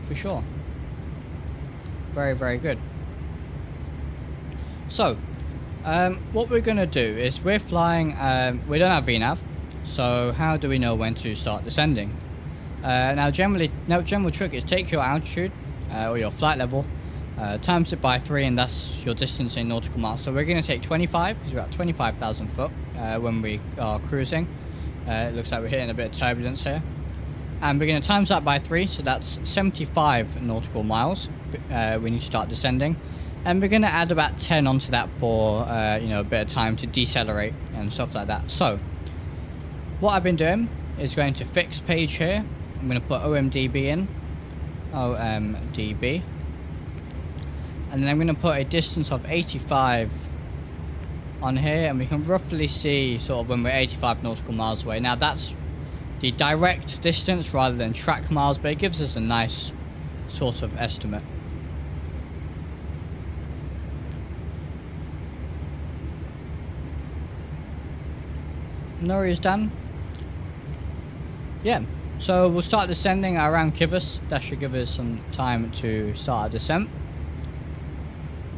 For sure. Very, very good. So, what we're going to do is we're flying, we don't have VNAV, so how do we know when to start descending? Now general trick is take your altitude, or your flight level, times it by 3, and that's your distance in nautical miles. So we're going to take 25, because we're at 25,000 foot when we are cruising. It looks like we're hitting a bit of turbulence here. And we're going to times that by 3, so that's 75 nautical miles when you start descending. And we're going to add about 10 onto that for, you know, a bit of time to decelerate and stuff like that. So, what I've been doing is going to fixed page here. I'm going to put OMDB in. OMDB. And then I'm going to put a distance of 85 on here. And we can roughly see sort of when we're 85 nautical miles away. Now, that's the direct distance rather than track miles, but it gives us a nice sort of estimate. No worries, Dan. Yeah, so we'll start descending around Kivas. That should give us some time to start our descent.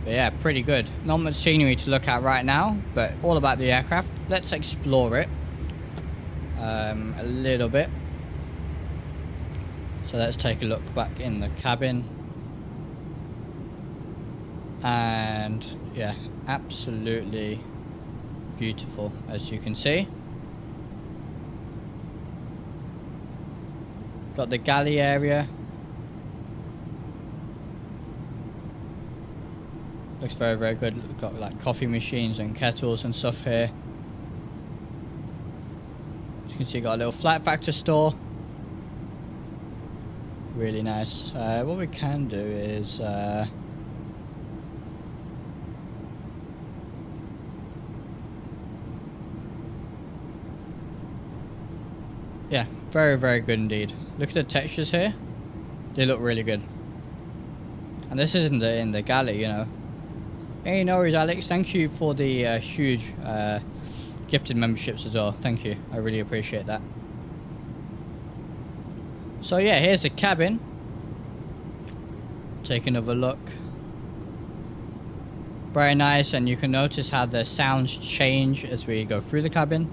But yeah, pretty good. Not much scenery to look at right now, but all about the aircraft. Let's explore it a little bit. So let's take a look back in the cabin. And yeah, absolutely beautiful, as you can see. Got the galley area. Looks very, very good. We've got like coffee machines and kettles and stuff here. As you can see, got a little FlightFactor store. Really nice. What we can do is yeah, very, very good indeed. Look at the textures here. They look really good. And this is in the galley, you know. Hey, no worries, Alex. Thank you for the huge gifted memberships as well. Thank you. I really appreciate that. So yeah, here's the cabin. Take another look. Very nice, and you can notice how the sounds change as we go through the cabin.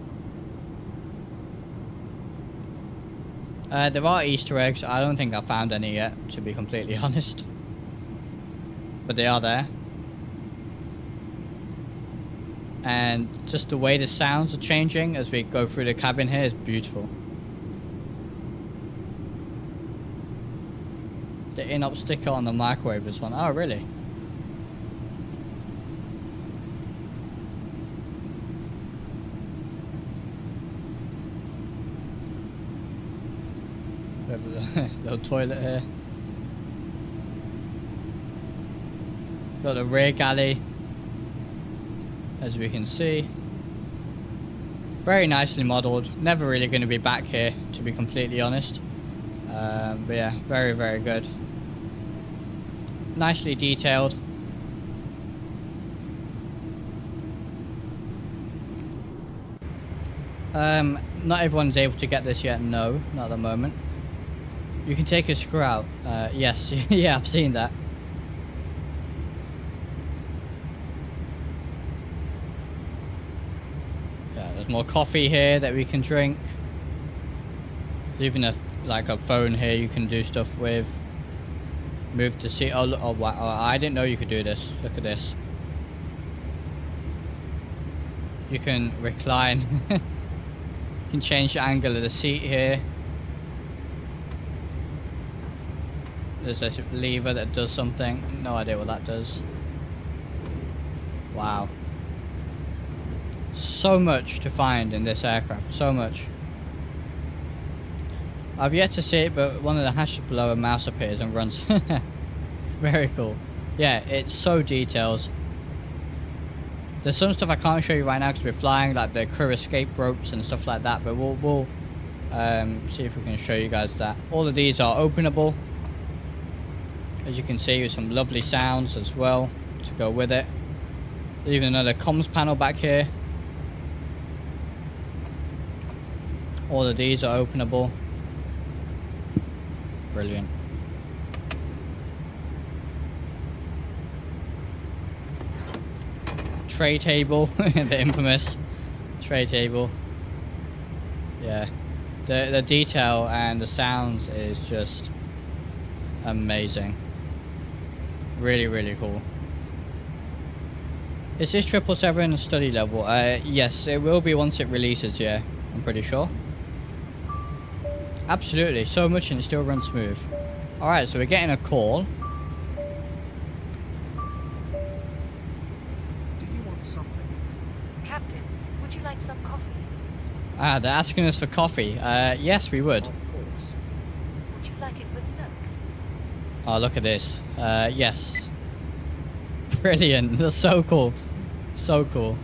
There are Easter eggs. I don't think I found any yet, to be completely honest. But they are there. And just the way the sounds are changing as we go through the cabin here is beautiful. The in-up sticker on the microwave is one. Oh, really? We have a little toilet here. Got the rear galley, as we can see. Very nicely modelled. Never really going to be back here, to be completely honest. But yeah, very, very good. Nicely detailed. Not everyone's able to get this yet. No, not at the moment. You can take a screw out. Yes, yeah, I've seen that. Yeah, there's more coffee here that we can drink. There's even like a phone here you can do stuff with. Move to seat. Oh, wow. Oh, I didn't know you could do this. Look at this. You can recline. You can change the angle of the seat here. There's a lever that does something. No idea what that does. Wow. So much to find in this aircraft. So much. I've yet to see it, but one of the hashes below a mouse appears and runs. Very cool. Yeah, it's so detailed. There's some stuff I can't show you right now because we're flying, like the crew escape ropes and stuff like that, but we'll see if we can show you guys that. All of these are openable, as you can see, with some lovely sounds as well to go with it. There's even another comms panel back here. All of these are openable. Brilliant. Tray table, the infamous tray table. Yeah, the detail and the sounds is just amazing. Really, really cool. Is this 777 a study level? Yes, it will be once it releases, yeah, I'm pretty sure. Absolutely, so much and it still runs smooth. Alright, so we're getting a call. Captain, would you like some coffee? Ah, they're asking us for coffee. Yes, we would. Of course. Would you like it with milk? Oh, look at this. Yes. Brilliant. That's so cool. So cool.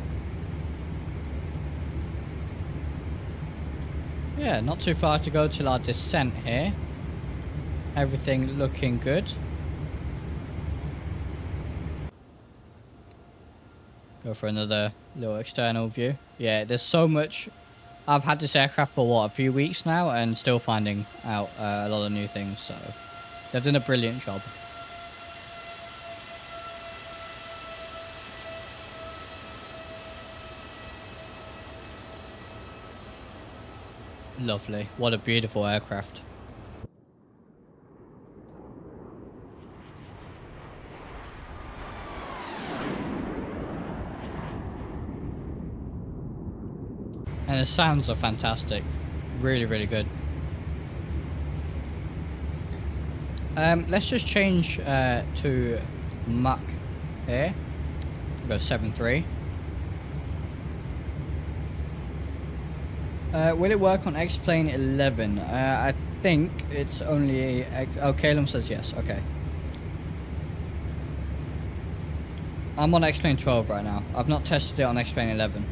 Yeah, not too far to go till our descent here. Everything looking good. Go for another little external view. Yeah, there's so much. I've had this aircraft for what, a few weeks now, and still finding out a lot of new things, so they've done a brilliant job. Lovely. What a beautiful aircraft. And the sounds are fantastic. Really, really good. Let's just change to Mach here. We'll go 7.3. Will it work on X-Plane 11? I think it's only... Oh, Calum says yes. Okay. I'm on X-Plane 12 right now. I've not tested it on X-Plane 11.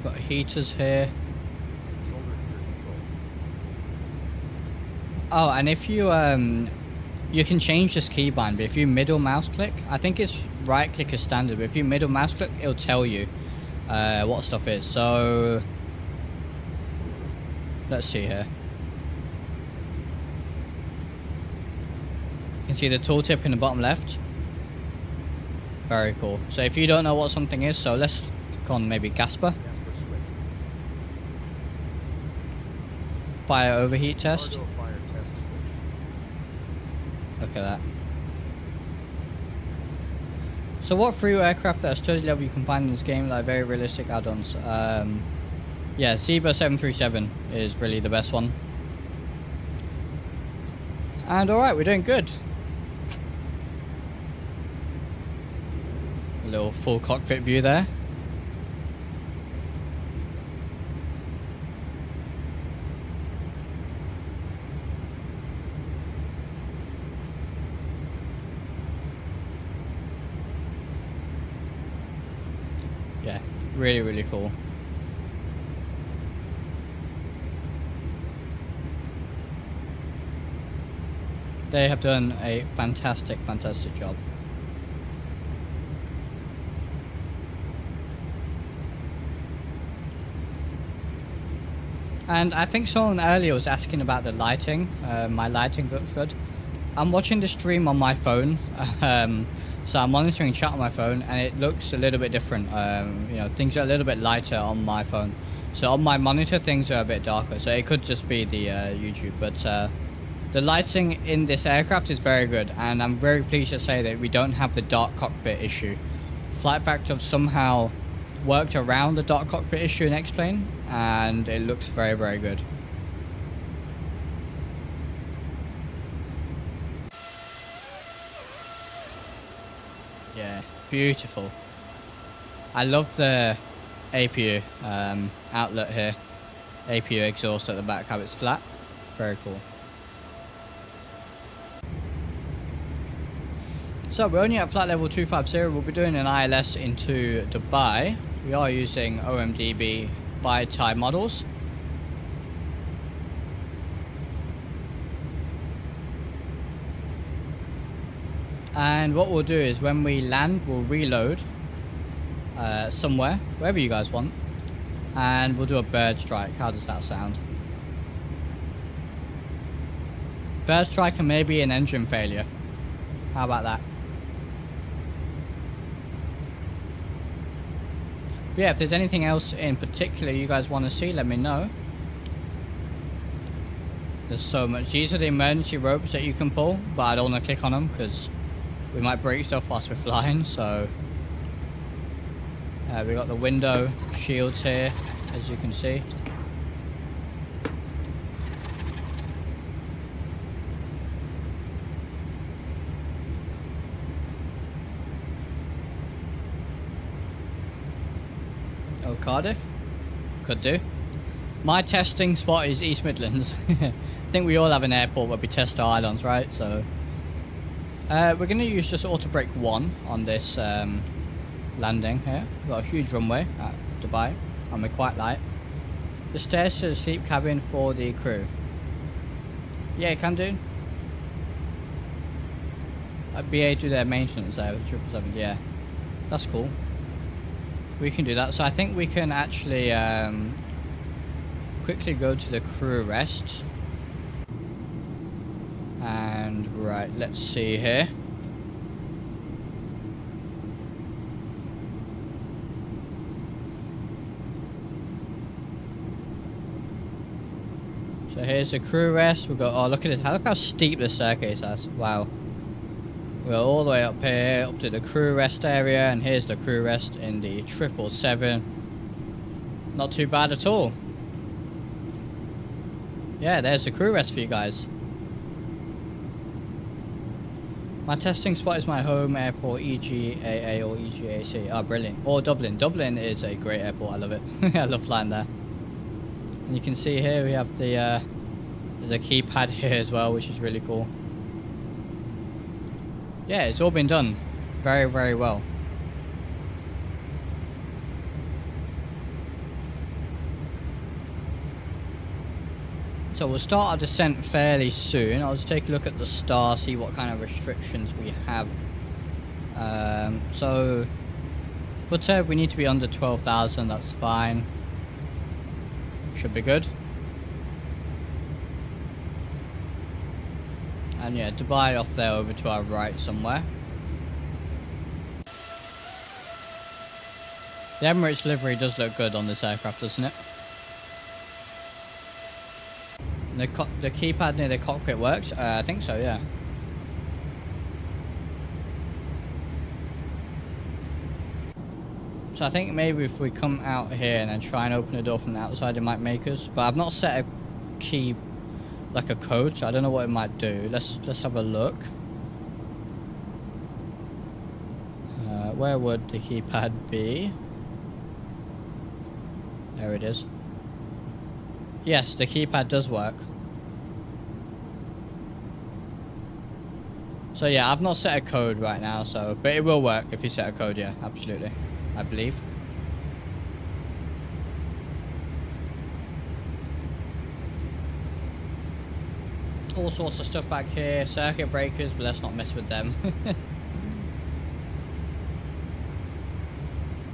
Got heaters here. Shoulder gear control. Oh, and if you you can change this keybind, but if you middle mouse click, I think it's right click is standard, but if you middle mouse click, it'll tell you what stuff is. So let's see here. You can see the tooltip in the bottom left. Very cool. So if you don't know what something is, so let's click on maybe Gasper. Gasper switch. Fire overheat test. Cargo fire test switch. Look at that. So what through aircraft that are study level you can find in this game, like very realistic add-ons? Yeah, Zebra 737 is really the best one. And alright, we're doing good. A little full cockpit view there. Yeah, really, really cool. They have done a fantastic, fantastic job. And I think someone earlier was asking about the lighting. My lighting looks good. I'm watching the stream on my phone. So I'm monitoring chat on my phone and it looks a little bit different. You know, things are a little bit lighter on my phone. So on my monitor, things are a bit darker. So it could just be the YouTube. But the lighting in this aircraft is very good. And I'm very pleased to say that we don't have the dark cockpit issue. FlightFactor have somehow worked around the dark cockpit issue in X-Plane. And it looks very, very good. Yeah, Beautiful. I love the APU outlet here. APU exhaust at the back, how it's flat. Very cool. So we're only at flight level 250. We'll be doing an ILS into Dubai. We are using OMDB by Thai models. And what we'll do is when we land, we'll reload somewhere, wherever you guys want. And we'll do a bird strike. How does that sound? Bird strike and maybe an engine failure. How about that? But yeah, if there's anything else in particular you guys want to see, let me know. There's so much. These are the emergency ropes that you can pull, but I don't want to click on them because we might break stuff whilst we're flying. So we got the window shields here, as you can see. Oh, Cardiff? Could do. My testing spot is East Midlands. I think we all have an airport where we test our islands, right? So we're going to use just auto brake 1 on this landing here. We've got a huge runway at Dubai and we're quite light. The stairs to the sleep cabin for the crew. Yeah, it can do. BA do their maintenance there with 777. Yeah, that's cool. We can do that. So I think we can actually quickly go to the crew rest. And right, let's see here. So here's the crew rest. We've got, oh look at it, look how steep the staircase is. Wow. We're all the way up here, up to the crew rest area, and here's the crew rest in the 777. Not too bad at all. Yeah, there's the crew rest for you guys. My testing spot is my home airport, EGAA or EGAC. Oh, brilliant. Or Dublin. Dublin is a great airport, I love it. I love flying there. And you can see here we have the keypad here as well, which is really cool. Yeah, it's all been done very, very well. So we'll start our descent fairly soon. I'll just take a look at the star, see what kind of restrictions we have. So footer, we need to be under 12,000, that's fine. Should be good. And yeah, Dubai off there over to our right somewhere. The Emirates livery does look good on this aircraft, doesn't it? And the keypad near the cockpit works? I think so, yeah. So I think maybe if we come out here and then try and open the door from the outside, it might make us. But I've not set a key, like a code, so I don't know what it might do. Let's have a look. Where would the keypad be? There it is. Yes, the keypad does work. So yeah, I've not set a code right now, so but it will work if you set a code, yeah, absolutely. I believe. All sorts of stuff back here, circuit breakers, but let's not mess with them.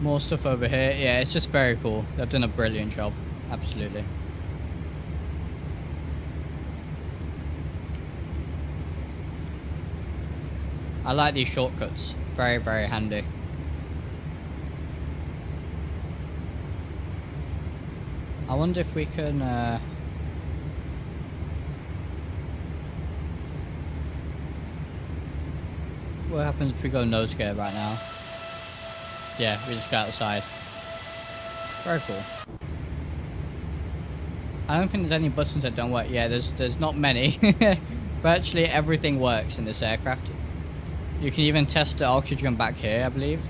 More stuff over here. Yeah, it's just very cool. They've done a brilliant job. Absolutely. I like these shortcuts. Very, very handy. I wonder if we can... what happens if we go nose gear right now? Yeah, we just go outside. Very cool. I don't think there's any buttons that don't work. Yeah, there's not many. Virtually everything works in this aircraft. You can even test the oxygen back here, I believe.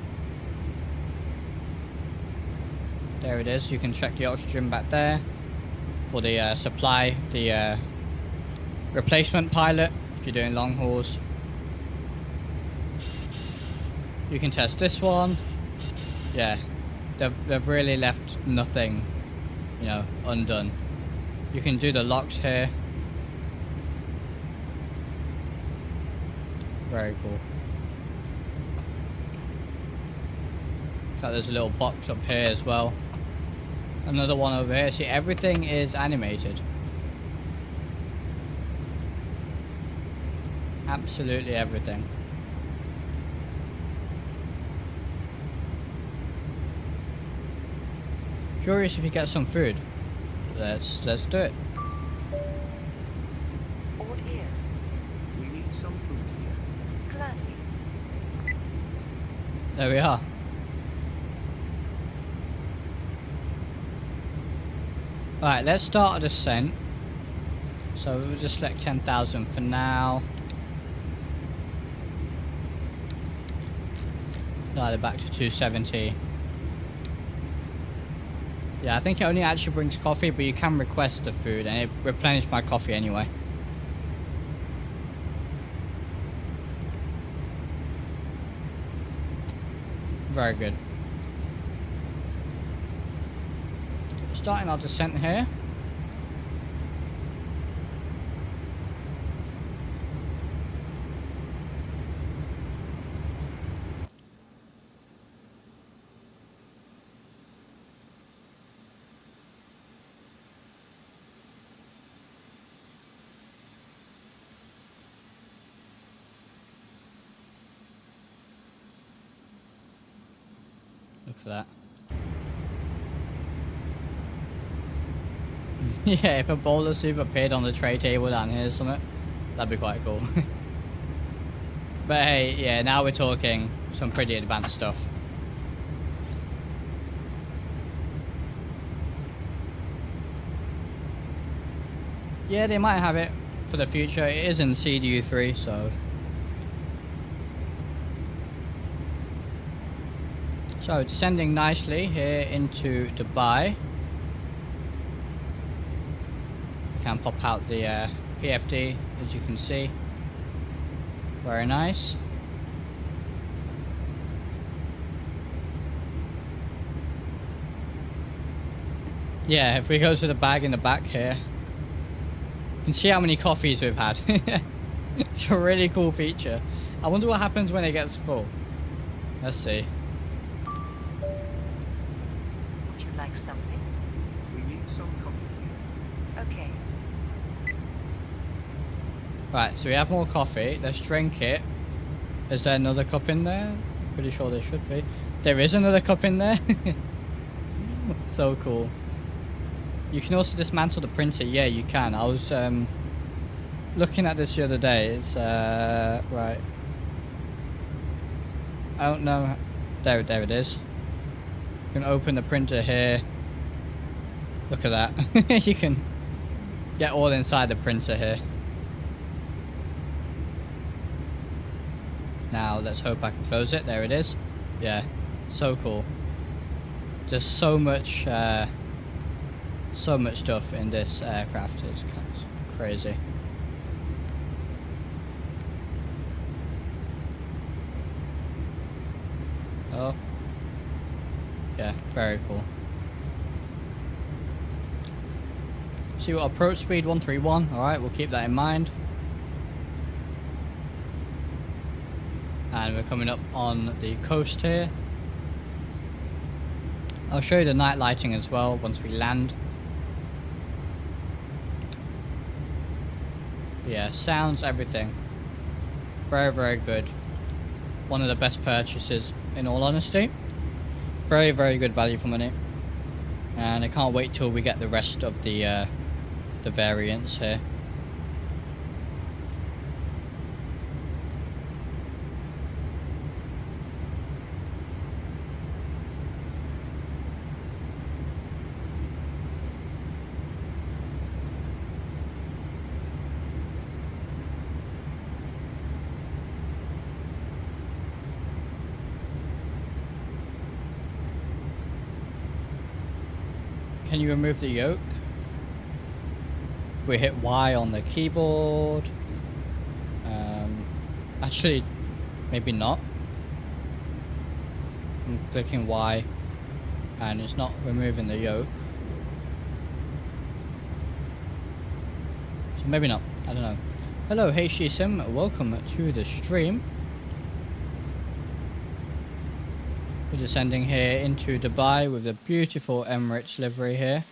There it is. You can check the oxygen back there for the supply, the replacement pilot if you're doing long hauls. You can test this one. Yeah, they've really left nothing, you know, undone. You can do the locks here. Very cool. Got there's a little box up here as well. Another one over here. See, everything is animated. Absolutely everything. Curious if you get some food. Let's do it. All ears. We need some food here. Gladly. There we are. Alright, let's start a descent. So we'll just select 10,000 for now. Dial it back to 270. Yeah, I think it only actually brings coffee, but you can request the food and it replenishes my coffee anyway. Very good. Starting our descent here. Look at that. Yeah, if a bowler soup appeared on the tray table down here or something, that'd be quite cool. But hey, yeah, now we're talking some pretty advanced stuff. Yeah, they might have it for the future. It is in CDU3, so... So, descending nicely here into Dubai. Can pop out the PFD, as you can see. Very nice. Yeah, if we go to the bag in the back here, you can see how many coffees we've had. It's a really cool feature. I wonder what happens when it gets full. Let's see. Would you like something? We need some coffee here. Okay. Right, so we have more coffee. Let's drink it. Is there another cup in there? Pretty sure there should be. There is another cup in there. So cool. You can also dismantle the printer. Yeah, you can. I was looking at this the other day. It's right. I don't know. There it is. You can open the printer here. Look at that. You can get all inside the printer here. Now let's hope I can close it. There it is. Yeah, so cool. Just so much stuff in this aircraft. It's kind of crazy. Oh, yeah, very cool. So you got approach speed 131. All right, we'll keep that in mind. And we're coming up on the coast here. I'll show you the night lighting as well once we land. Yeah, sounds, everything. Very, very good. One of the best purchases, in all honesty. Very, very good value for money. And I can't wait till we get the rest of the variants here. can you remove the yoke? If we hit Y on the keyboard. Actually, maybe not. I'm clicking Y and it's not removing the yoke. So maybe not. I don't know. Hello, HD Sim. Welcome to the stream. We're descending here into Dubai with a beautiful Emirates livery here.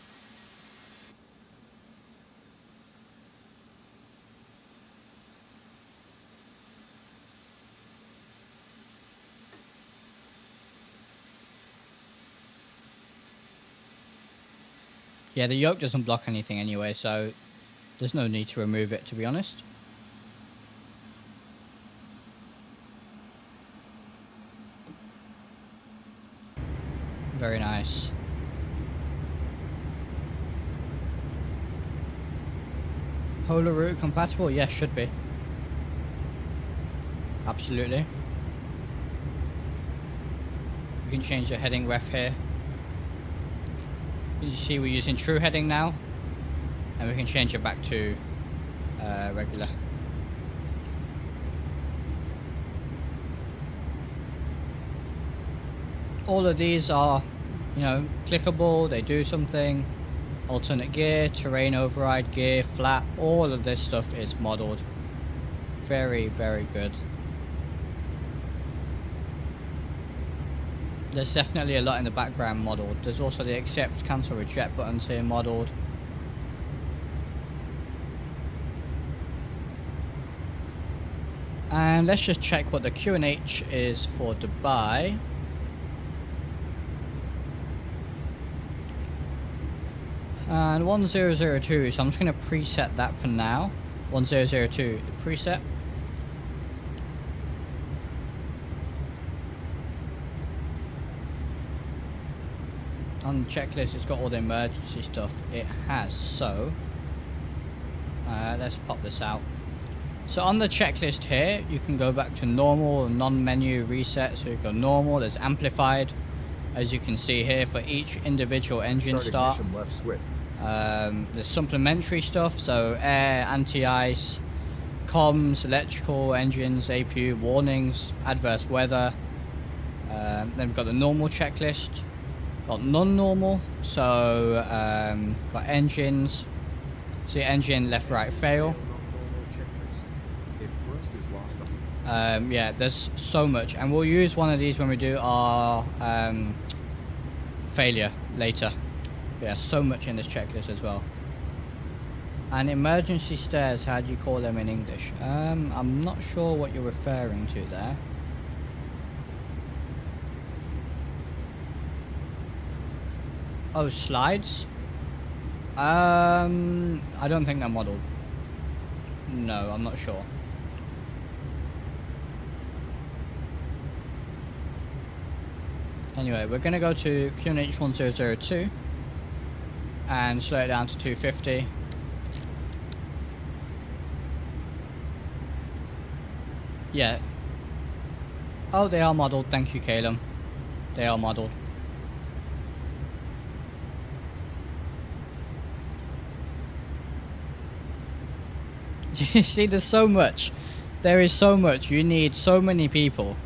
Yeah, the yoke doesn't block anything anyway, so there's no need to remove it, to be honest. Very nice. Polar route compatible? Yes, should be. Absolutely. We can change the heading ref here. You see we're using true heading now, and we can change it back to regular. All of these are, you know, clickable, they do something. Alternate gear, terrain override, gear, flap, all of this stuff is modeled. Very, very good. There's definitely a lot in the background modeled. There's also the accept, cancel, reject buttons here modeled. And let's just check what the QNH is for Dubai. And 1002, so I'm just going to preset that for now. 1002, the preset. On the checklist, it's got all the emergency stuff. It has, so let's pop this out. So on the checklist here, you can go back to normal, non-menu reset. So you go normal, there's amplified, as you can see here for each individual engine start. Ignition left switch. There's supplementary stuff, so air, anti-ice, comms, electrical, engines, APU, warnings, adverse weather. Then we've got the normal checklist. Got non-normal, so got engines. See engine left, right, fail. Yeah, there's so much, and we'll use one of these when we do our failure later. Yeah, so much in this checklist as well. And emergency stairs, how do you call them in English? I'm not sure what you're referring to there. Oh, slides? I don't think they're modeled. No, I'm not sure. Anyway, we're going to go to QNH 1002 and slow it down to 250. Yeah. Oh, they are modeled. Thank you, Calum. They are modeled. You see, there's so much. There is so much. You need so many people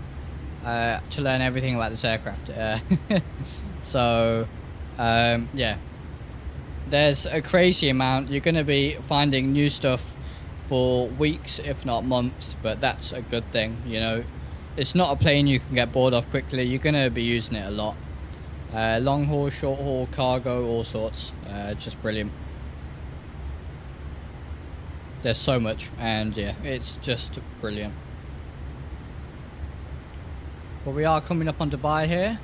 to learn everything about this aircraft. So, yeah. There's a crazy amount. You're going to be finding new stuff for weeks, if not months, but that's a good thing, you know. It's not a plane you can get bored of quickly. You're going to be using it a lot. Long haul, short haul, cargo, all sorts. Just brilliant. There's so much, and yeah, it's just brilliant. But we are coming up on Dubai here.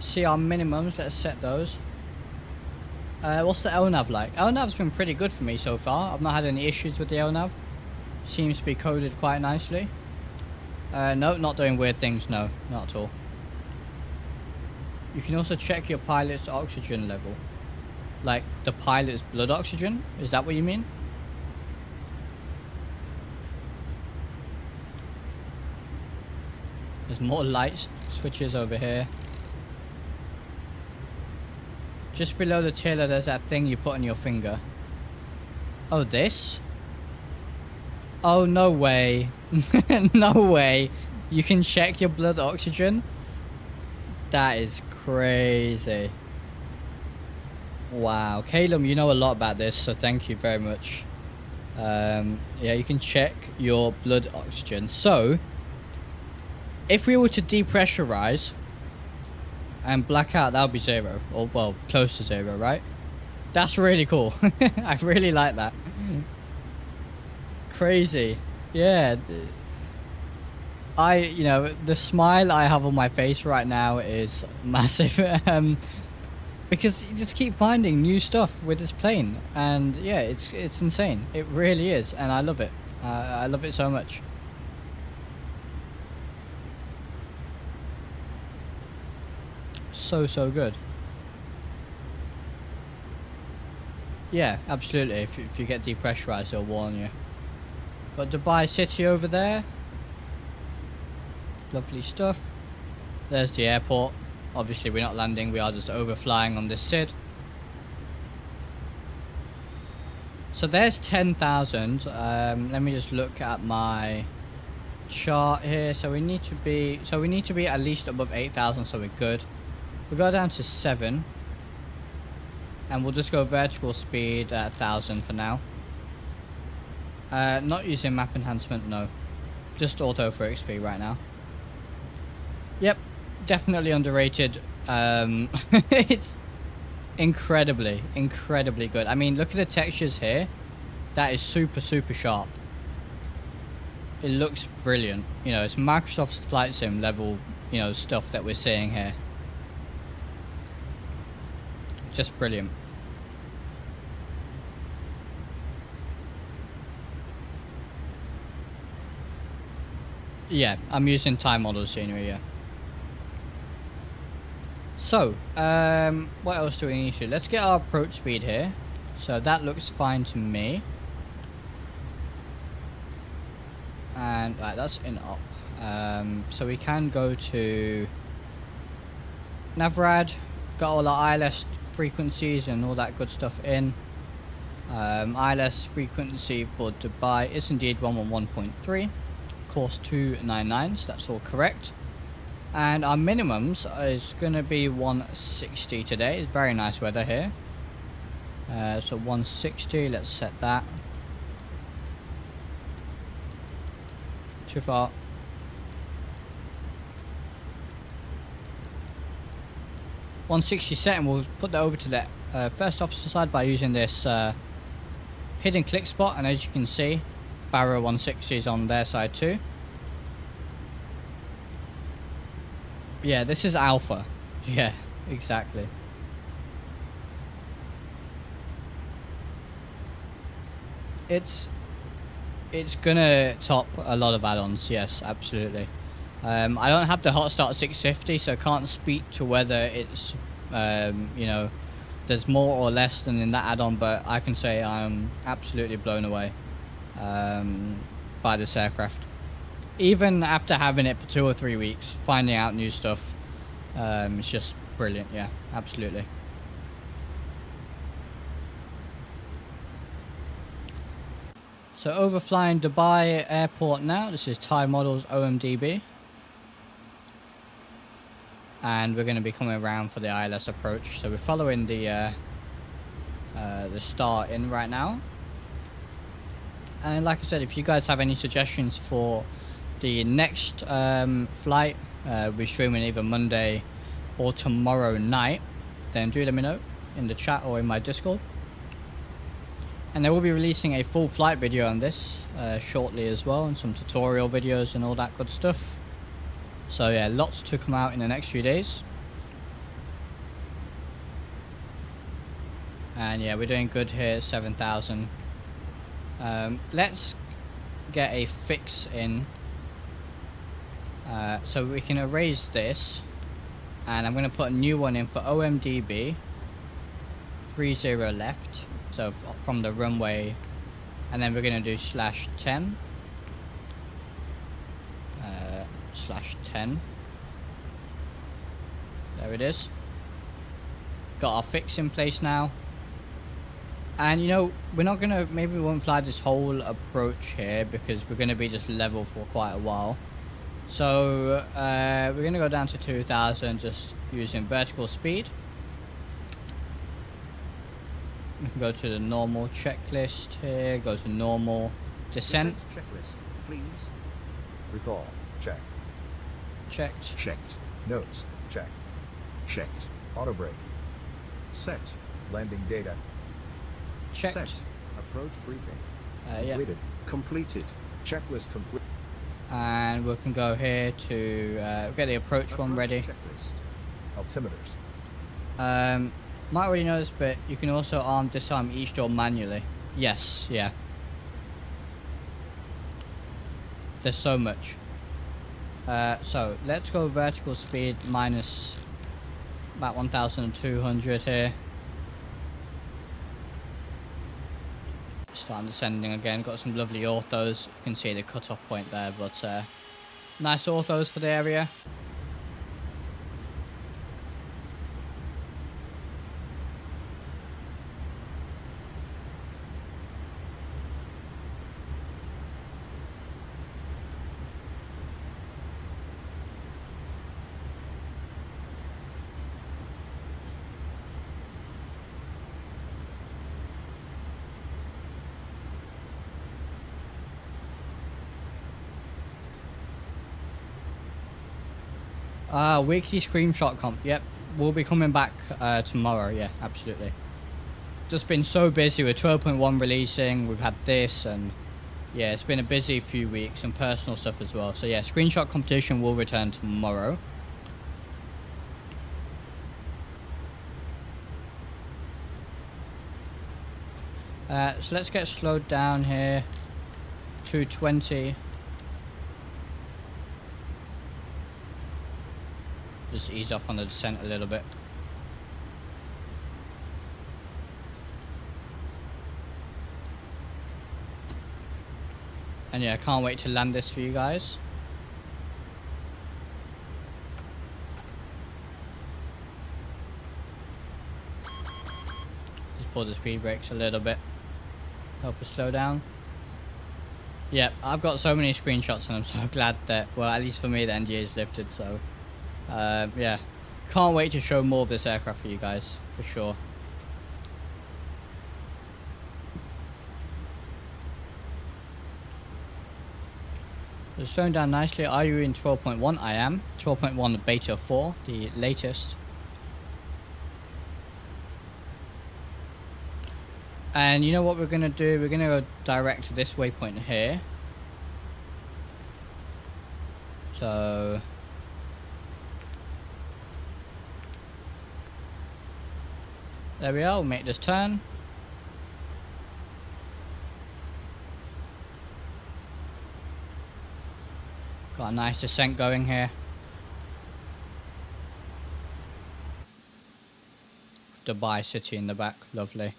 See our minimums, let's set those. What's the LNAV like? LNAV's been pretty good for me so far. I've not had any issues with the LNAV. Seems to be coded quite nicely. No, not doing weird things, no, not at all. You can also check your pilot's oxygen level. Like the pilot's blood oxygen? Is that what you mean? There's more light switches over here. Just below the tiller, there's that thing you put on your finger. Oh, this? Oh, no way. No way. You can check your blood oxygen? That is crazy. Wow. Caleb, you know a lot about this, so thank you very much. Yeah, you can check your blood oxygen. So, if we were to depressurize and black out, that would be 0. Or, well, close to 0, right? That's really cool. I really like that. Crazy. Yeah. You know, the smile I have on my face right now is massive. Because you just keep finding new stuff with this plane. And yeah, it's insane. It really is. And I love it. I love it so much. So good. Yeah, absolutely. If you get depressurized, it'll warn you. Got Dubai City over there. Lovely stuff. There's the airport. Obviously, we're not landing. We are just overflying on this SID. So there's 10,000. Let me just look at my chart here. So we need to be at least above 8,000. So we're good. We'll go down to 7. And we'll just go vertical speed at 1,000 for now. Not using map enhancement, no. Just auto for XP right now. Yep, definitely underrated. It's incredibly good. I mean, look at the textures here. That is super sharp. It looks brilliant. You know, it's Microsoft's Flight Sim level, you know, stuff that we're seeing here. Just brilliant. Yeah, I'm using time model scenery, yeah. So, what else do we need to do? Let's get our approach speed here. So that looks fine to me. And, right, that's in up. So we can go to Navrad. Got all our ILS frequencies and all that good stuff in. ILS frequency for Dubai is indeed 111.3. Course 299, so that's all correct. And our minimums is going to be 160 today. It's very nice weather here. So 160, let's set that. Too far. $160 set, and we'll put that over to the first officer side by using this hidden click spot. And as you can see, Barrow 160 is on their side too. Yeah, this is alpha. Yeah, exactly. It's gonna top a lot of add-ons. Yes, absolutely. I don't have the hot start 650, so I can't speak to whether it's you know, there's more or less than in that add-on, but I can say I'm absolutely blown away by this aircraft. Even after having it for 2 or 3 weeks, finding out new stuff, it's just brilliant. Yeah, absolutely. So overflying Dubai airport now. This is Thai Models OMDB. And we're going to be coming around for the ILS approach. So we're following the star in right now. And like I said, if you guys have any suggestions for the next flight, we're streaming either Monday or tomorrow night, then do let me know in the chat or in my Discord. And they will be releasing a full flight video on this shortly as well, and some tutorial videos and all that good stuff. So yeah, lots to come out in the next few days. And yeah, we're doing good here, 7,000. Let's get a fix in. So we can erase this. And I'm going to put a new one in for OMDB. 30 left. So from the runway. And then we're going to do /10. /10. There it is. got our fix in place now. And you know, we're not gonna, maybe we won't fly this whole approach here because we're gonna be just level for quite a while. So we're gonna go down to 2000 just using vertical speed. We can go to the normal checklist here, go to normal descent. Checklist, please. Recall. Check. Checked. Checked. Notes. Check. Checked. Auto brake. Set. Landing data. Checked. Set. Approach briefing. Yeah. Completed. Completed. Checklist complete. And we can go here to get the approach one ready. Checklist. Altimeters. Might already know this, but you can also arm disarm each door manually. Yes, yeah. There's so much. So let's go vertical speed minus about 1200 here. Starting descending again. Got some lovely orthos. You can see the cutoff point there, but nice orthos for the area. Weekly screenshot comp. Yep, we'll be coming back tomorrow. Yeah, absolutely. Just been so busy with 12.1 releasing. We've had this, and yeah, it's been a busy few weeks and personal stuff as well. So yeah, screenshot competition will return tomorrow. So let's get slowed down here. 220. Just ease off on the descent a little bit. And yeah, I can't wait to land this for you guys. Just pull the speed brakes a little bit. Help us slow down. Yeah, I've got so many screenshots and I'm so glad that, well, at least for me, the NDA is lifted, so yeah, can't wait to show more of this aircraft for you guys, for sure. So it's slowing down nicely. Are you in 12.1? I am. 12.1 beta 4, the latest. And you know what we're going to do? We're going to go direct to this waypoint here. So there we are, we'll make this turn. Got a nice descent going here. Dubai City in the back, lovely.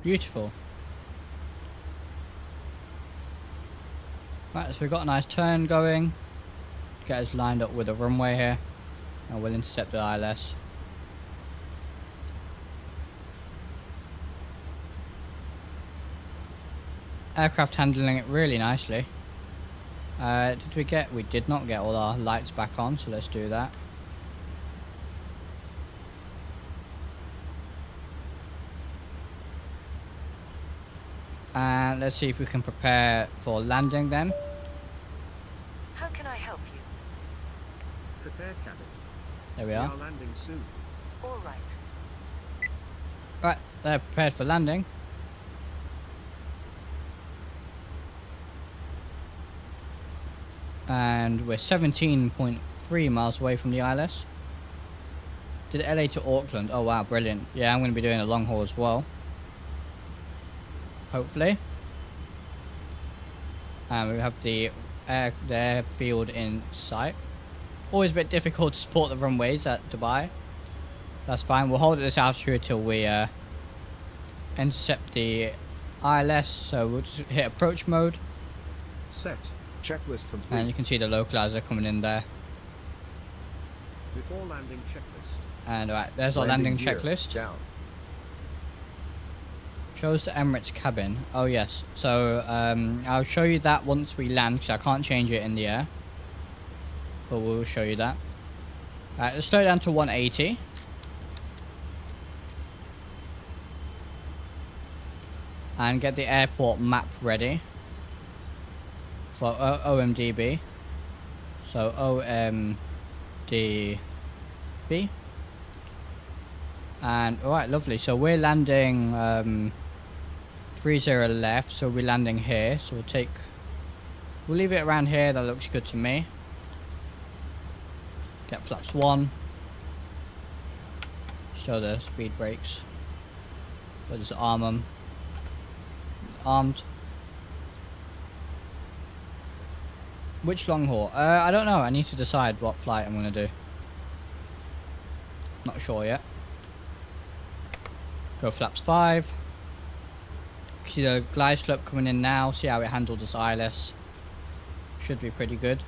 Beautiful. Right, so we've got a nice turn going. Get us lined up with a runway here. And we'll intercept the ILS. Aircraft handling it really nicely. We did not get all our lights back on, so let's do that. And let's see if we can prepare for landing then. How can I help you? Prepare cabin. There we We are. are landing soon. All right. Right, they're prepared for landing. And we're 17.3 miles away from the ILS. Did LA to Auckland. Oh wow, brilliant. Yeah, I'm going to be doing a long haul as well. hopefully. And we have the airfield in sight. Always a bit difficult to support the runways at Dubai. That's fine. We'll hold at this altitude till we intercept the ILS. So we'll just hit approach mode. Set. Checklist complete. And you can see the localizer coming in there. Before landing checklist. And alright, there's our landing gear checklist. Down. Shows the Emirates cabin. Oh yes. So I'll show you that once we land, because I can't change it in the air. But we'll show you that. Alright, let's slow down to 180. And get the airport map ready for OMDB. So OMDB. And alright, lovely. So we're landing 30 left, so we're landing here. So we'll leave it around here. That looks good to me. Get flaps 1. Show the speed brakes. We'll just arm them. Armed. Which long haul? I don't know. I need to decide what flight I'm going to do. Not sure yet. Go flaps 5. See the glide slope coming in now. See how it handled this ILS. Should be pretty good.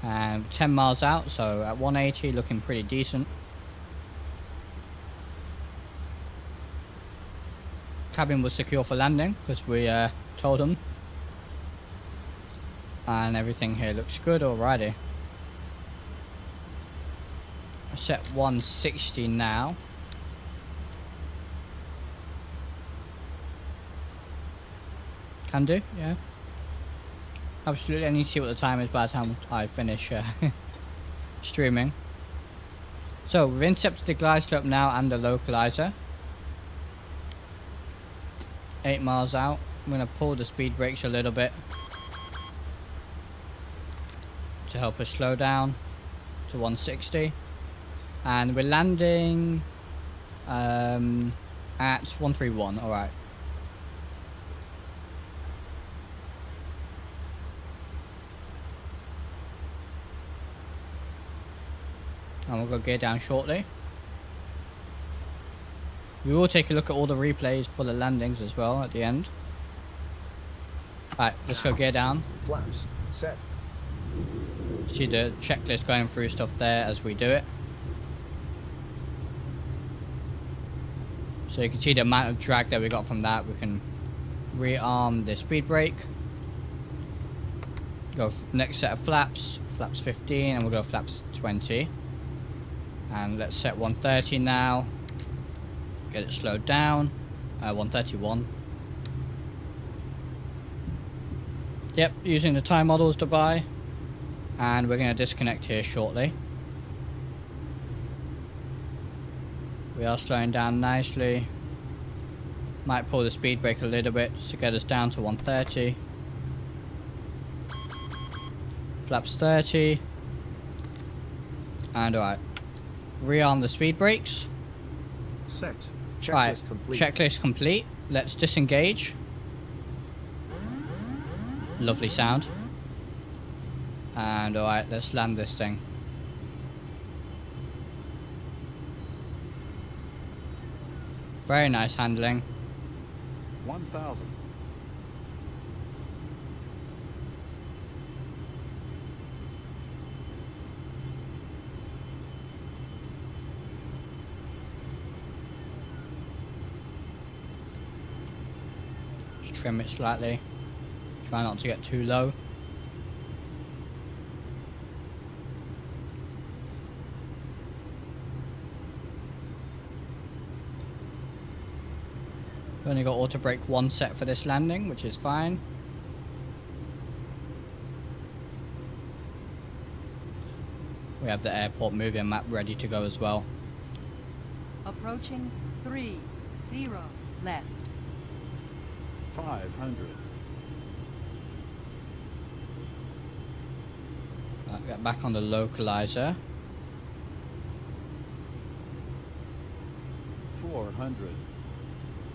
And 10 miles out, so at 180 looking pretty decent. Cabin was secure for landing because we told them. And everything here looks good. Alrighty. I set 160 now. Can do, yeah. Absolutely, I need to see what the time is by the time I finish streaming. So we've intercepted the glide slope now and the localizer. 8 miles out. I'm going to pull the speed brakes a little bit to help us slow down to 160. And we're landing at 131, alright. And we'll go gear down shortly. We will take a look at all the replays for the landings as well at the end. Alright, let's go gear down. Flaps. Set. See the checklist going through stuff there as we do it. So you can see the amount of drag that we got from that. We can rearm the speed brake. Go next set of flaps. Flaps 15 and we'll go flaps 20. And let's set 130 now. Get it slowed down. 131. Yep, using the time models to buy. And we're going to disconnect here shortly. We are slowing down nicely. Might pull the speed brake a little bit to get us down to 130. Flaps 30. And alright. Rearm the speed brakes. Set. Checklist Right, complete. checklist complete. Let's disengage. Lovely sound. And alright, let's land this thing. Very nice handling. 1,000. Just trim it slightly. Try not to get too low. We've only got auto brake 1 set for this landing, which is fine. We have the airport moving map ready to go as well. Approaching 30 left. 500. Get back on the localizer. 400. 200.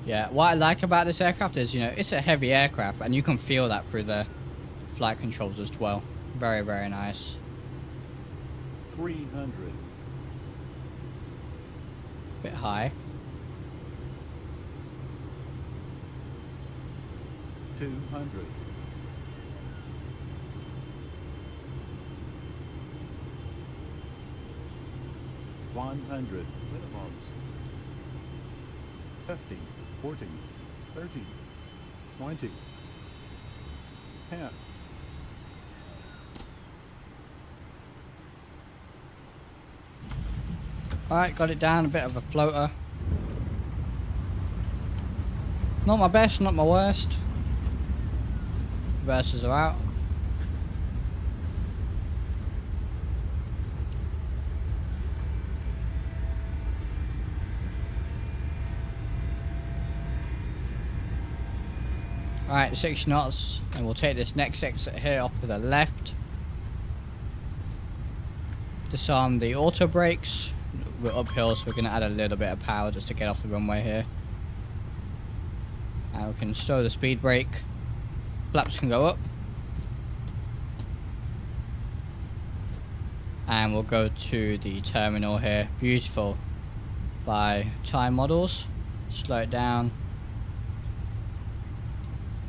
Yeah, what I like about this aircraft is, you know, it's a heavy aircraft, and you can feel that through the flight controls as well. Very, very nice. 300. Bit high. 200. 100. 50, 40, 30, 20, 10. Alright, got it down, a bit of a floater. Not my best, not my worst. Reversers are out. Alright, 6 knots, and we'll take this next exit here off to the left. Disarm the auto brakes. We're uphill, so we're going to add a little bit of power just to get off the runway here. And we can stow the speed brake. Flaps can go up. And we'll go to the terminal here. Beautiful. By time models. Slow it down.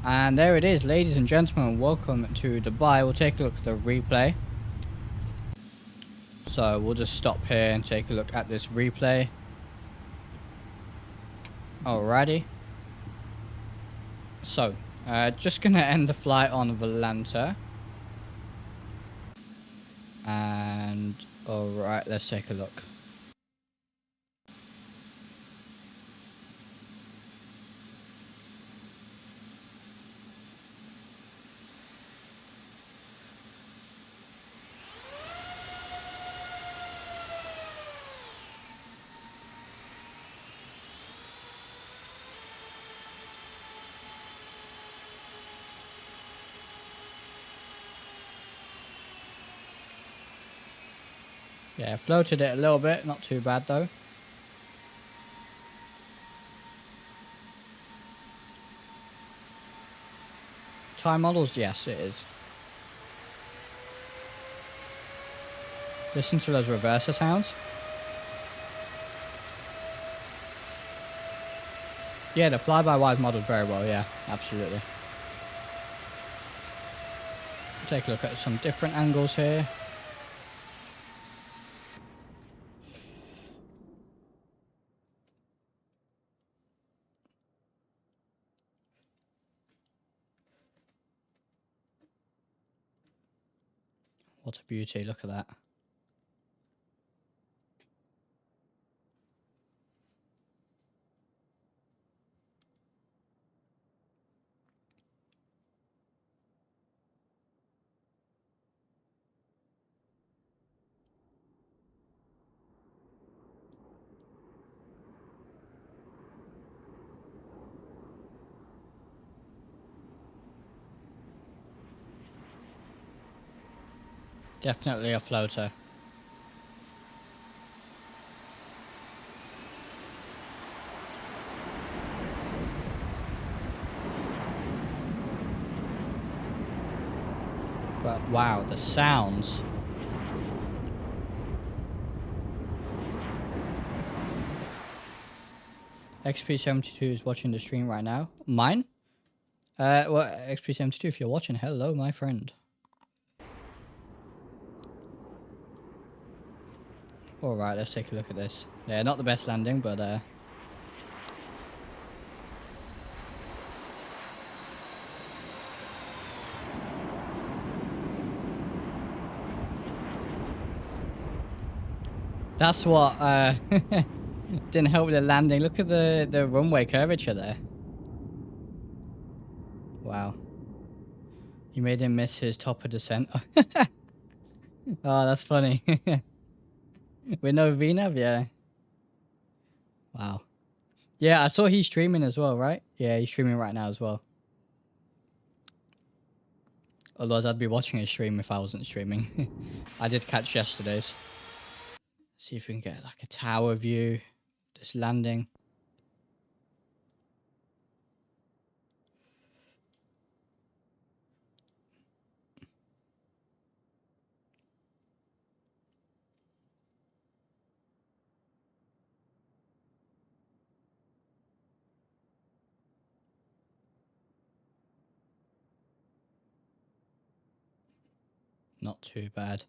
And there it is, ladies and gentlemen. Welcome to Dubai. We'll take a look at the replay. So we'll just stop here and take a look at this replay. Alrighty. So, just gonna end the flight on Volanta. And alright, let's take a look. Yeah, floated it a little bit, not too bad though. Time models, yes it is. Listen to those reverser sounds. Yeah, the fly-by-wire modeled very well, yeah, absolutely. Take a look at some different angles here. What a beauty, look at that. Definitely a floater. But wow, the sounds. XP72 is watching the stream right now. Mine? Well, XP72, if you're watching, hello, my friend. Alright, let's take a look at this. Yeah, not the best landing, but that's what didn't help with the landing. Look at the runway curvature there. Wow. You made him miss his top of descent. Oh, that's funny. With no VNAV, yeah. Wow. Yeah, I saw he's streaming as well, right? Yeah, he's streaming right now as well. Otherwise, I'd be watching his stream if I wasn't streaming. I did catch yesterday's. See if we can get like a tower view. This landing. not too bad.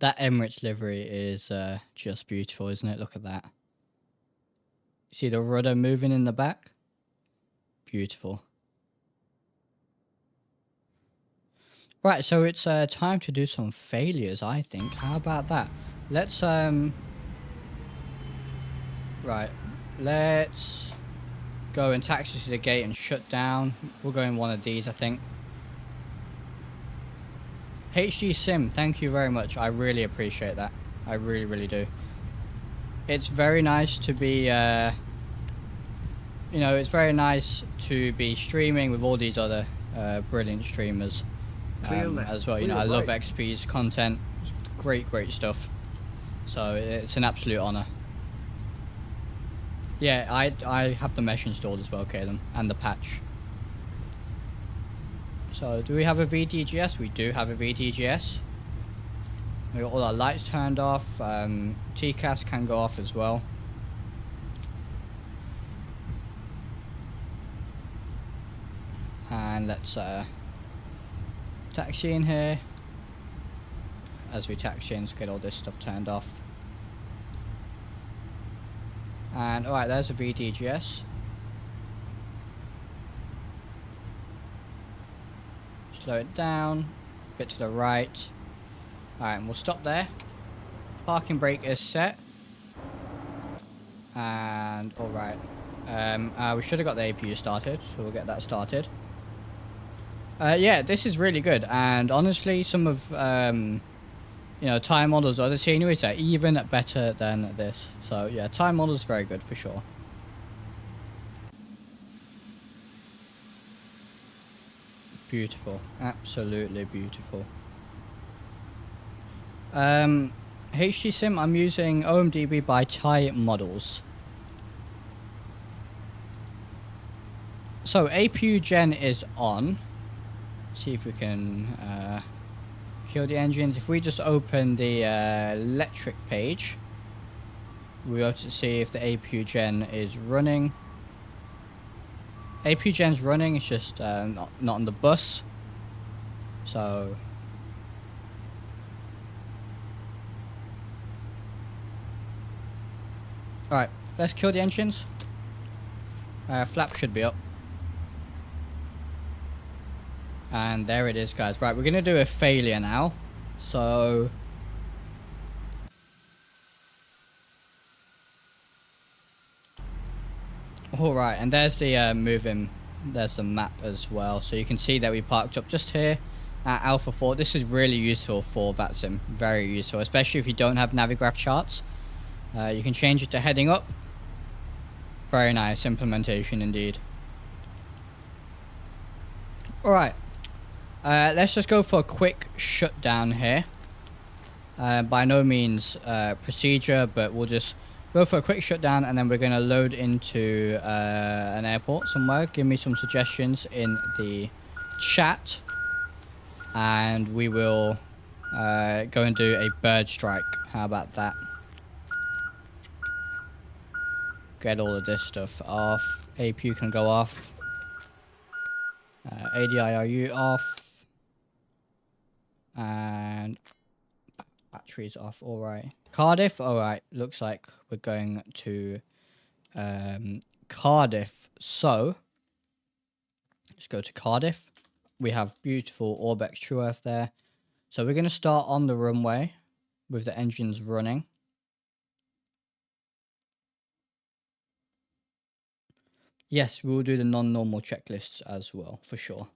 That Emirates livery is just beautiful, isn't it? Look at that. See the rudder moving in the back? Beautiful. Right, so it's time to do some failures, I think. How about that? Let's right, let's go and taxi to the gate and shut down. We'll go in one of these, I think. HG Sim, thank you very much. I really appreciate that. I really, really do. It's very nice to be, you know, it's very nice to be streaming with all these other brilliant streamers as well. You know, I love XP's content. Great, great stuff. So it's an absolute honor. Yeah, I have the mesh installed as well, Caleb, and the patch. So, do we have a VDGS? We do have a VDGS. We got all our lights turned off. TCAS can go off as well. And let's taxi in here. As we taxi in, let's get all this stuff turned off. And alright, there's a VDGS. Slow it down, a bit to the right. Alright, and we'll stop there. Parking brake is set. And alright. We should have got the APU started, so we'll get that started. Yeah, this is really good, and honestly, some of you know, time models, other sceneries are even better than this. So yeah, time model is very good for sure. Beautiful, absolutely beautiful. HG Sim, I'm using OMDB by Thai models. So APU gen is on. See if we can kill the engines. If we just open the electric page, we'll be able to see if the APU gen is running. APU gen's running, it's just not on the bus. So alright, let's kill the engines. Flap should be up. And there it is, guys. Right, we're going to do a failure now. So alright, and there's the moving, there's the map as well. So you can see that we parked up just here at Alpha 4. This is really useful for VATSIM. Very useful, especially if you don't have Navigraph charts. You can change it to heading up. Very nice implementation indeed. Alright. Let's just go for a quick shutdown here. By no means procedure, but we'll just go for a quick shutdown, and then we're going to load into an airport somewhere. Give me some suggestions in the chat, and we will go and do a bird strike. How about that? Get all of this stuff off. APU can go off. ADIRU off. And batteries off. Alright. Cardiff. Alright. Looks like we're going to Cardiff. So let's go to Cardiff. We have beautiful Orbex True Earth there. So we're going to start on the runway with the engines running. Yes, we will do the non-normal checklists as well, for sure.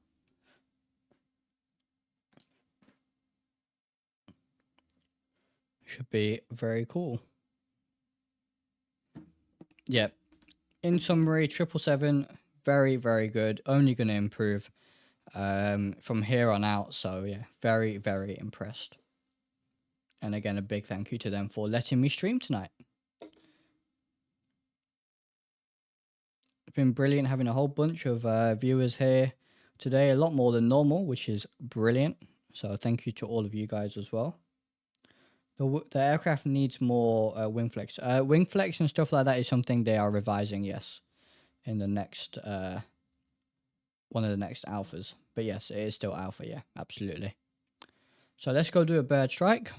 Should be very cool. Yeah. In summary, 777, very, very good. Only going to improve from here on out. So, yeah, very, very impressed. And again, a big thank you to them for letting me stream tonight. It's been brilliant having a whole bunch of viewers here today. A lot more than normal, which is brilliant. So thank you to all of you guys as well. The aircraft needs more wing flex. Wing flex and stuff like that is something they are revising, yes, in the next one of the next alphas. But yes, it is still alpha. Yeah, absolutely. So let's go do a bird strike,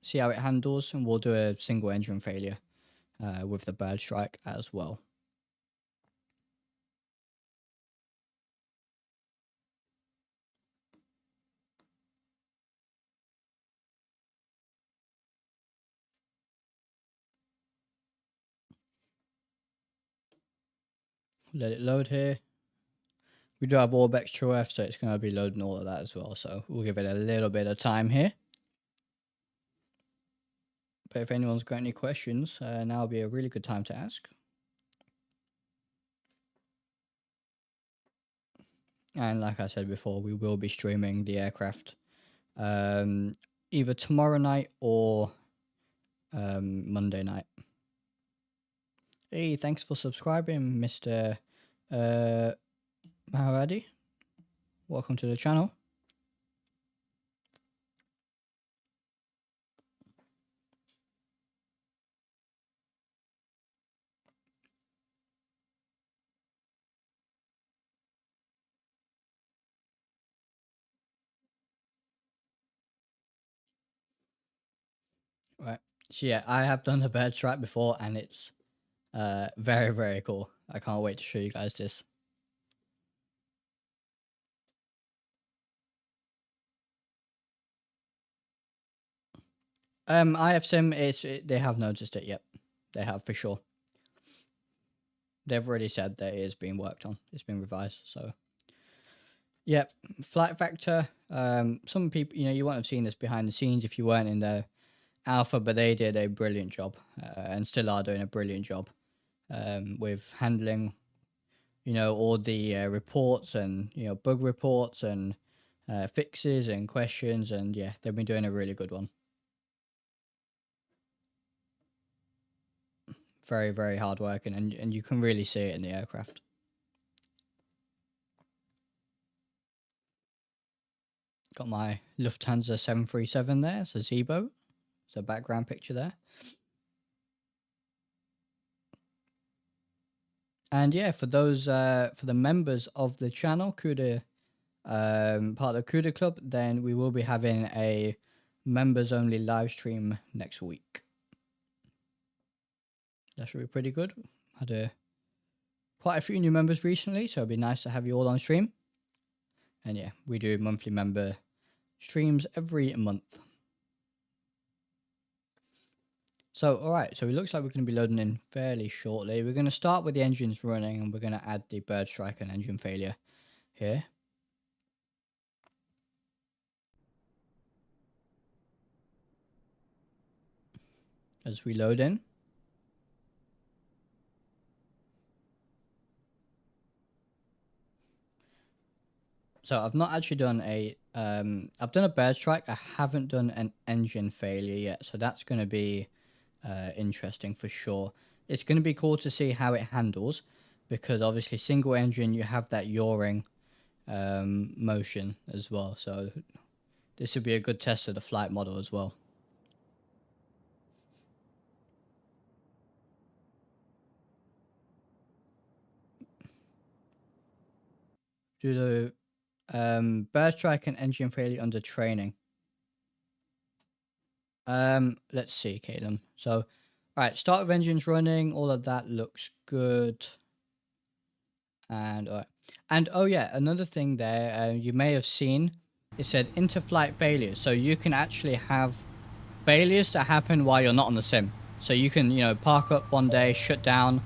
see how it handles, and we'll do a single engine failure with the bird strike as well. Let it load here. We do have Orbex True F, so it's going to be loading all of that as well. So we'll give it a little bit of time here. But if anyone's got any questions, now will be a really good time to ask. And like I said before, we will be streaming the aircraft either tomorrow night or Monday night. Hey, thanks for subscribing, Mr. Maharadi. Welcome to the channel. Right. So yeah, I have done the bird strike before, and it's very, very cool. I can't wait to show you guys this. IFSim they have noticed it. Yep, they have for sure. They've already said that it is being worked on. It's been revised. So, yep, FlightFactor. Some people, you know, you won't have seen this behind the scenes if you weren't in the alpha, but they did a brilliant job and still are doing a brilliant job with handling, you know, all the reports and, you know, bug reports and fixes and questions. And yeah, they've been doing a really good one. Very, very hard working, and you can really see it in the aircraft. Got my Lufthansa 737 there, it's a Zebo. It's a background picture there. And yeah, for those, for the members of the channel, CUDA, part of the CUDA Club, then we will be having a members only live stream next week. That should be pretty good. Had quite a few new members recently, so it'd be nice to have you all on stream. And yeah, we do monthly member streams every month. So, alright, so it looks like we're going to be loading in fairly shortly. We're going to start with the engines running, and we're going to add the bird strike and engine failure here. As we load in. So I've not actually done a, I've done a bird strike. I haven't done an engine failure yet. So that's going to be interesting for sure. It's going to be cool to see how it handles, because obviously single engine, you have that yawing motion as well. So this would be a good test of the flight model as well. Do the bird strike and engine failure under training. Let's see, Caleb. So, right, start with engines running. All of that looks good. And all right. And oh yeah, another thing there, you may have seen, it said inter-flight failures. So you can actually have failures that happen while you're not on the sim. So you can, you know, park up one day, shut down,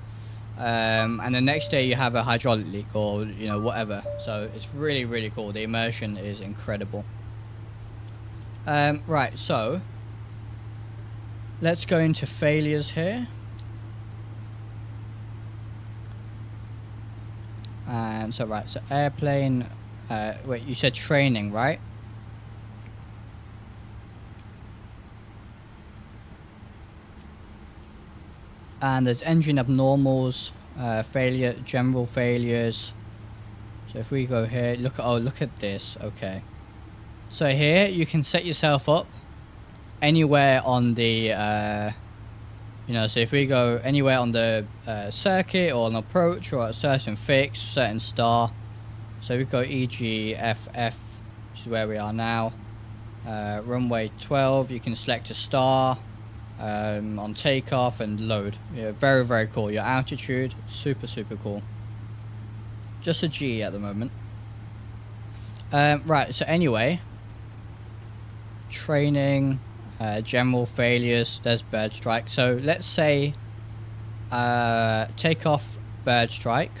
and the next day you have a hydraulic leak or, you know, whatever. So it's really, really cool. The immersion is incredible. Right, so let's go into failures here. And so, right, so airplane, wait, you said training, right? And there's engine abnormals, failure, general failures. So if we go here, look at, oh, look at this. Okay. So here you can set yourself up anywhere on the, you know, so if we go anywhere on the circuit or an approach or a certain fix, certain star. So we go EGFF, which is where we are now. Runway 12, you can select a star on takeoff and load. Yeah, very, very cool. Your altitude, super, super cool. Just a G at the moment. Right, so anyway, training, general failures, there's bird strike. So let's say take off bird strike.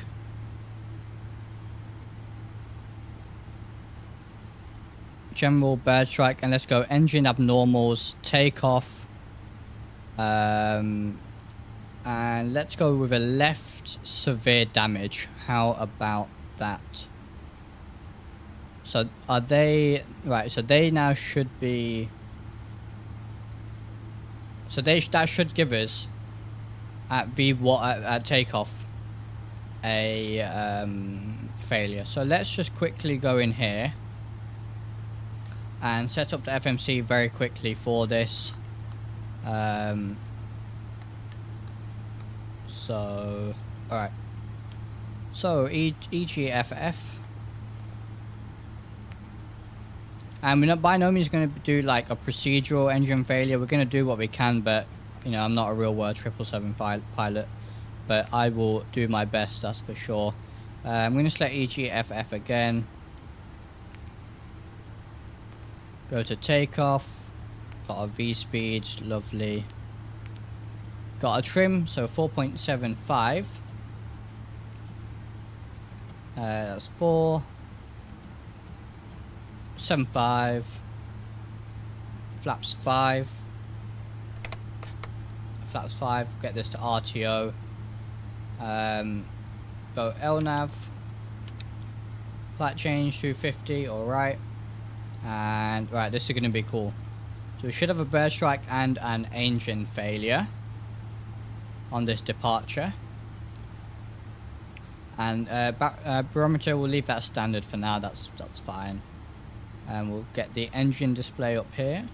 General bird strike, and let's go engine abnormals, take off, and let's go with a left severe damage. How about that? So are they right? So they now should be. So that should give us at at takeoff a failure. So let's just quickly go in here and set up the FMC very quickly for this. So alright, so EGFF, and we're not by no means going to do like a procedural engine failure. We're going to do what we can, but you know, I'm not a real world 777 pilot, but I will do my best, that's for sure. I'm going to select EGFF again. Go to takeoff. Got our V speeds, lovely. Got a trim, so 4.75. That's 4. 7.5. Flaps 5. Flaps 5. Get this to RTO. Go LNAV. Flat change 250. All right. And right, this is going to be cool. So we should have a bird strike and an engine failure on this departure. And barometer, we'll leave that standard for now. That's fine. And we'll get the engine display up here.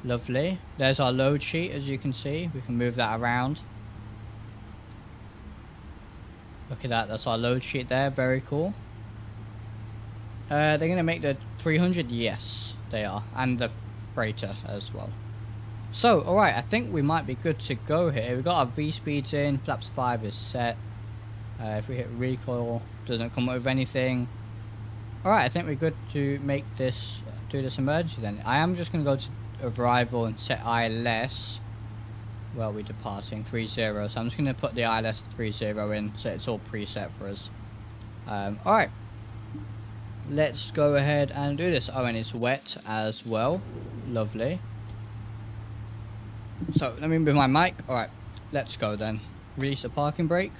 Lovely. There's our load sheet, as you can see. We can move that around. Look at that. That's our load sheet there. Very cool. They're going to make the 300? Yes, they are. And the freighter as well. So, alright, I think we might be good to go here. We've got our V-speeds in. Flaps 5 is set. If we hit recoil, doesn't come up with anything. Alright, I think we're good to make this, do this emergency then. I am just going to go to arrival and set ILS. Well, we're departing 30. So I'm just going to put the ILS 30 in so it's all preset for us. Alright. Let's go ahead and do this. Oh, and it's wet as well. Lovely. So let me move my mic. Alright, let's go then. Release the parking brake.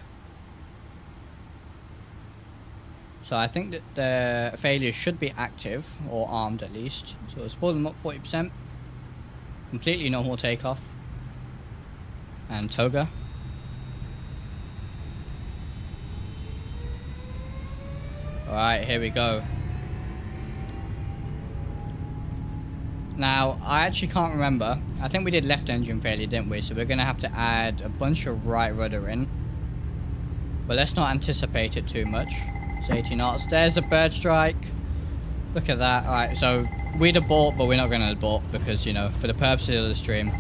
So I think that the failures should be active, or armed at least. So let's pull them up 40%. Completely normal takeoff. And toga. Alright, here we go. Now, I actually can't remember. I think we did left engine failure, didn't we? So we're going to have to add a bunch of right rudder in. But let's not anticipate it too much. It's 80 knots. There's a bird strike. Look at that. Alright, so we'd abort, but we're not going to abort because, you know, for the purposes of the stream.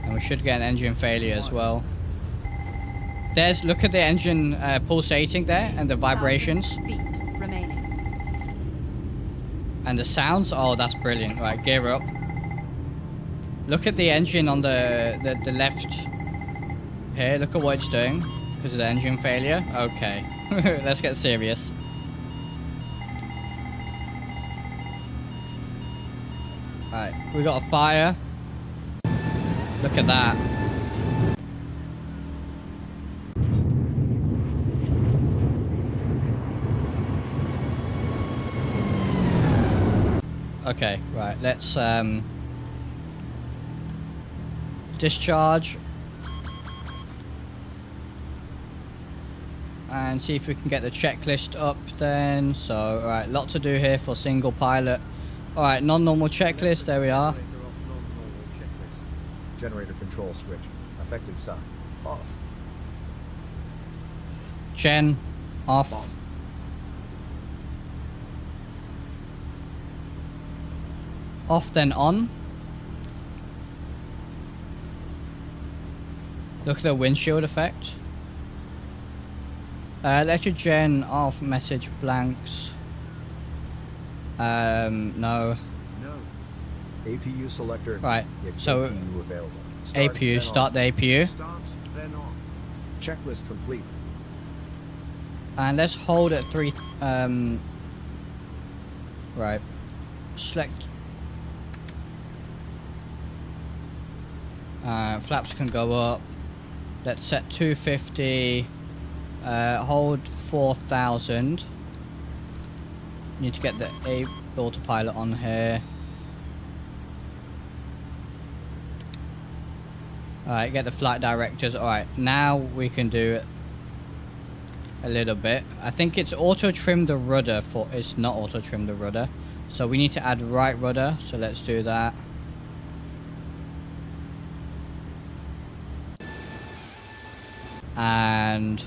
And we should get an engine failure as well. There's, look at the engine pulsating there and the vibrations. 1,000 feet remaining. And the sounds, oh, that's brilliant. Right, gear up. Look at the engine on the left here. Look at what it's doing because of the engine failure. Okay, let's get serious. Alright, we got a fire. Look at that. Okay, right, let's discharge and see if we can get the checklist up then. So, alright, lot to do here for single pilot. Alright, non-normal checklist, there we are. Generator off, non-normal checklist. Generator control switch. Affected side. Off. Gen, Off. Off then on. Look at the windshield effect. Electric gen off, message blanks. No. No. APU selector. Right, If so APU available. APU, then start on. the APU. Start, then on. Checklist complete. And let's hold at 3. Right. Select. Flaps can go up. Let's set 250. Hold 4,000. Need to get the autopilot on here. Alright, get the flight directors. Alright, now we can do a little bit. I think it's auto trim the rudder for. It's not auto trim the rudder. So we need to add right rudder. So let's do that. And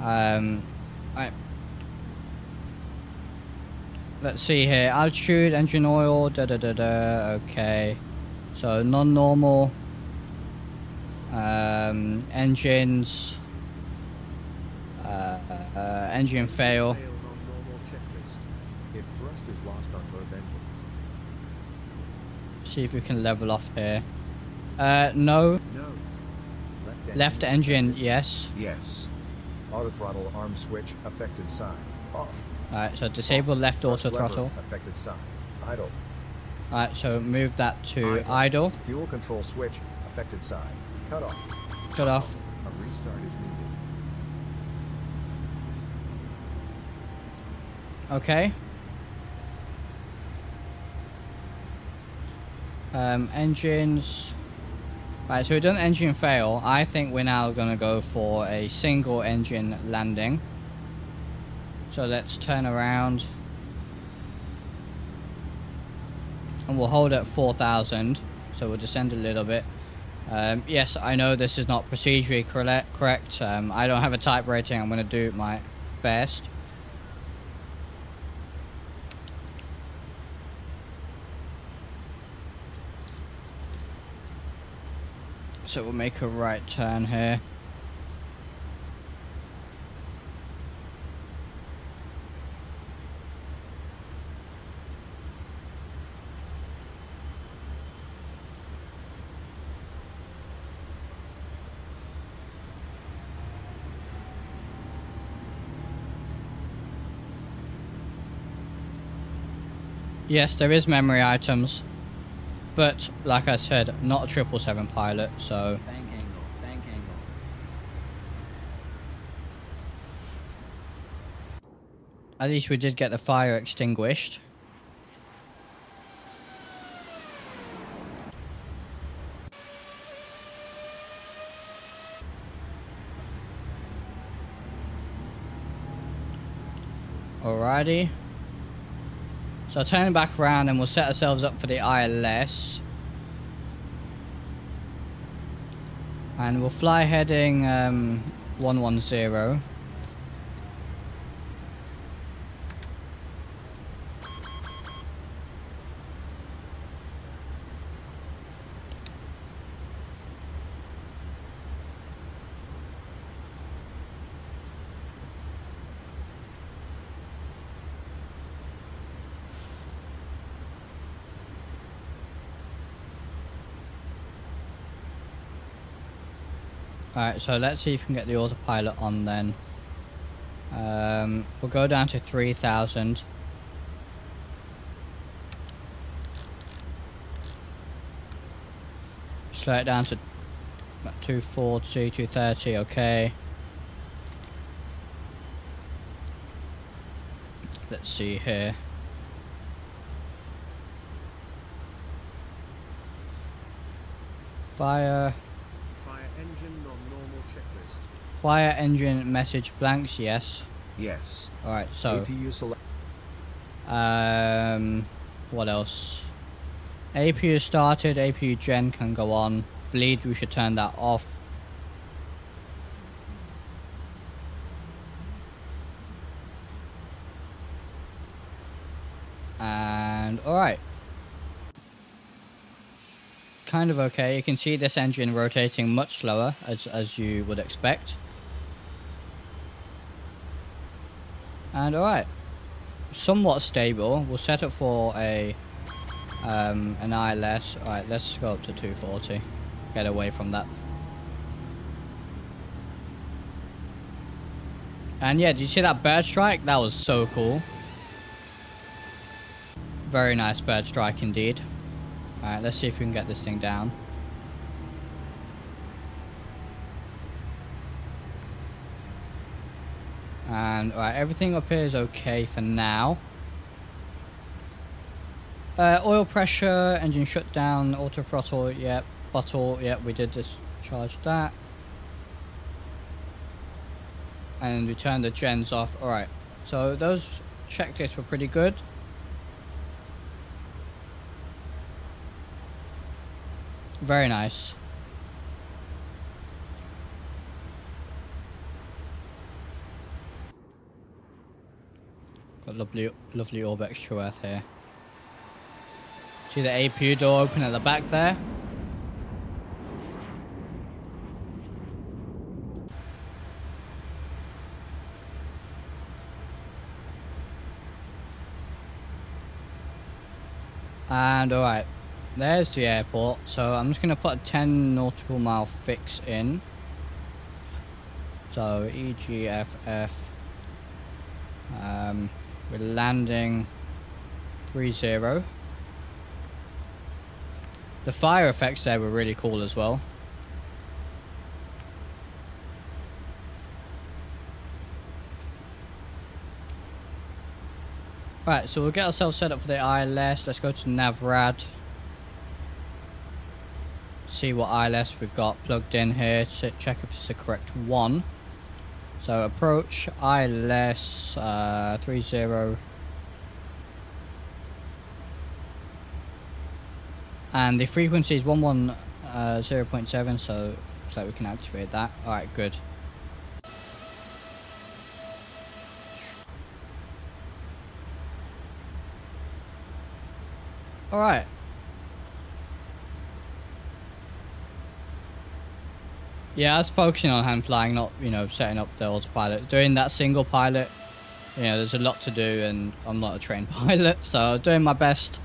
right. Let's see here. Altitude, engine oil, okay. So non-normal. Engines. Engine fail. Failed on normal checklist. If thrust is lost on both engines. See if we can level off here. No. No. Left engine, yes. Yes. Auto throttle arm switch affected side. Off. Alright, so disable left Thrust auto lever throttle. affected side. Idle. Alright, so move that to idle. Fuel control switch affected side. Cut off. Cut off. A restart is needed. Okay. Engines. Right, so we've done engine fail. I think we're now going to go for a single engine landing. So let's turn around. And we'll hold at 4,000. So we'll descend a little bit. Yes, I know this is not procedurally correct. I don't have a type rating. I'm going to do my best. So we'll make a right turn here. Yes, there is memory items. But, like I said, not a 777 pilot, so... Bank angle, bank angle. At least we did get the fire extinguished. Alrighty. So turning back around and we'll set ourselves up for the ILS. And we'll fly heading 110. Alright, so let's see if we can get the autopilot on then. We'll go down to 3,000. Slow it down to 240, 230, okay. Let's see here. Fire engine on normal checklist. Fire engine message blanks, yes. Yes. Alright, so APU select. what else? APU started, APU gen can go on. Bleed, we should turn that off. And alright. Kind of okay. You can see this engine rotating much slower as you would expect. And alright. Somewhat stable. We'll set it for a an ILS. Alright, let's go up to 240. Get away from that. And yeah, did you see that bird strike? That was so cool. Very nice bird strike indeed. Alright, let's see if we can get this thing down. And alright, everything up here is okay for now. Oil pressure, engine shutdown, auto throttle, yep. Bottle, yep, we did discharge that. And we turned the gens off. Alright, so those checklists were pretty good. Very nice. Got lovely Orbex True Earth here. See the APU door open at the back there? And alright, there's the airport. So I'm just going to put a 10 nautical mile fix in. So EGFF. We're landing 30. The fire effects there were really cool as well. Right, so we'll get ourselves set up for the ILS. Let's go to NavRad. See what ILS we've got plugged in here. Check if it's the correct one. So approach ILS 30. And the frequency is 110.7, so looks like we can activate that. Alright, good. Alright. Yeah, I was focusing on hand flying, not, you know, setting up the autopilot. Doing that single pilot, you know, there's a lot to do and I'm not a trained pilot, so doing my best.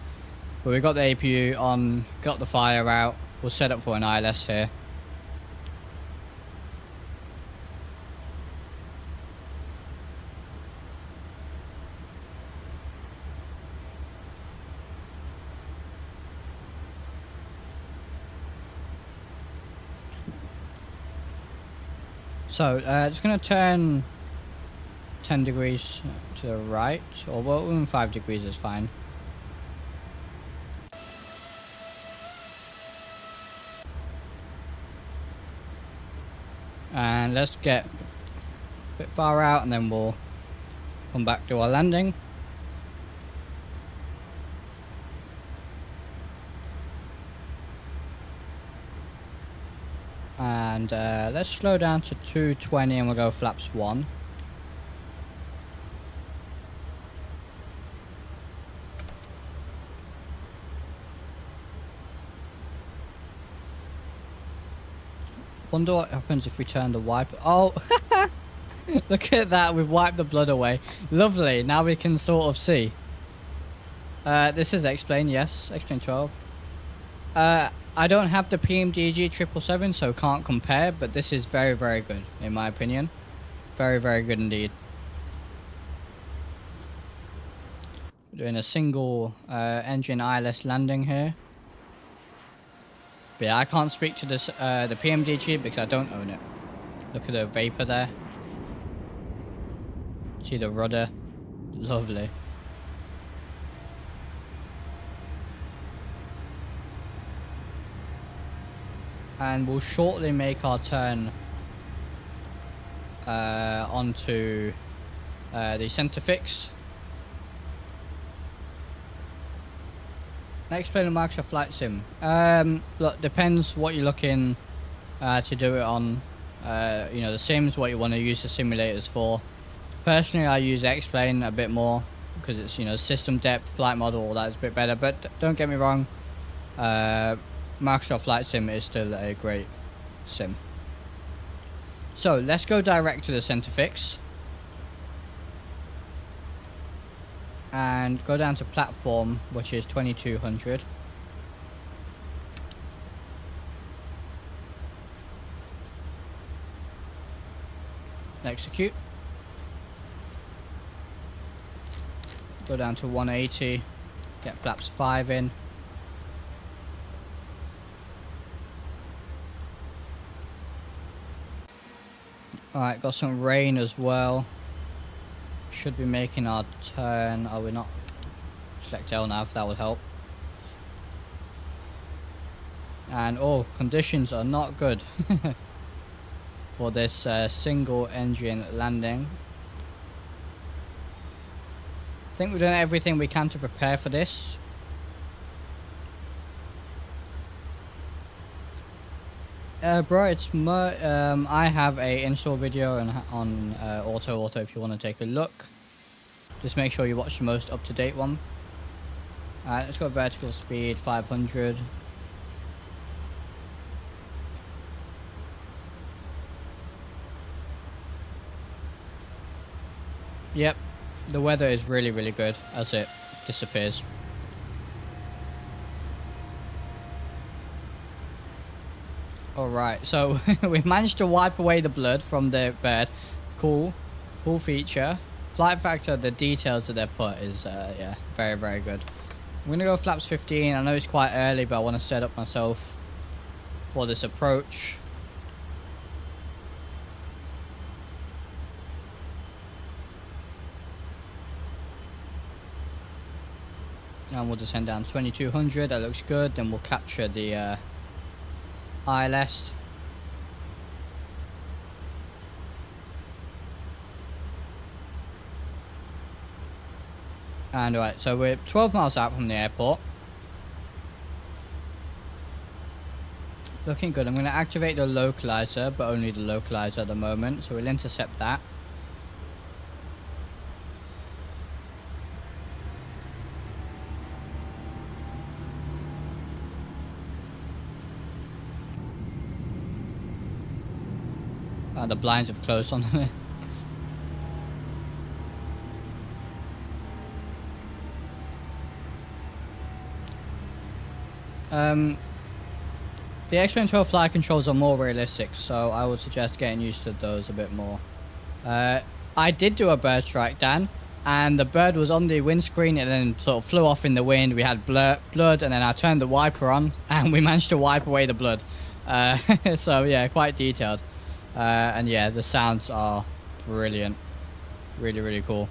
But we got the APU on, got the fire out. We'll set up for an ILS here. So, just going to turn 10 degrees to the right, or well, even 5 degrees is fine. And let's get a bit far out and then we'll come back to our landing. And let's slow down to 220 and we'll go flaps 1. Wonder what happens if we turn the wiper. Oh, look at that. We've wiped the blood away. Lovely. Now we can sort of see. This is xplane, yes. xplane 12. I don't have the PMDG 777, so can't compare, but this is very, very good, in my opinion. Very, very good indeed. We're doing a single engine ILS landing here. But yeah, I can't speak to this the PMDG because I don't own it. Look at the vapor there. See the rudder. Lovely. And we'll shortly make our turn onto the center fix. Explain the Microsoft Flight Sim. Look, depends what you're looking to do it on. You know, the sims, what you want to use the simulators for. Personally, I use X-Plane a bit more because because it's, you know, system depth, flight model, all that is a bit better. But don't get me wrong, Microsoft Flight Sim is still a great sim. So let's go direct to the center fix and go down to platform, which is 2200. Execute. Go down to 180. Get flaps 5 in. Alright, got some rain as well. Should be making our turn. Are we not? Select L nav, that would help. And oh, conditions are not good for this single engine landing. I think we've done everything we can to prepare for this. Bro, it's I have a install video on auto if you want to take a look. Just make sure you watch the most up-to-date one. Alright, let's go vertical speed 500. Yep, the weather is really, really good as it disappears. Alright, so we've managed to wipe away the blood from the bird. Cool feature. FlightFactor, the details that they've put is, yeah, very, very good. I'm going to go flaps 15. I know it's quite early, but I want to set up myself for this approach. And we'll just send down 2200. That looks good. Then we'll capture the ILS. And alright, so we're 12 miles out from the airport. Looking good. I'm going to activate the localizer, but only the localizer at the moment. So we'll intercept that. The blinds have closed on it. The xplane 12 flight controls are more realistic, so I would suggest getting used to those a bit more. I did do a bird strike, Dan, and the bird was on the windscreen and then sort of flew off in the wind. We had blood, and then I turned the wiper on and we managed to wipe away the blood. So yeah, quite detailed. And yeah, the sounds are brilliant. Really, really cool.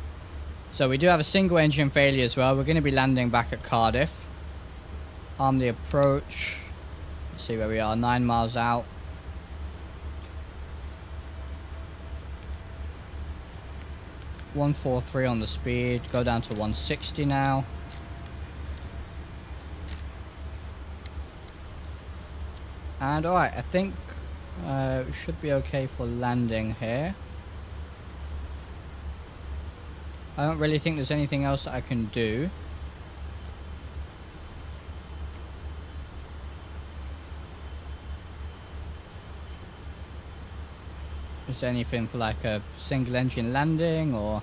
So we do have a single engine failure as well. We're going to be landing back at Cardiff. Arm the approach. Let's see where we are. 9 miles out. $143 on the speed. Go down to 160 now. And alright, I think we should be okay for landing here. I don't really think there's anything else that I can do. Is there anything for like a single engine landing or...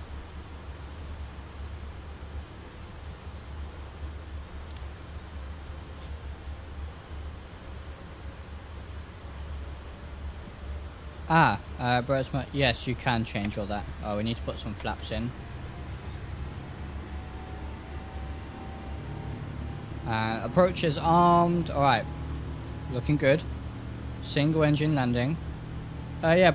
yes, you can change all that. Oh, we need to put some flaps in. Approach is armed. Alright. Looking good. Single engine landing. Yeah,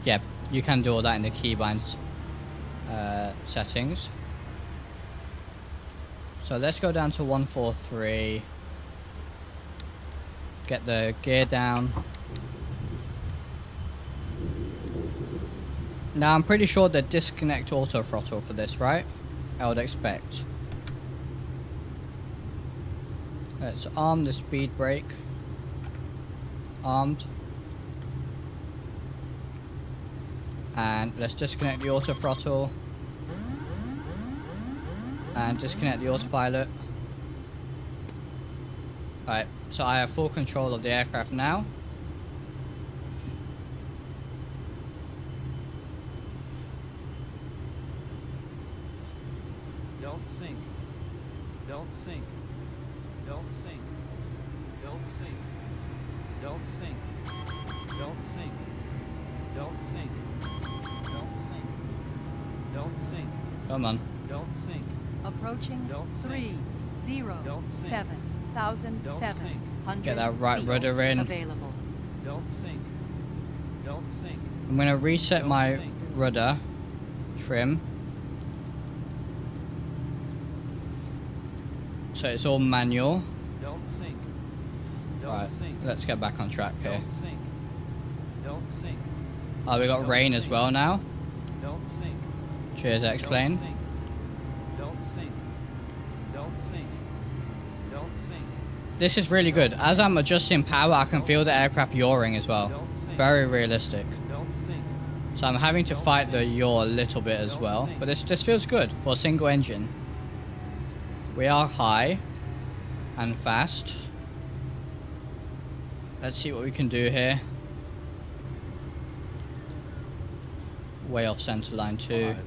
yeah, you can do all that in the keybinds settings. So let's go down to 143. Get the gear down. Now I'm pretty sure they disconnect auto throttle for this, right? I would expect. Let's arm the speed brake. Armed. And let's disconnect the auto throttle. And disconnect the autopilot. Alright, so I have full control of the aircraft now. Don't sink. Don't sink. Don't sink. Don't sink. Don't sink. Don't sink. Don't sink. Don't sink. Don't sink. Come on. Don't sink. Approaching Don't sink. 307,700 Don't sink. Get that right feet rudder in. Available. Don't sink. Don't sink. I'm going to reset Don't my sink. rudder trim. So it's all manual. Don't sink. Don't Right, sink. let's get back on track here. Don't sink. Don't sink. Oh, we got Don't rain as sink. well now. Don't sink. Cheers, Don't X-plane. sink. Don't sink. Don't sink. Don't sink. This is really good. As I'm adjusting power, I can Don't feel the sink. aircraft yawing as well. Don't sink. Very realistic. Don't sink. So I'm having to Don't fight the sink. yaw a little bit as Don't well. sink. But this feels good for a single engine. We are high and fast. Let's see what we can do here. Way off center line 2. 500.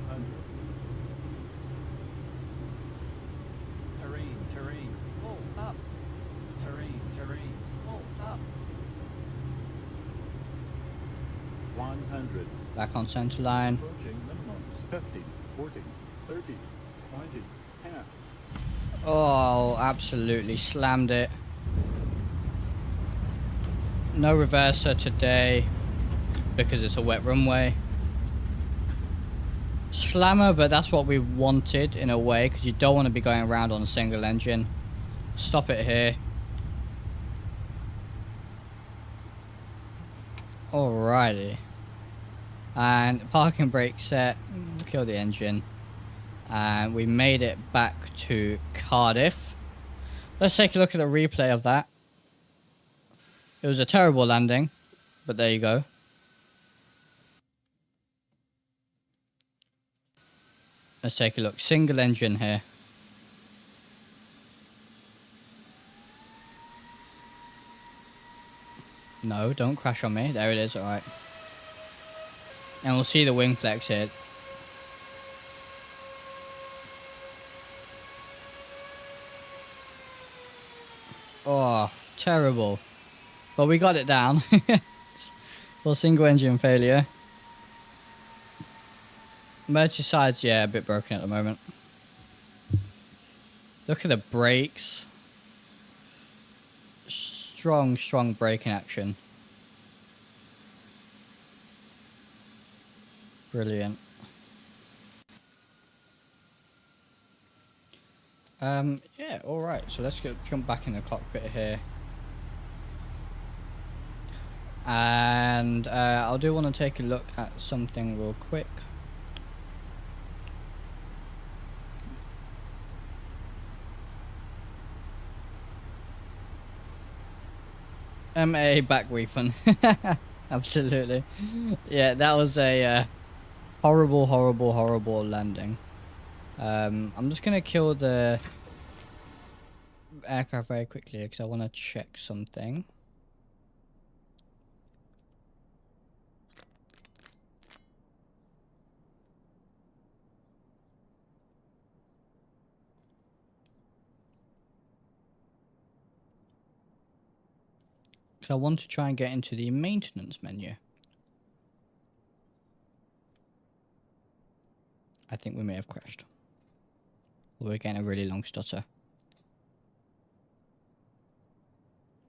Terrain, terrain. Pull up. Terrain, terrain. Pull up. 100. Back on center line. Approaching minimums. 50, 40, 30, 20, half. Oh, absolutely slammed it. No reverser today because it's a wet runway. Slammer, but that's what we wanted in a way, because you don't want to be going around on a single engine. Stop it here. Alrighty. And parking brake set. Kill the engine. And we made it back to Cardiff. Let's take a look at a replay of that. It was a terrible landing, but there you go. Let's take a look. Single engine here. No, don't crash on me. There it is, alright. And we'll see the wing flex here. Oh, terrible. But we got it down. For single engine failure. Emergency sides, yeah, a bit broken at the moment. Look at the brakes. Strong, strong braking action. Brilliant. Yeah, alright, so let's jump back in the cockpit here. And I do want to take a look at something real quick. MA back refund. Absolutely. Yeah, that was a horrible, horrible, horrible landing. I'm just going to kill the aircraft very quickly because I want to check something. I want to try and get into the maintenance menu. I think we may have crashed. We're getting a really long stutter.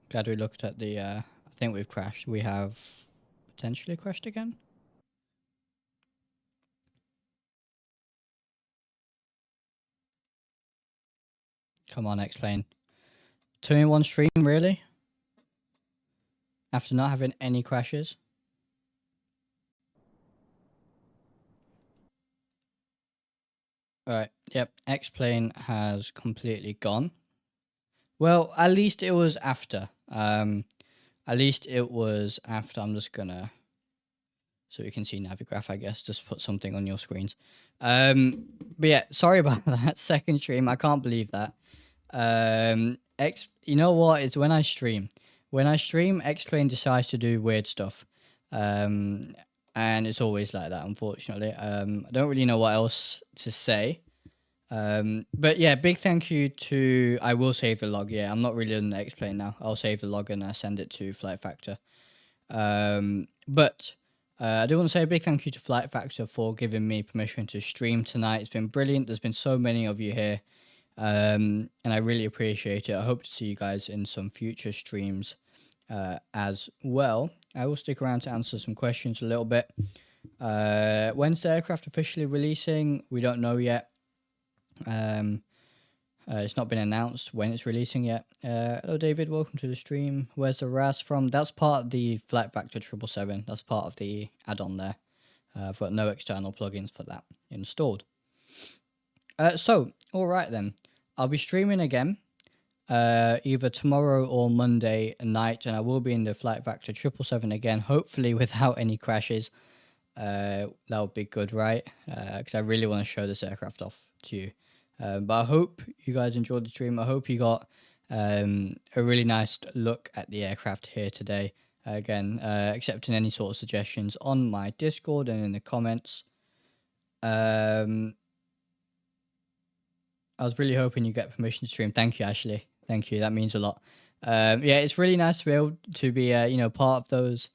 Glad we looked at the, I think we've crashed. We have potentially crashed again. Come on, X-plane. 2-in-1 stream, really? After not having any crashes? Alright, yep, X-plane has completely gone. Well, at least it was after. At least it was after. I'm just gonna so you can see Navigraph, I guess. Just put something on your screens. But yeah, sorry about that second stream. I can't believe that. You know what? It's when I stream. When I stream, xplane decides to do weird stuff. And it's always like that, unfortunately. I don't really know what else to say. But yeah, big thank you to... I will save the log. Yeah, I'm not really on the xplane now. I'll save the log and send it to FlightFactor. But I do want to say a big thank you to FlightFactor for giving me permission to stream tonight. It's been brilliant. There's been so many of you here. And I really appreciate it. I hope to see you guys in some future streams as well. I will stick around to answer some questions a little bit. When's the aircraft officially releasing? We don't know yet. It's not been announced when it's releasing yet. Hello David, welcome to the stream. Where's the RAS from? That's part of the FlightFactor 777. That's part of the add-on there. I've got no external plugins for that installed. So, alright then. I'll be streaming again. Either tomorrow or Monday night, and I will be in the FlightFactor 777 again, hopefully without any crashes. That would be good, right? Because I really want to show this aircraft off to you. But I hope you guys enjoyed the stream. I hope you got a really nice look at the aircraft here today. Again, accepting any sort of suggestions on my Discord and in the comments. I was really hoping you get permission to stream. Thank you, Ashley. Thank you. That means a lot. Yeah, it's really nice to be able to be, part of those,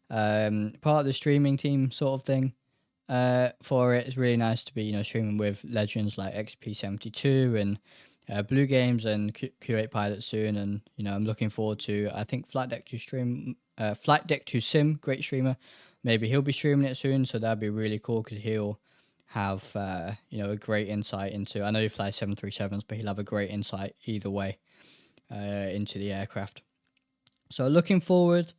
part of the streaming team sort of thing. For it, it's really nice to be, streaming with legends like XP72 and Blue Games and Q8 Pilot soon. And, I'm looking forward to, I think, Flight Deck 2 Sim, great streamer. Maybe he'll be streaming it soon, so that'd be really cool because he'll have, a great insight into, I know he flies 737s, but he'll have a great insight either way into the aircraft. So looking forward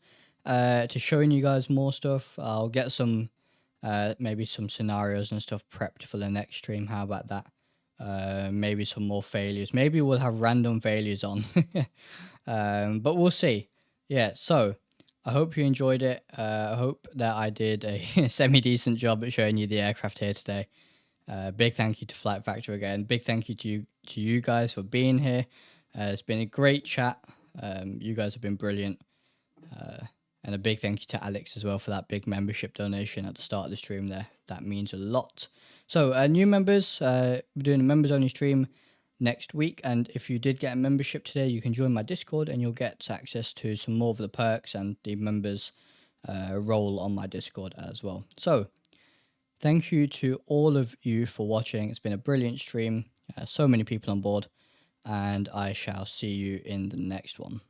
to showing you guys more stuff. I'll get some, maybe some scenarios and stuff prepped for the next stream. How about that? Maybe some more failures. Maybe we'll have random failures on. But we'll see. Yeah, so I hope you enjoyed it. I hope that I did a semi-decent job at showing you the aircraft here today. Big thank you to FlightFactor again. Big thank you to you guys for being here. It's been a great chat. You guys have been brilliant. And a big thank you to Alex as well for that big membership donation at the start of the stream there. That means a lot. So new members, we're doing a members only stream next week. And if you did get a membership today, you can join my Discord and you'll get access to some more of the perks and the members role on my Discord as well. So thank you to all of you for watching. It's been a brilliant stream. So many people on board. And I shall see you in the next one.